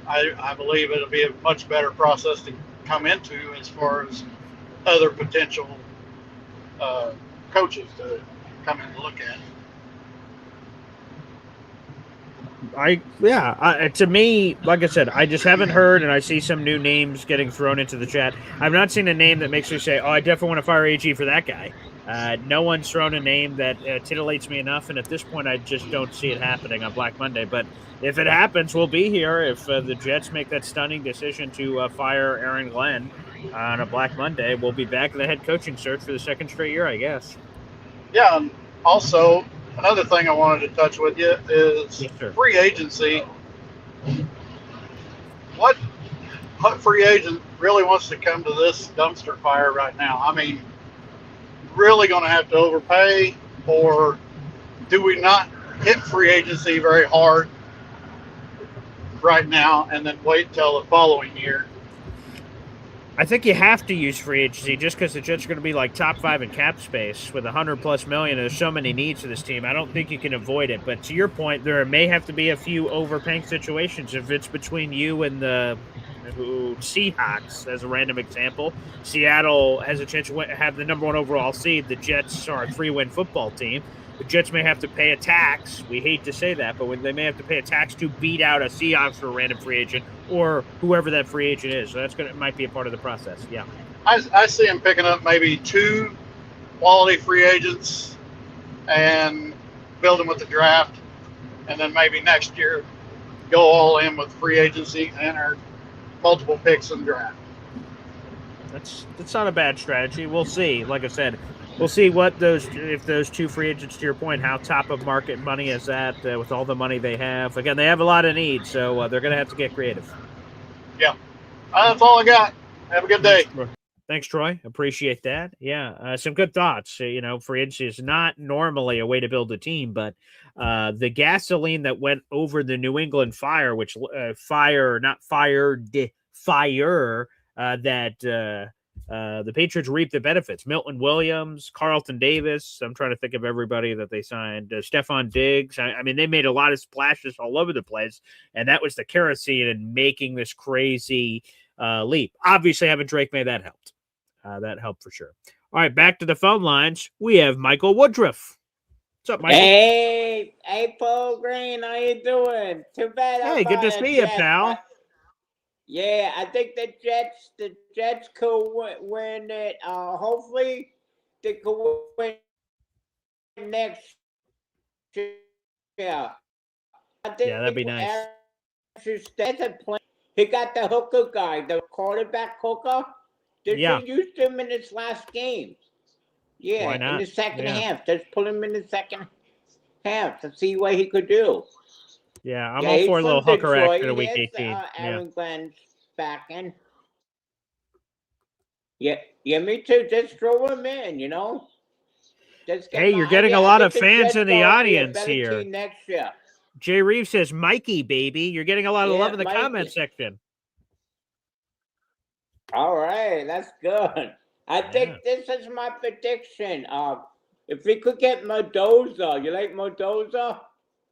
Speaker 10: I believe it'll be a much better process to come into as far as other potential coaches to come in and look at.
Speaker 1: To me, like I said, I just haven't heard, and I see some new names getting thrown into the chat. I've not seen a name that makes me say, "Oh, I definitely want to fire AG for that guy." No one's thrown a name that titillates me enough, and at this point, I just don't see it happening on Black Monday. But if it happens, we'll be here. If the Jets make that stunning decision to fire Aaron Glenn on a Black Monday, we'll be back in the head coaching search for the second straight year, I guess.
Speaker 10: Yeah, and also, another thing I wanted to touch with you is free agency. What free agent really wants to come to this dumpster fire right now? I mean, really going to have to overpay, or do we not hit free agency very hard right now and then wait till the following year?
Speaker 1: I think you have to use free agency just because the Jets are going to be like top 5 in cap space with $100+ million. There's so many needs for this team. I don't think you can avoid it. But to your point, there may have to be a few overpaying situations. If it's between you and the Seahawks, as a random example, Seattle has a chance to have the number 1 overall seed. The Jets are a 3-win football team. The Jets may have to pay a tax. We hate to say that, but they may have to pay a tax to beat out a Seahawks for a random free agent or whoever that free agent is. So it might be a part of the process. Yeah.
Speaker 10: I see him picking up maybe 2 quality free agents and building with the draft, and then maybe next year go all in with free agency and enter multiple picks in the draft.
Speaker 1: That's not a bad strategy. We'll see. Like I said, we'll see if those 2 free agents, to your point, how top of market money is that with all the money they have. Again, they have a lot of needs, so they're going to have to get creative.
Speaker 10: Yeah. That's all I got. Have a good day.
Speaker 1: Thanks, Troy. Appreciate that. Yeah, some good thoughts. Free agency is not normally a way to build a team, but the gasoline that went over the New England fire, which the Patriots reaped the benefits. Milton Williams, Carlton Davis. I'm trying to think of everybody that they signed. Stephon Diggs. I mean, they made a lot of splashes all over the place, and that was the kerosene in making this crazy leap. Obviously, having Drake May, that helped. That helped for sure. All right, back to the phone lines. We have Michael Woodruff. What's up, Michael?
Speaker 11: Hey, Paul Green, how you doing? Too bad.
Speaker 1: Hey, good to see you, pal.
Speaker 11: Yeah, I think the Jets could win it. Hopefully, they could win next year. I think
Speaker 1: that'd be nice.
Speaker 11: He got the hooker guy, the quarterback hooker. They used him in his last game. Yeah,
Speaker 1: why not?
Speaker 11: In the second half. Just put him in the second half to see what he could do.
Speaker 1: Yeah, I'm all for a little hooker action in Week 18.
Speaker 11: Aaron Glenn's back in. Yeah, me too. Just throw him in,
Speaker 1: Hey, you're getting a lot of fans in the audience here.
Speaker 11: Next year.
Speaker 1: Jay Reeves says, Mikey, baby. You're getting a lot of love in the
Speaker 11: Mikey.
Speaker 1: comment section.
Speaker 11: All right, that's good. I think this is my prediction. If we could get Mendoza, you like Mendoza?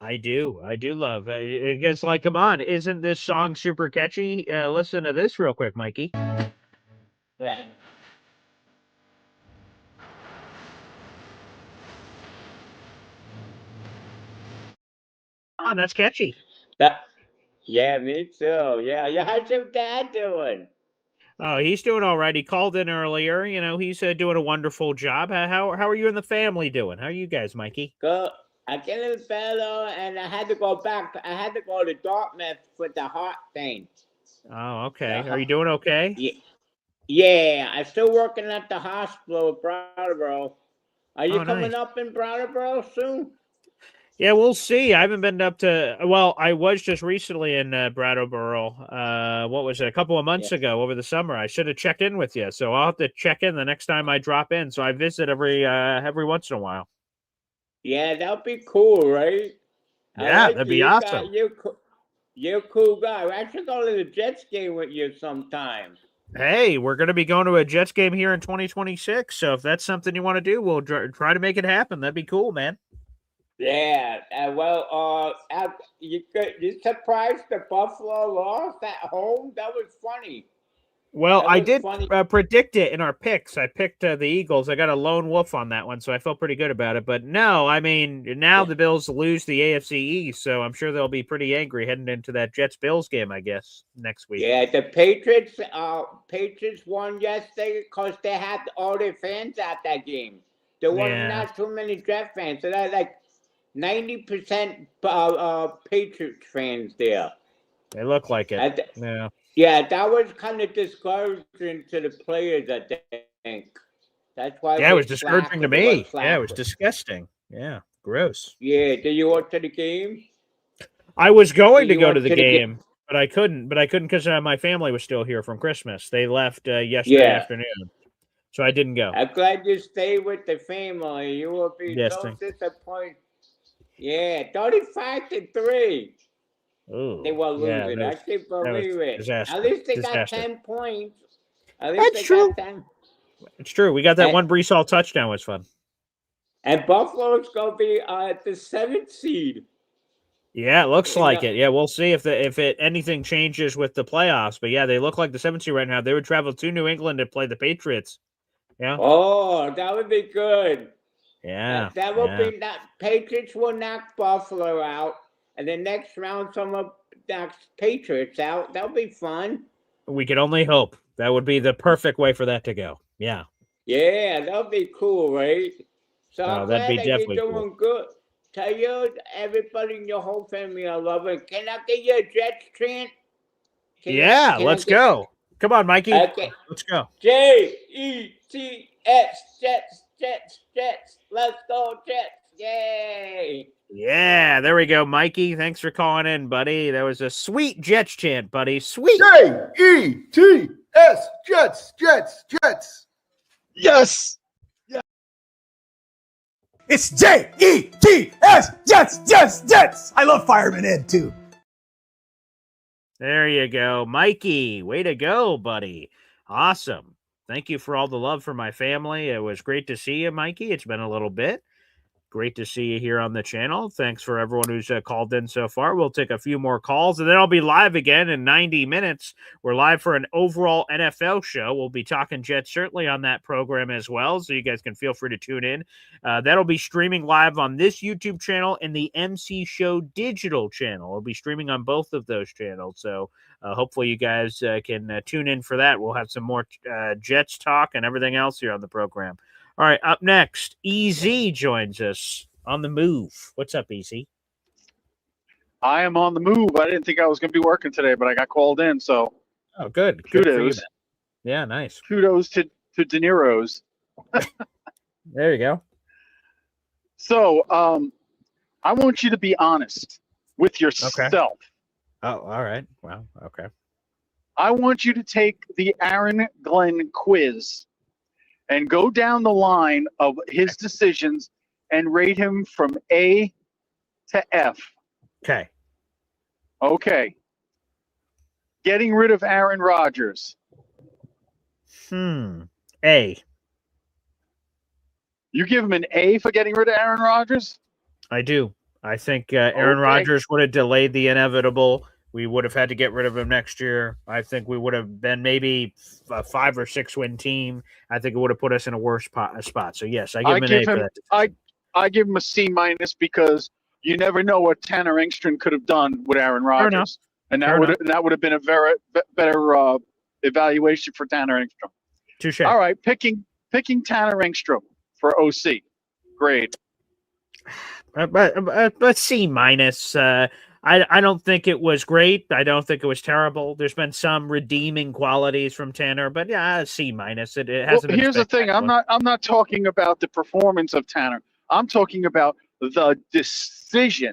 Speaker 1: I do love it. It's like, come on, isn't this song super catchy? Listen to this real quick, Mikey.
Speaker 11: Yeah.
Speaker 1: Oh, that's catchy.
Speaker 11: Yeah, me too. Yeah. How's your dad doing?
Speaker 1: Oh, he's doing all right. He called in earlier. You know, he's doing a wonderful job. How are you and the family doing? How are you guys, Mikey?
Speaker 11: Good. I get a little better, and I had to go back. I had to go to Dartmouth for the heart thing.
Speaker 1: Oh, okay. Are you doing okay?
Speaker 11: Yeah. I'm still working at the hospital in Brattleboro. Are you coming up in Brattleboro soon?
Speaker 1: Yeah, we'll see. I haven't been up to. Well, I was just recently in Brattleboro. What was it? A couple of months ago over the summer. I should have checked in with you, so I'll have to check in the next time I drop in. So I visit every once in a while.
Speaker 11: Yeah, that'd be cool, right?
Speaker 1: Yeah, that'd be awesome.
Speaker 11: You're a cool guy. I should go to the Jets game with you sometime.
Speaker 1: Hey, we're going to be going to a Jets game here in 2026. So if that's something you want to do, we'll try to make it happen. That'd be cool, man.
Speaker 11: Yeah. You surprised the Buffalo lost at home? That was funny.
Speaker 1: Well, I did predict it in our picks. I picked the Eagles. I got a lone wolf on that one, so I felt pretty good about it. But no, I mean, now the Bills lose the AFC East, so I'm sure they'll be pretty angry heading into that Jets-Bills game, I guess, next week.
Speaker 11: Yeah, the Patriots won yesterday because they had all their fans at that game. There were not too many Jet fans, so that's like 90% Patriots fans there.
Speaker 1: They look like it.
Speaker 11: Yeah, that was kind of discouraging to the players, I think. That's why.
Speaker 1: Yeah, it was discouraging to me. Yeah, it was disgusting. Yeah, gross.
Speaker 11: Yeah, did you watch the game?
Speaker 1: I was going to go to the game, but I couldn't. Because my family was still here from Christmas. They left yesterday afternoon, so I didn't go.
Speaker 11: I'm glad you stayed with the family. You will be so disappointed. Yeah, 35-3.
Speaker 1: Ooh,
Speaker 11: they were losing. I can't believe it.
Speaker 1: Disaster.
Speaker 11: At least they got 10 points.
Speaker 1: That's true. It's true. We got that one Brees Hall touchdown. Was fun.
Speaker 11: And Buffalo's going to be the 7th seed.
Speaker 1: Yeah, it looks like it. Yeah, we'll see if anything changes with the playoffs. But yeah, they look like the 7th seed right now. They would travel to New England to play the Patriots. Yeah.
Speaker 11: Oh, that would be good.
Speaker 1: Yeah.
Speaker 11: That would be that. Patriots will knock Buffalo out. And the next round, someone knocks Patriots out. That'll be fun.
Speaker 1: We could only hope. That would be the perfect way for that to go. Yeah.
Speaker 11: Yeah, that'll be cool, right? So I'm
Speaker 1: that'd be
Speaker 11: glad that
Speaker 1: definitely
Speaker 11: you're doing good. Tell you, everybody in your whole family, I love it. Can I get you a Jets chant?
Speaker 1: Let's go. Come on, Mikey.
Speaker 11: Okay.
Speaker 1: Let's go.
Speaker 11: Jets, Jets, Jets, Jets. Let's go, Jets. Yay.
Speaker 1: Yeah, there we go, Mikey. Thanks for calling in, buddy. That was a sweet Jets chant, buddy. Sweet.
Speaker 3: J-E-T-S, Jets, Jets, Jets.
Speaker 2: Yes. It's J-E-T-S, Jets, Jets, Jets. I love Fireman Ed, too.
Speaker 1: There you go, Mikey. Way to go, buddy. Awesome. Thank you for all the love for my family. It was great to see you, Mikey. It's been a little bit. Great to see you here on the channel. Thanks for everyone who's called in so far. We'll take a few more calls, and then I'll be live again in 90 minutes. We're live for an overall NFL show. We'll be talking Jets certainly on that program as well, so you guys can feel free to tune in. That'll be streaming live on this YouTube channel and the MC Show digital channel. We'll be streaming on both of those channels, so hopefully you guys can tune in for that. We'll have some more Jets talk and everything else here on the program. All right, up next, EZ joins us on the move. What's up, EZ?
Speaker 12: I am on the move. I didn't think I was going to be working today, but I got called in, so.
Speaker 1: Oh, good.
Speaker 12: Kudos.
Speaker 1: Yeah, nice.
Speaker 12: Kudos to De Niro's.
Speaker 1: There you go.
Speaker 12: So, I want you to be honest with yourself.
Speaker 1: Okay. Oh, all right. Wow. Okay.
Speaker 12: I want you to take the Aaron Glenn quiz and go down the line of his decisions and rate him from A to F.
Speaker 1: Okay.
Speaker 12: Okay. Getting rid of Aaron Rodgers.
Speaker 1: A.
Speaker 12: You give him an A for getting rid of Aaron Rodgers?
Speaker 1: I do. I think Aaron Rodgers would have delayed the inevitable. We would have had to get rid of him next year. I think we would have been maybe a 5 or 6 win team. I think it would have put us in a worse spot. So yes, I give him an A for that.
Speaker 12: I give him a C- because you never know what Tanner Engstrom could have done with Aaron Rodgers, and that would have been a very better evaluation for Tanner Engstrom.
Speaker 1: Touche.
Speaker 12: All right, picking Tanner Engstrom for OC grade.
Speaker 1: But C-. I don't think it was great. I don't think it was terrible. There's been some redeeming qualities from Tanner, but yeah, C-. It hasn't.
Speaker 12: Well, here's the thing. I'm not talking about the performance of Tanner. I'm talking about the decision.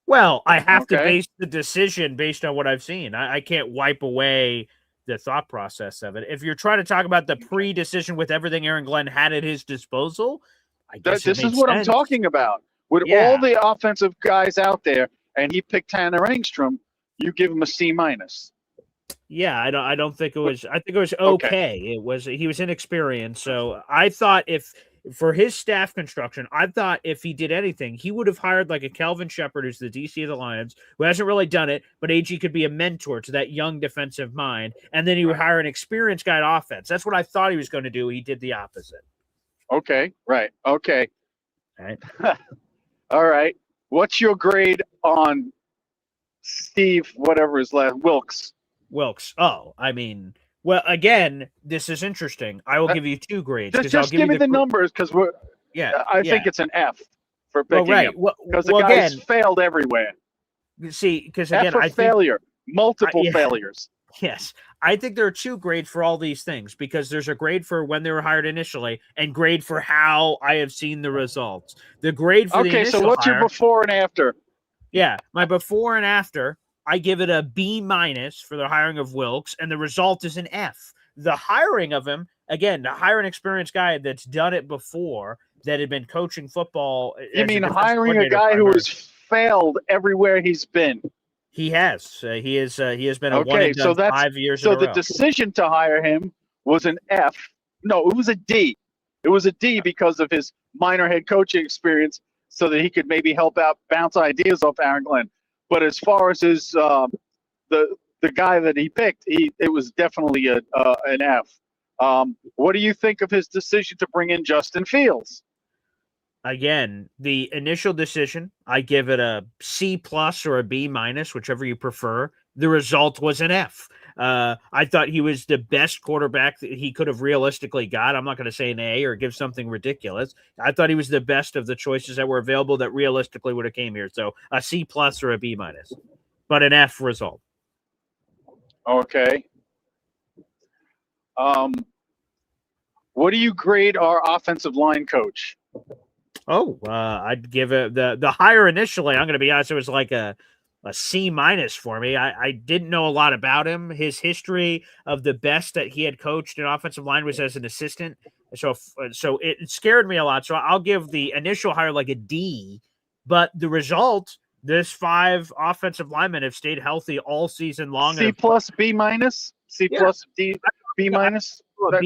Speaker 1: Well, I have to base the decision based on what I've seen. I can't wipe away the thought process of it. If you're trying to talk about the pre-decision with everything Aaron Glenn had at his disposal, I guess
Speaker 12: this is what I'm talking about. With all the offensive guys out there, and he picked Tanner Engstrom, you give him a C-.
Speaker 1: Yeah, I don't think it was. I think it was okay. He was inexperienced. So I thought for his staff construction, I thought if he did anything, he would have hired like a Kelvin Shepard, who's the DC of the Lions, who hasn't really done it, but AG could be a mentor to that young defensive mind, and then he would hire an experienced guy at offense. That's what I thought he was going to do. He did the opposite.
Speaker 12: Okay, right. Okay.
Speaker 1: All right.
Speaker 12: All right. What's your grade on Steve, whatever his last, Wilks?
Speaker 1: Wilks. Oh, I mean, well, again, this is interesting. I will give you 2 grades.
Speaker 12: Just give me the numbers, because I think it's an F for picking him. Because the guy's failed everywhere.
Speaker 1: See, because again,
Speaker 12: I think failure, multiple failures.
Speaker 1: Yes. I think there are 2 grades for all these things, because there's a grade for when they were hired initially and grade for how I have seen the results. The grade for the initial
Speaker 12: so what's your before and after?
Speaker 1: Yeah, my before and after, I give it a B- for the hiring of Wilks, and the result is an F. The hiring of him, again, to hire an experienced guy that's done it before, that had been coaching football.
Speaker 12: You mean hiring a guy who has failed everywhere he's been?
Speaker 1: He has. He has been a one and done 5 years in a row.
Speaker 12: So the decision to hire him was an F. No, it was a D. It was a D because of his minor head coaching experience, so that he could maybe help out, bounce ideas off Aaron Glenn. But as far as his the guy that he picked, it was definitely an F. What do you think of his decision to bring in Justin Fields?
Speaker 1: Again, the initial decision, I give it a C+ or a B-, whichever you prefer. The result was an F. I thought he was the best quarterback that he could have realistically got. I'm not going to say an A or give something ridiculous. I thought he was the best of the choices that were available that realistically would have came here. So a C+ or a B-, but an F result.
Speaker 12: Okay. What do you grade our offensive line coach?
Speaker 1: Oh, I'd give it the hire initially. I'm going to be honest, it was like a C- for me. I didn't know a lot about him. His history of the best that he had coached in offensive line was as an assistant. So it scared me a lot. So I'll give the initial hire like a D, but the result, this 5 offensive linemen have stayed healthy all season long.
Speaker 12: C+, B-, C+, D, B-. That's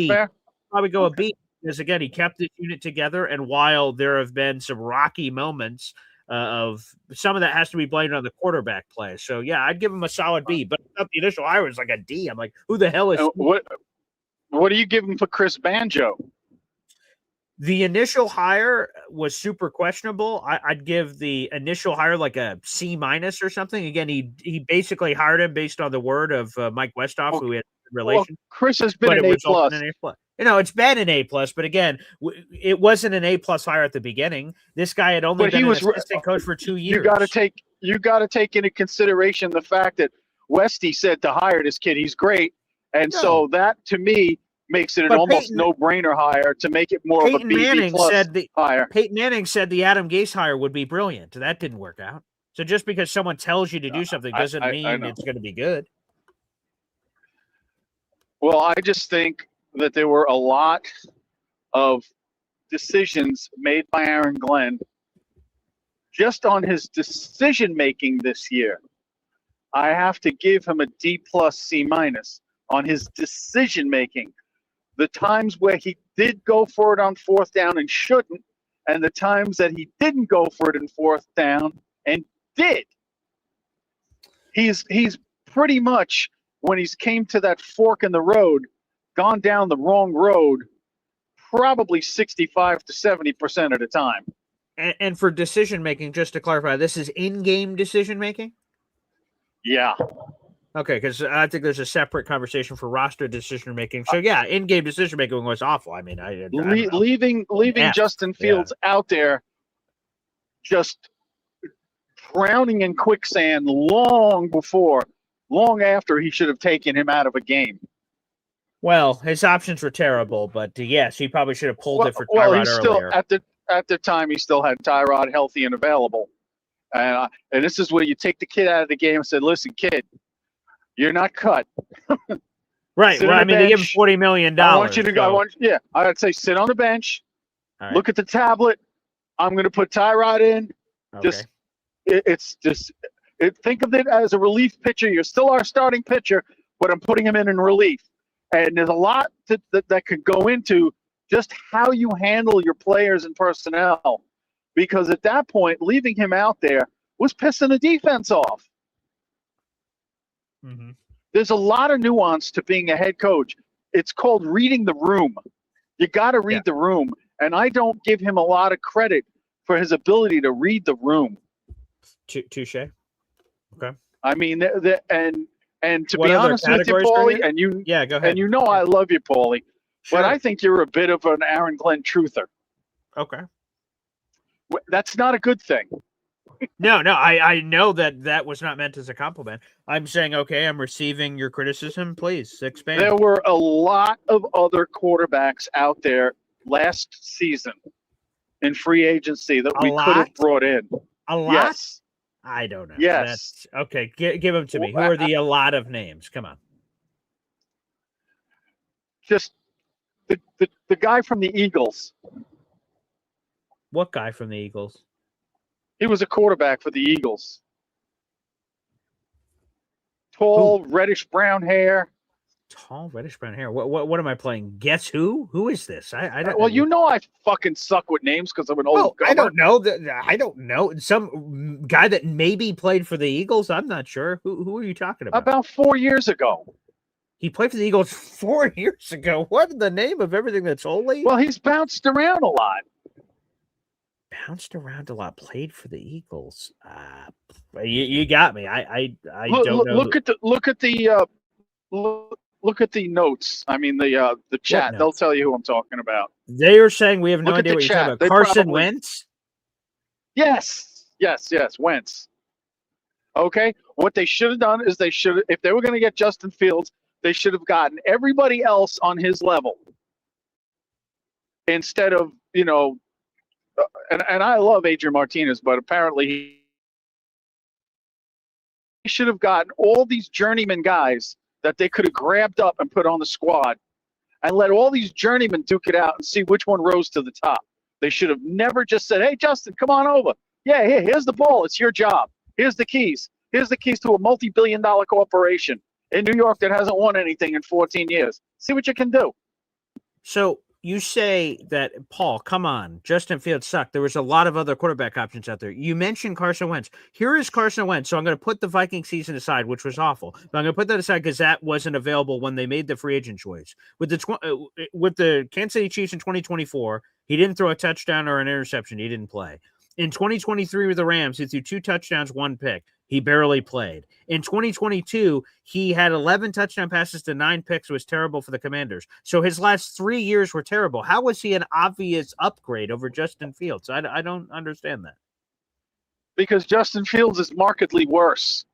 Speaker 12: fair?
Speaker 1: Probably go a B. Because, again, he kept this unit together, and while there have been some rocky moments of some of that has to be blamed on the quarterback play. So, yeah, I'd give him a solid B. But the initial hire was like a D. I'm like, who the hell is
Speaker 12: what do you give him for Chris Banjo?
Speaker 1: The initial hire was super questionable. I'd give the initial hire like a C- or something. Again, he basically hired him based on the word of Mike Westhoff, who had a relation.
Speaker 12: Well, Chris has been an A+.
Speaker 1: It's been an A+, but again, it wasn't an A+ hire at the beginning. This guy had only been an assistant coach for 2 years.
Speaker 12: You got to take into consideration the fact that Westy said to hire this kid, he's great, and so that to me makes it an almost no-brainer hire to make it more of a B+ hire.
Speaker 1: Peyton Manning said the Adam Gase hire would be brilliant. That didn't work out. So just because someone tells you to do something doesn't mean it's going to be good.
Speaker 12: Well, I just think that there were a lot of decisions made by Aaron Glenn just on his decision making this year, I have to give him a D+, C- on his decision making. The times where he did go for it on fourth down and shouldn't, and the times that he didn't go for it in fourth down and did. He's pretty much, when he's came to that fork in the road, gone down the wrong road probably 65 to 70% of the time.
Speaker 1: And for decision making, just to clarify, this is in-game decision making?
Speaker 12: Yeah.
Speaker 1: Okay, because I think there's a separate conversation for roster decision making. So yeah, in-game decision making was awful. I mean, I
Speaker 12: leaving Justin Fields out there, just drowning in quicksand long after he should have taken him out of a game.
Speaker 1: Well, his options were terrible, but yes, he probably should have pulled it for Tyrod earlier.
Speaker 12: At the time, he still had Tyrod healthy and available. And this is where you take the kid out of the game and said, listen, kid, you're not cut.
Speaker 1: Right. Well, I mean, they give him $40 million.
Speaker 12: I want you to go. I'd say sit on the bench, look at the tablet. I'm going to put Tyrod in.
Speaker 1: Okay.
Speaker 12: Think of it as a relief pitcher. You're still our starting pitcher, but I'm putting him in relief. And there's a lot that could go into just how you handle your players and personnel. Because at that point, leaving him out there was pissing the defense off.
Speaker 1: Mm-hmm.
Speaker 12: There's a lot of nuance to being a head coach. It's called reading the room. You got to read the room. And I don't give him a lot of credit for his ability to read the room.
Speaker 1: Touche. Okay.
Speaker 12: I mean, and to be honest with you, Paulie, and you,
Speaker 1: go ahead.
Speaker 12: And you know I love you, Paulie, but I think you're a bit of an Aaron Glenn truther.
Speaker 1: Okay.
Speaker 12: That's not a good thing.
Speaker 1: No, I know that was not meant as a compliment. I'm saying, okay, I'm receiving your criticism. Please expand.
Speaker 12: There were a lot of other quarterbacks out there last season in free agency that we could have brought in.
Speaker 1: A lot?
Speaker 12: Yes.
Speaker 1: I don't know.
Speaker 12: Yes.
Speaker 1: Okay, give them to me. Who are the a lot of names? Come on.
Speaker 12: Just the guy from the Eagles.
Speaker 1: What guy from the Eagles?
Speaker 12: He was a quarterback for the Eagles. Tall, reddish brown hair.
Speaker 1: Tall, reddish brown hair. What am I playing? Guess who? Who is this? I don't.
Speaker 12: Well, you know I fucking suck with names because I'm an old.
Speaker 1: I don't know. I don't know. Some guy that maybe played for the Eagles. I'm not sure. Who are you talking about?
Speaker 12: About 4 years ago.
Speaker 1: He played for the Eagles 4 years ago. What the name of everything that's holy?
Speaker 12: Well, he's bounced around a lot.
Speaker 1: Bounced around a lot. Played for the Eagles. You got me. I don't know.
Speaker 12: Look at the notes. I mean the chat. They'll tell you who I'm talking about.
Speaker 1: They are saying we have no idea what you're talking about. Carson Wentz?
Speaker 12: Yes. Wentz. Okay. What they should have done is if they were going to get Justin Fields, they should have gotten everybody else on his level. Instead of, and I love Adrian Martinez, but apparently he should have gotten all these journeyman guys that they could have grabbed up and put on the squad and let all these journeymen duke it out and see which one rose to the top. They should have never just said, hey, Justin, come on over. Yeah, here's the ball. It's your job. Here's the keys. Here's the keys to a multi-billion-dollar corporation in New York that hasn't won anything in 14 years. See what you can do.
Speaker 1: So you say that, Paul, come on, Justin Fields sucked. There was a lot of other quarterback options out there. You mentioned Carson Wentz. Here is Carson Wentz. So I'm going to put the Viking season aside, which was awful. But I'm going to put that aside because that wasn't available when they made the free agent choice. With the Kansas City Chiefs in 2024, he didn't throw a touchdown or an interception. He didn't play. In 2023 with the Rams, he threw 2 touchdowns, 1 pick. He barely played. In 2022, he had 11 touchdown passes to 9 picks. It was terrible for the Commanders. So his last 3 years were terrible. How was he an obvious upgrade over Justin Fields? I don't understand that.
Speaker 12: Because Justin Fields is markedly worse.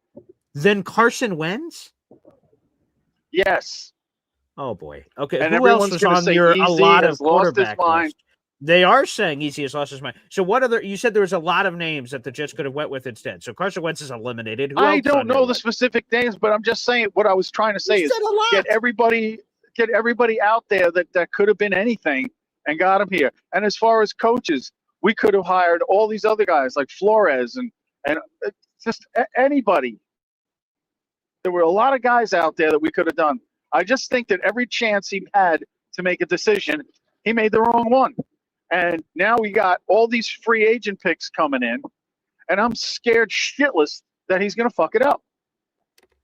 Speaker 1: Than Carson Wentz?
Speaker 12: Yes.
Speaker 1: Oh, boy. Okay,
Speaker 12: and
Speaker 1: who else was on your a lot of quarterback list? They are saying Easy has lost his mind. So what other? You said there was a lot of names that the Jets could have went with instead. So Carson Wentz is eliminated.
Speaker 12: I don't know the specific names, but I'm just saying what I was trying to say is get everybody out there that could have been anything and got him here. And as far as coaches, We could have hired all these other guys like Flores and just anybody. There were a lot of guys out there that we could have done. I just think that every chance he had to make a decision, he made the wrong one. And now we got all these free agent picks coming in, and I'm scared shitless that he's going to fuck it up.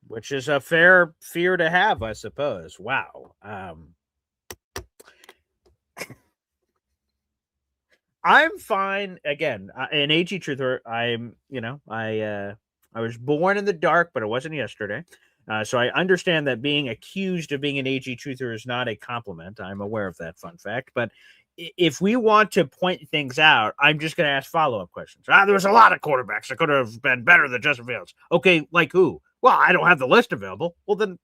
Speaker 1: Which is a fair fear to have, I suppose. Wow. I'm fine. Again, an AG truther. I was born in the dark, but it wasn't yesterday. So I understand that being accused of being an AG truther is not a compliment. I'm aware of that fun fact. But if we want to point things out, I'm just going to ask follow-up questions. There was a lot of quarterbacks that could have been better than Justin Fields. Okay, like who? Well, I don't have the list available. Well, then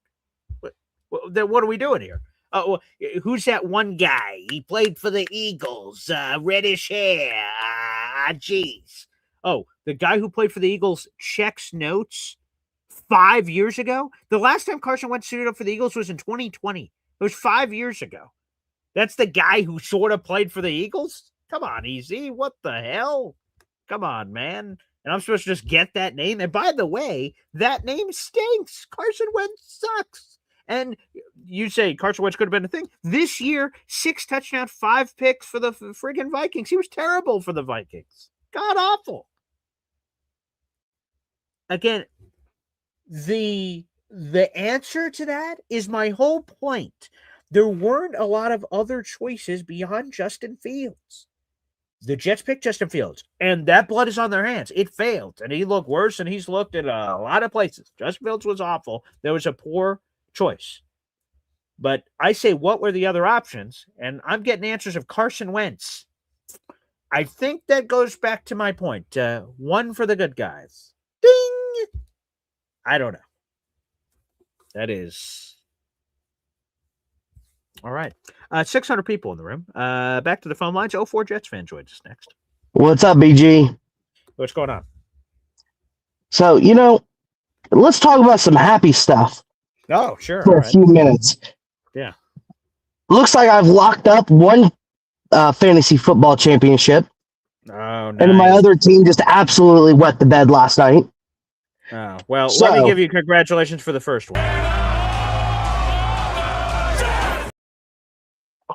Speaker 1: what are we doing here? Who's that one guy? He played for the Eagles. Reddish hair. Jeez. Oh, the guy who played for the Eagles checks notes 5 years ago? The last time Carson Wentz suited up for the Eagles was in 2020. It was 5 years ago. That's the guy who sort of played for the Eagles? Come on, Easy. What the hell? Come on, man. And I'm supposed to just get that name? And by the way, that name stinks. Carson Wentz sucks. And you say Carson Wentz could have been a thing. This year, 6 touchdowns, 5 picks for the friggin' Vikings. He was terrible for the Vikings. God awful. Again, the answer to that is my whole point. There weren't a lot of other choices beyond Justin Fields. The Jets picked Justin Fields, and that blood is on their hands. It failed, and he looked worse than he's looked at a lot of places. Justin Fields was awful. There was a poor choice. But I say, what were the other options? And I'm getting answers of Carson Wentz. I think that goes back to my point. One for the good guys. Ding! I don't know. That is... All right. 600 people in the room. Back to the phone lines. 04 Jets fan joins us next.
Speaker 13: What's up, BG?
Speaker 1: What's going on?
Speaker 13: So, let's talk about some happy stuff.
Speaker 1: Oh, sure.
Speaker 13: For a few minutes.
Speaker 1: Yeah.
Speaker 13: Looks like I've locked up one fantasy football championship.
Speaker 1: Oh, nice.
Speaker 13: And my other team just absolutely wet the bed last night.
Speaker 1: Oh, well, let me give you congratulations for the first one.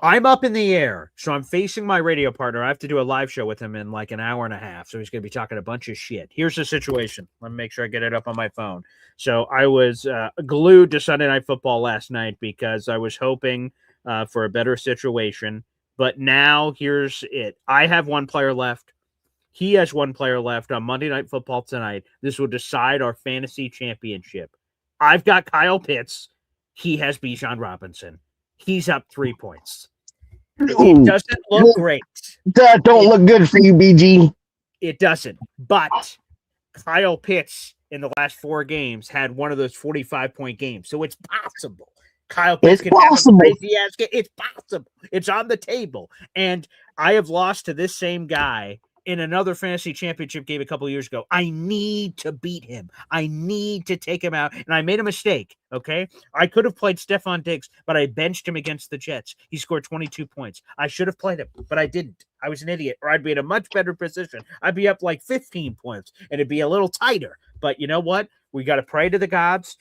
Speaker 1: I'm up in the air, so I'm facing my radio partner. I have to do a live show with him in like an hour and a half, so he's going to be talking a bunch of shit. Here's the situation. Let me make sure I get it up on my phone. So I was glued to Sunday Night Football last night because I was hoping for a better situation. But now here's it. I have one player left. He has one player left on Monday Night Football tonight. This will decide our fantasy championship. I've got Kyle Pitts. He has Bijan Robinson. He's up 3 points. It doesn't look great.
Speaker 13: That don't look good for you, BG.
Speaker 1: It doesn't. But Kyle Pitts in the last 4 games had one of those 45-point games. So it's possible. Kyle Pitts can have a crazy ass game. It's possible. It's on the table. And I have lost to this same guy in another fantasy championship game a couple of years ago. I need to beat him. I need to take him out. And I made a mistake, okay? I could have played Stephon Diggs, but I benched him against the Jets. He scored 22 points. I should have played him, but I didn't. I was an idiot, or I'd be in a much better position. I'd be up like 15 points, and it'd be a little tighter. But you know what? We got to pray to the gods.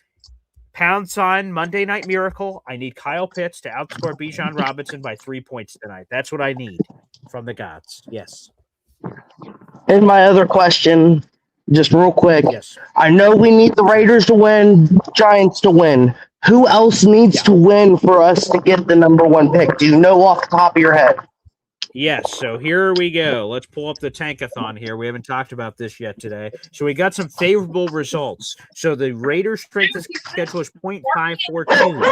Speaker 1: # Monday Night Miracle. I need Kyle Pitts to outscore Bijan Robinson by 3 points tonight. That's what I need from the gods. Yes.
Speaker 13: And my other question, just real quick.
Speaker 1: Yes.
Speaker 13: I know we need the Raiders to win, Giants to win. Who else needs to win for us to get the number 1 pick? Do you know off the top of your head?
Speaker 1: Yes, so here we go. Let's pull up the tankathon here. We haven't talked about this yet today. So we got some favorable results. So the Raiders' strength of schedule is 0.542.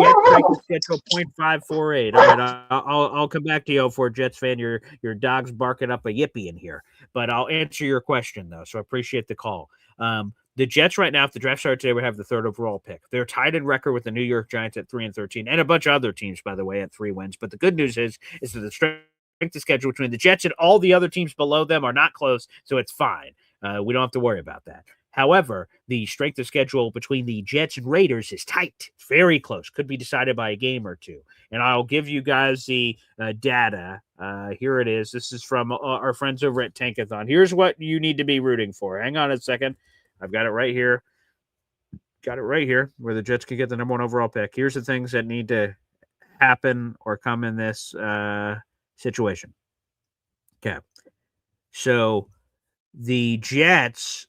Speaker 1: Jets' strength of schedule 0.548. All right, I'll come back to you for Jets fan. Your dog's barking up a yippee in here. But I'll answer your question, though, so I appreciate the call. The Jets right now, if the draft started today, would have the 3rd overall pick. They're tied in record with the New York Giants at 3-13, and a bunch of other teams, by the way, at 3 wins. But the good news is that the strength of schedule between the Jets and all the other teams below them are not close, so it's fine. We don't have to worry about that. However, the strength of schedule between the Jets and Raiders is tight, very close, could be decided by a game or two. And I'll give you guys the data. Here it is. This is from our friends over at Tankathon. Here's what you need to be rooting for. Hang on a second. I've got it right here. Got it right here where the Jets can get the number 1 overall pick. Here's the things that need to happen or come in this situation. Okay. So the Jets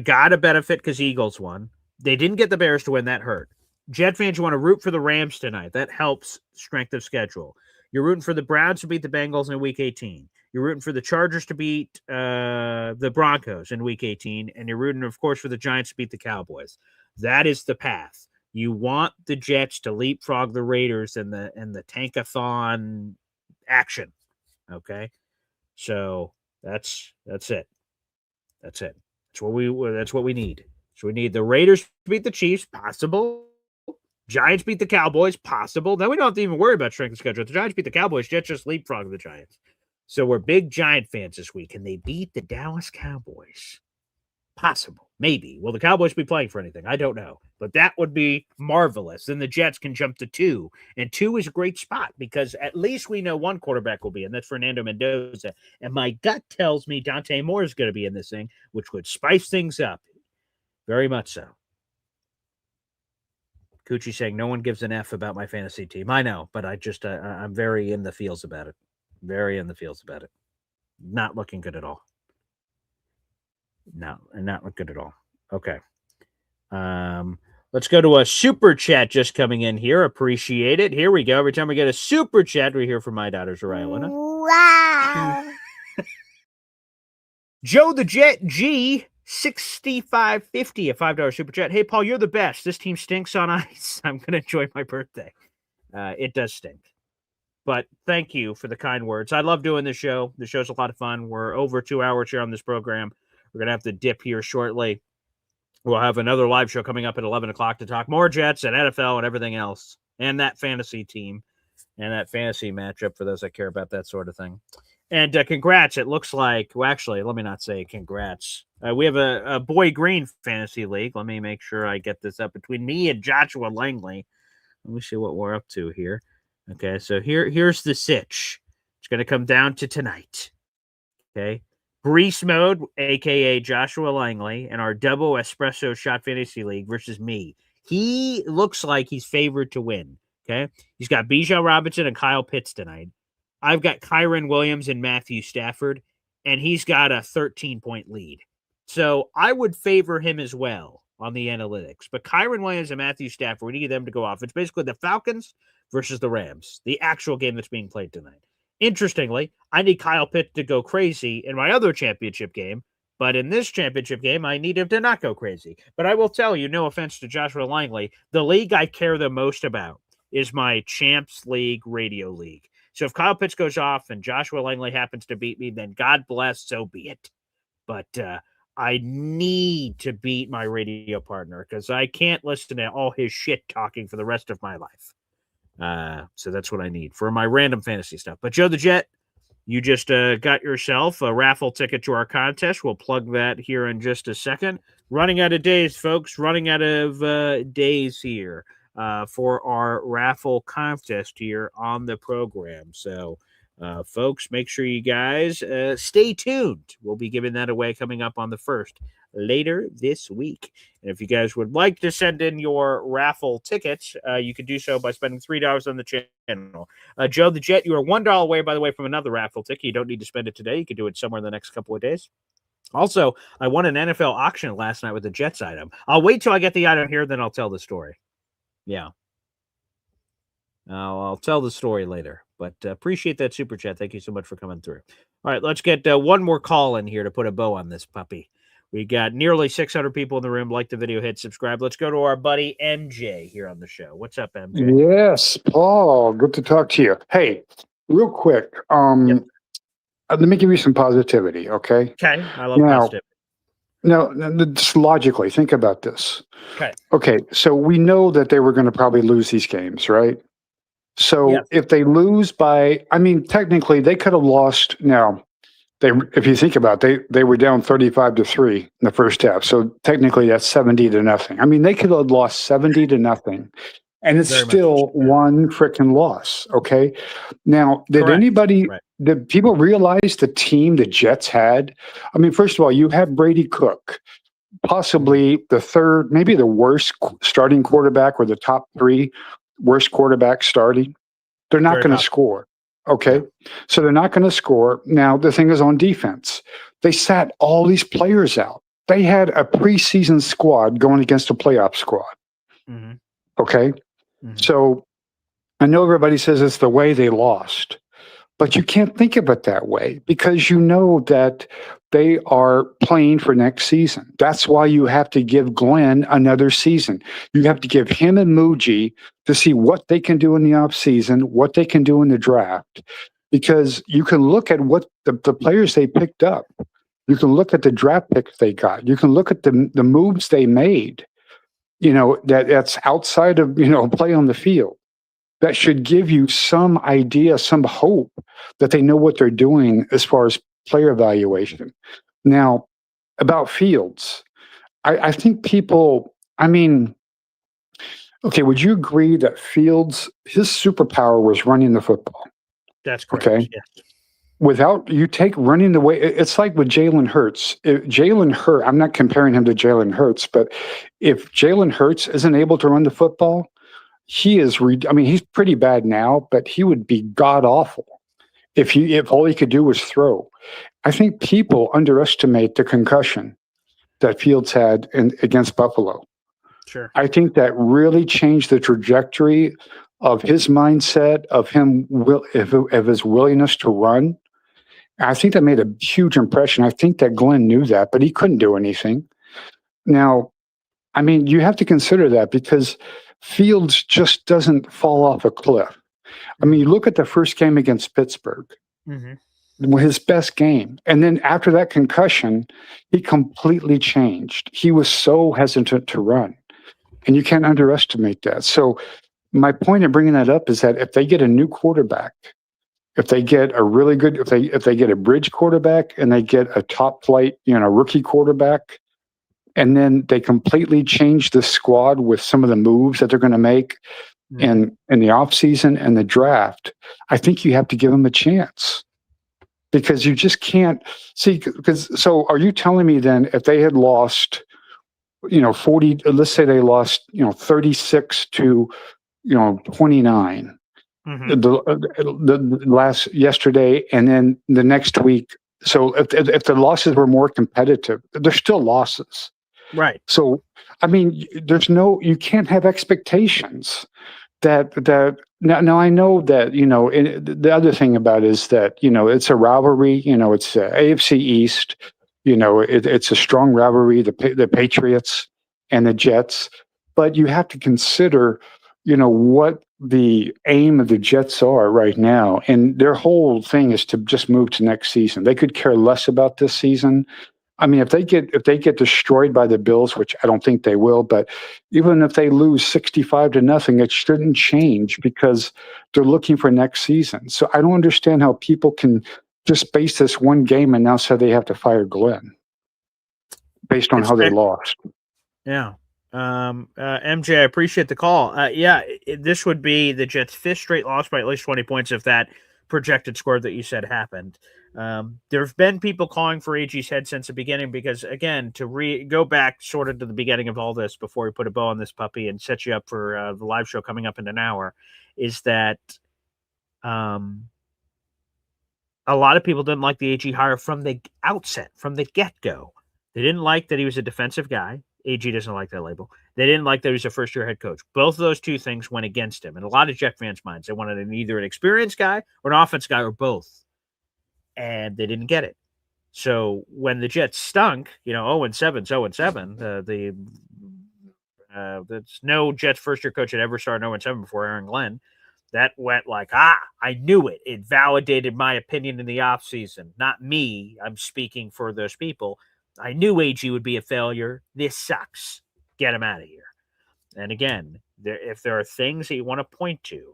Speaker 1: got a benefit because Eagles won. They didn't get the Bears to win. That hurt. Jet fans, you want to root for the Rams tonight. That helps strength of schedule. You're rooting for the Browns to beat the Bengals in Week 18. You're rooting for the Chargers to beat the Broncos in Week 18. And you're rooting, of course, for the Giants to beat the Cowboys. That is the path. You want the Jets to leapfrog the Raiders in the Tankathon action. Okay? So that's it. That's it. That's what we need. So we need the Raiders to beat the Chiefs, possible. Giants beat the Cowboys, possible. Then we don't have to even worry about strength of schedule. If the Giants beat the Cowboys, Jets just leapfrog the Giants. So we're big Giant fans this week. Can they beat the Dallas Cowboys? Possible. Maybe. Will the Cowboys be playing for anything? I don't know. But that would be marvelous. Then the Jets can jump to 2. And 2 is a great spot because at least we know one quarterback will be, and that's Fernando Mendoza. And my gut tells me Dante Moore is going to be in this thing, which would spice things up. Very much so. Coochie saying no one gives an F about my fantasy team. I know, but I'm very in the feels about it. Very in the feels about it. Not looking good at all. No, not look good at all. Okay. Let's go to a super chat just coming in here. Appreciate it. Here we go. Every time we get a super chat, we hear from my daughter, Zariah Luna.
Speaker 14: Wow.
Speaker 1: Joe the Jet G 6550, a $5 super chat. Hey, Paul, you're the best. This team stinks on ice. I'm going to enjoy my birthday. It does stink. But thank you for the kind words. I love doing this show. The show's a lot of fun. We're over 2 hours here on this program. We're going to have to dip here shortly. We'll have another live show coming up at 11 o'clock to talk more Jets and NFL and everything else. And that fantasy team and that fantasy matchup for those that care about that sort of thing. And congrats. It looks like, well, actually, let me not say congrats. We have a Boy Green fantasy league. Let me make sure I get this up between me and Joshua Langley. Let me see what we're up to here. Okay, so here's the sitch. It's going to come down to tonight. Okay. Grease Mode, a.k.a. Joshua Langley, and our double espresso shot fantasy league versus me. He looks like he's favored to win. Okay. He's got Bijan Robinson and Kyle Pitts tonight. I've got Kyron Williams and Matthew Stafford, and he's got a 13-point lead. So I would favor him as well on the analytics. But Kyron Williams and Matthew Stafford, we need them to go off. It's basically the Falcons versus the Rams, the actual game that's being played tonight. Interestingly, I need Kyle Pitts to go crazy in my other championship game, but in this championship game, I need him to not go crazy. But I will tell you, no offense to Joshua Langley, the league I care the most about is my Champs League Radio League. So if Kyle Pitts goes off and Joshua Langley happens to beat me, then God bless, so be it. But I need to beat my radio partner because I can't listen to all his shit talking for the rest of my life. So that's what I need for my random fantasy stuff. But Joe the Jet, you just got yourself a raffle ticket to our contest. We'll plug that here in just a second. Running out of days, folks. Running out of days here for our raffle contest here on the program. So, folks, make sure you guys stay tuned. We'll be giving that away coming up on the 1st later this week. And if you guys would like to send in your raffle tickets, you can do so by spending $3 on the channel. Joe the Jet, you are $1 away, by the way, from another raffle ticket. You don't need to spend it today. You can do it somewhere in the next couple of days. Also, I won an NFL auction last night with the Jets item. I'll wait till I get the item here, then I'll tell the story. Yeah. I'll tell the story later, but appreciate that super chat. Thank you so much for coming through. All right, let's get one more call in here to put a bow on this puppy. We got nearly 600 people in the room. Like the video, hit subscribe. Let's go to our buddy MJ here on the show. What's up, MJ?
Speaker 15: Yes, Paul. Good to talk to you. Hey, real quick. Let me give you some positivity, okay?
Speaker 1: Okay, I love positivity.
Speaker 15: Now, just logically, think about this.
Speaker 1: Okay.
Speaker 15: Okay, so we know that they were going to probably lose these games, right? So if they lose by, I mean, technically they could have lost. Now, if you think about it, they were down 35-3 in the first half. So technically that's 70-0. I mean, they could have lost 70-0, and it's still one freaking loss. Okay. Now, did people realize the team the Jets had? I mean, first of all, you have Brady Cook, possibly the third, maybe the worst starting quarterback or the top 3 worst quarterbacks starting. They're not going to score. Okay. So they're not going to score. Now, the thing is on defense, they sat all these players out. They had a preseason squad going against a playoff squad.
Speaker 1: Mm-hmm.
Speaker 15: Okay.
Speaker 1: Mm-hmm.
Speaker 15: So I know everybody says it's the way they lost, but you can't think of it that way because you know that they are playing for next season. That's why you have to give Glenn another season. You have to give him and Muji to see what they can do in the offseason, what they can do in the draft, because you can look at what the players they picked up. You can look at the draft picks they got. You can look at the moves they made, that's outside of, play on the field. That should give you some idea, some hope that they know what they're doing as far as player evaluation. Now, about Fields, I think people, okay, would you agree that Fields, his superpower was running the football?
Speaker 1: That's correct.
Speaker 15: Okay.
Speaker 1: Yes.
Speaker 15: Without you take running the way, it's like with Jalen Hurts. I'm not comparing him to Jalen Hurts, but if Jalen Hurts isn't able to run the football, he's pretty bad now, but he would be god awful if all he could do was throw. I think people underestimate the concussion that Fields had against Buffalo.
Speaker 1: Sure.
Speaker 15: I think that really changed the trajectory of his mindset, of his willingness to run. I think that made a huge impression. I think that Glenn knew that, but he couldn't do anything. Now, you have to consider that because Fields just doesn't fall off a cliff. You look at the first game against Pittsburgh, his best game. And then after that concussion, he completely changed. He was so hesitant to run. And you can't underestimate that. So my point in bringing that up is that if they get a new quarterback, if they get a really good, if they get a bridge quarterback and they get a top flight, rookie quarterback, and then they completely change the squad with some of the moves that they're going to make in the offseason and the draft, I think you have to give them a chance. Because you just can't see, so are you telling me then if they had lost, 40, let's say they lost, 36 to, 29, the yesterday, and then the next week. So if the losses were more competitive, they're still losses.
Speaker 1: Right.
Speaker 15: So, you can't have expectations that now I know that, the other thing about it is that, it's a rivalry, it's AFC East, it's a strong rivalry, the Patriots and the Jets, but you have to consider, what the aim of the Jets are right now. And their whole thing is to just move to next season. They could care less about this season. If they get destroyed by the Bills, which I don't think they will, but even if they lose 65-0, it shouldn't change because they're looking for next season. So I don't understand how people can just base this one game and now say they have to fire Glenn based on how they lost.
Speaker 1: Yeah. MJ, I appreciate the call. This would be the Jets' 5th straight loss by at least 20 points if that projected score that you said happened. There have been people calling for AG's head since the beginning because, again, to go back sort of to the beginning of all this before we put a bow on this puppy and set you up for the live show coming up in an hour, is that a lot of people didn't like the AG hire from the outset, from the get-go. They didn't like that he was a defensive guy. AG doesn't like that label. They didn't like that he was a first-year head coach. Both of those two things went against him. And a lot of Jet fans' minds, they wanted either an experienced guy or an offense guy or both. And they didn't get it. So when the Jets stunk, 0-7, 0-7, that's no Jets first-year coach had ever started 0-7 before Aaron Glenn. That went like, I knew it. It validated my opinion in the offseason. Not me. I'm speaking for those people. I knew AG would be a failure. This sucks. Get him out of here. And again, if there are things that you want to point to,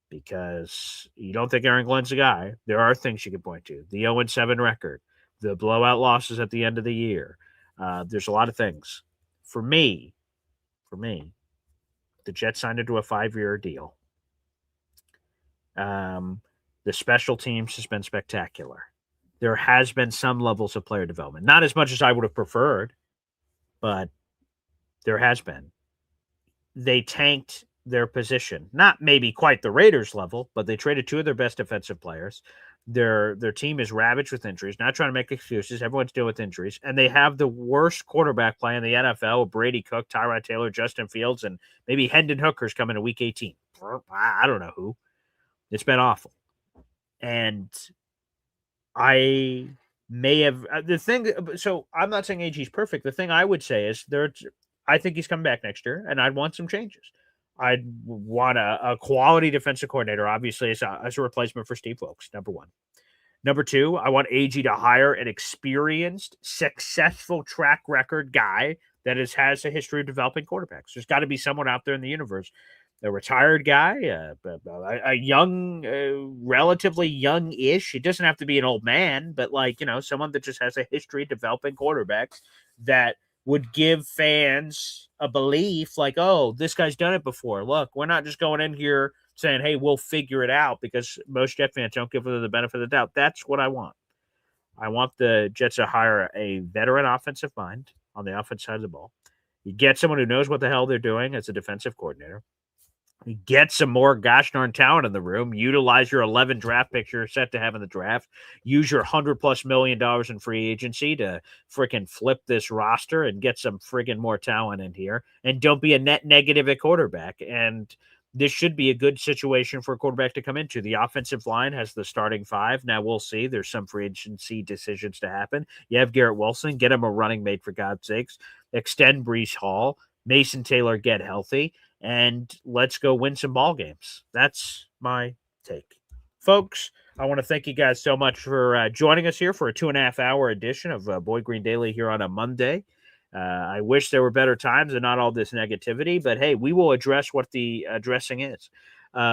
Speaker 1: because you don't think Aaron Glenn's a guy. There are things you can point to. The 0-7 record, the blowout losses at the end of the year. There's a lot of things. For me, the Jets signed into a 5-year deal. The special teams has been spectacular. There has been some levels of player development. Not as much as I would have preferred, but there has been. They tanked their position. Not maybe quite the Raiders level, but they traded 2 of their best defensive players. Their team is ravaged with injuries. Not trying to make excuses. Everyone's dealing with injuries. And they have the worst quarterback play in the NFL, Brady Cook, Tyrod Taylor, Justin Fields, and maybe Hendon Hooker's coming to week 18. I don't know who. It's been awful. And I may have the thing. So I'm not saying AG's perfect. The thing I would say is I think he's coming back next year, and I'd want some changes. I'd want a quality defensive coordinator, obviously, as a replacement for Steve Wilks, number one. Number two, I want AG to hire an experienced, successful track record guy that has a history of developing quarterbacks. There's got to be someone out there in the universe, a retired guy, a young, relatively young-ish. It doesn't have to be an old man, but someone that just has a history of developing quarterbacks that would give fans a belief like, oh, this guy's done it before. Look, we're not just going in here saying, hey, we'll figure it out, because most Jet fans don't give them the benefit of the doubt. That's what I want. I want the Jets to hire a veteran offensive mind on the offensive side of the ball. You get someone who knows what the hell they're doing as a defensive coordinator. You get some more gosh darn talent in the room. Utilize your 11 draft picks you're set to have in the draft. Use your $100+ million in free agency to freaking flip this roster and get some friggin' more talent in here. And don't be a net negative at quarterback. And this should be a good situation for a quarterback to come into. The offensive line has the starting 5. Now we'll see. There's some free agency decisions to happen. You have Garrett Wilson. Get him a running mate, for God's sakes. Extend Breece Hall. Mason Taylor, get healthy. And let's go win some ball games. That's my take. Folks, I want to thank you guys so much for joining us here for a 2.5-hour edition of Boy Green Daily here on a Monday. I wish there were better times and not all this negativity, but hey, we will address what the addressing is.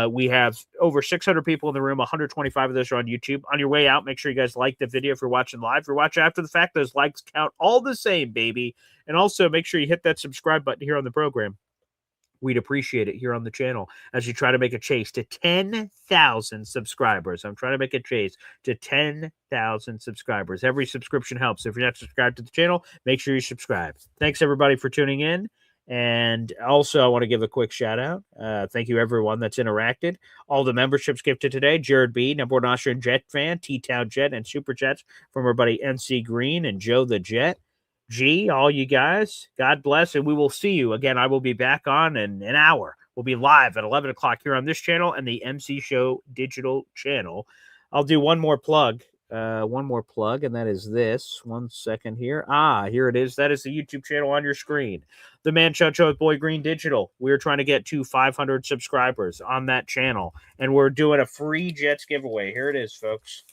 Speaker 1: We have over 600 people in the room. 125 of those are on YouTube. On your way out, make sure you guys like the video if you're watching live. If you're watching after the fact, those likes count all the same, baby. And also make sure you hit that subscribe button here on the program. We'd appreciate it here on the channel as you try to make a chase to 10,000 subscribers. I'm trying to make a chase to 10,000 subscribers. Every subscription helps. If you're not subscribed to the channel, make sure you subscribe. Thanks, everybody, for tuning in. And also, I want to give a quick shout out. Thank you, everyone that's interacted. All the memberships gifted today: Jared B., number one Austrian Jet fan, T-Town Jet, and Super Chats from our buddy NC Green and Joe the Jet. G, all you guys, God bless, and we will see you again. I will be back on in an hour. We'll be live at 11 o'clock here on this channel and the MC Show digital channel. I'll do one more plug, and that is this. 1 second here. Here it is. That is the YouTube channel on your screen. The Man Show with Boy Green Digital. We're trying to get to 500 subscribers on that channel, and we're doing a free Jets giveaway. Here it is, folks.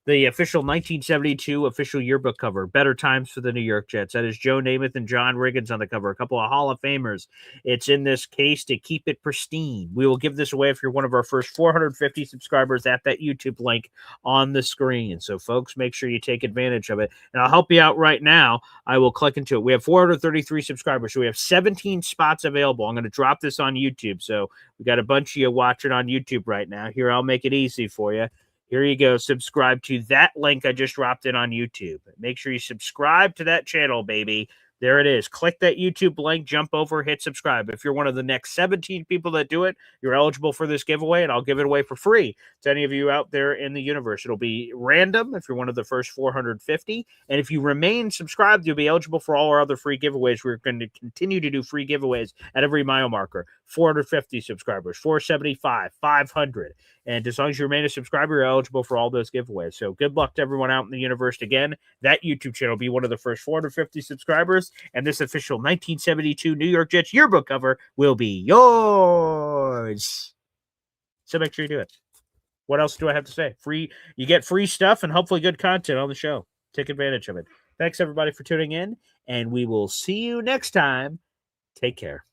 Speaker 1: The official 1972 official yearbook cover, Better Times for the New York Jets. That is Joe Namath and John Riggins on the cover, a couple of Hall of Famers. It's in this case to keep it pristine. We will give this away if you're one of our first 450 subscribers at that YouTube link on the screen. So, folks, make sure you take advantage of it. And I'll help you out right now. I will click into it. We have 433 subscribers, so we have 17 spots available. I'm going to drop this on YouTube. So we got a bunch of you watching on YouTube right now. Here, I'll make it easy for you. Here you go. Subscribe to that link I just dropped in on YouTube. Make sure you subscribe to that channel, baby. There it is. Click that YouTube link, jump over, hit subscribe. If you're one of the next 17 people that do it, you're eligible for this giveaway, and I'll give it away for free to any of you out there in the universe. It'll be random if you're one of the first 450. And if you remain subscribed, you'll be eligible for all our other free giveaways. We're going to continue to do free giveaways at every mile marker. 450 subscribers, 475, 500. And as long as you remain a subscriber, you're eligible for all those giveaways. So good luck to everyone out in the universe. Again, that YouTube channel will be one of the first 450 subscribers. And this official 1972 New York Jets yearbook cover will be yours. So make sure you do it. What else do I have to say? Free, you get free stuff and hopefully good content on the show. Take advantage of it. Thanks, everybody, for tuning in. And we will see you next time. Take care.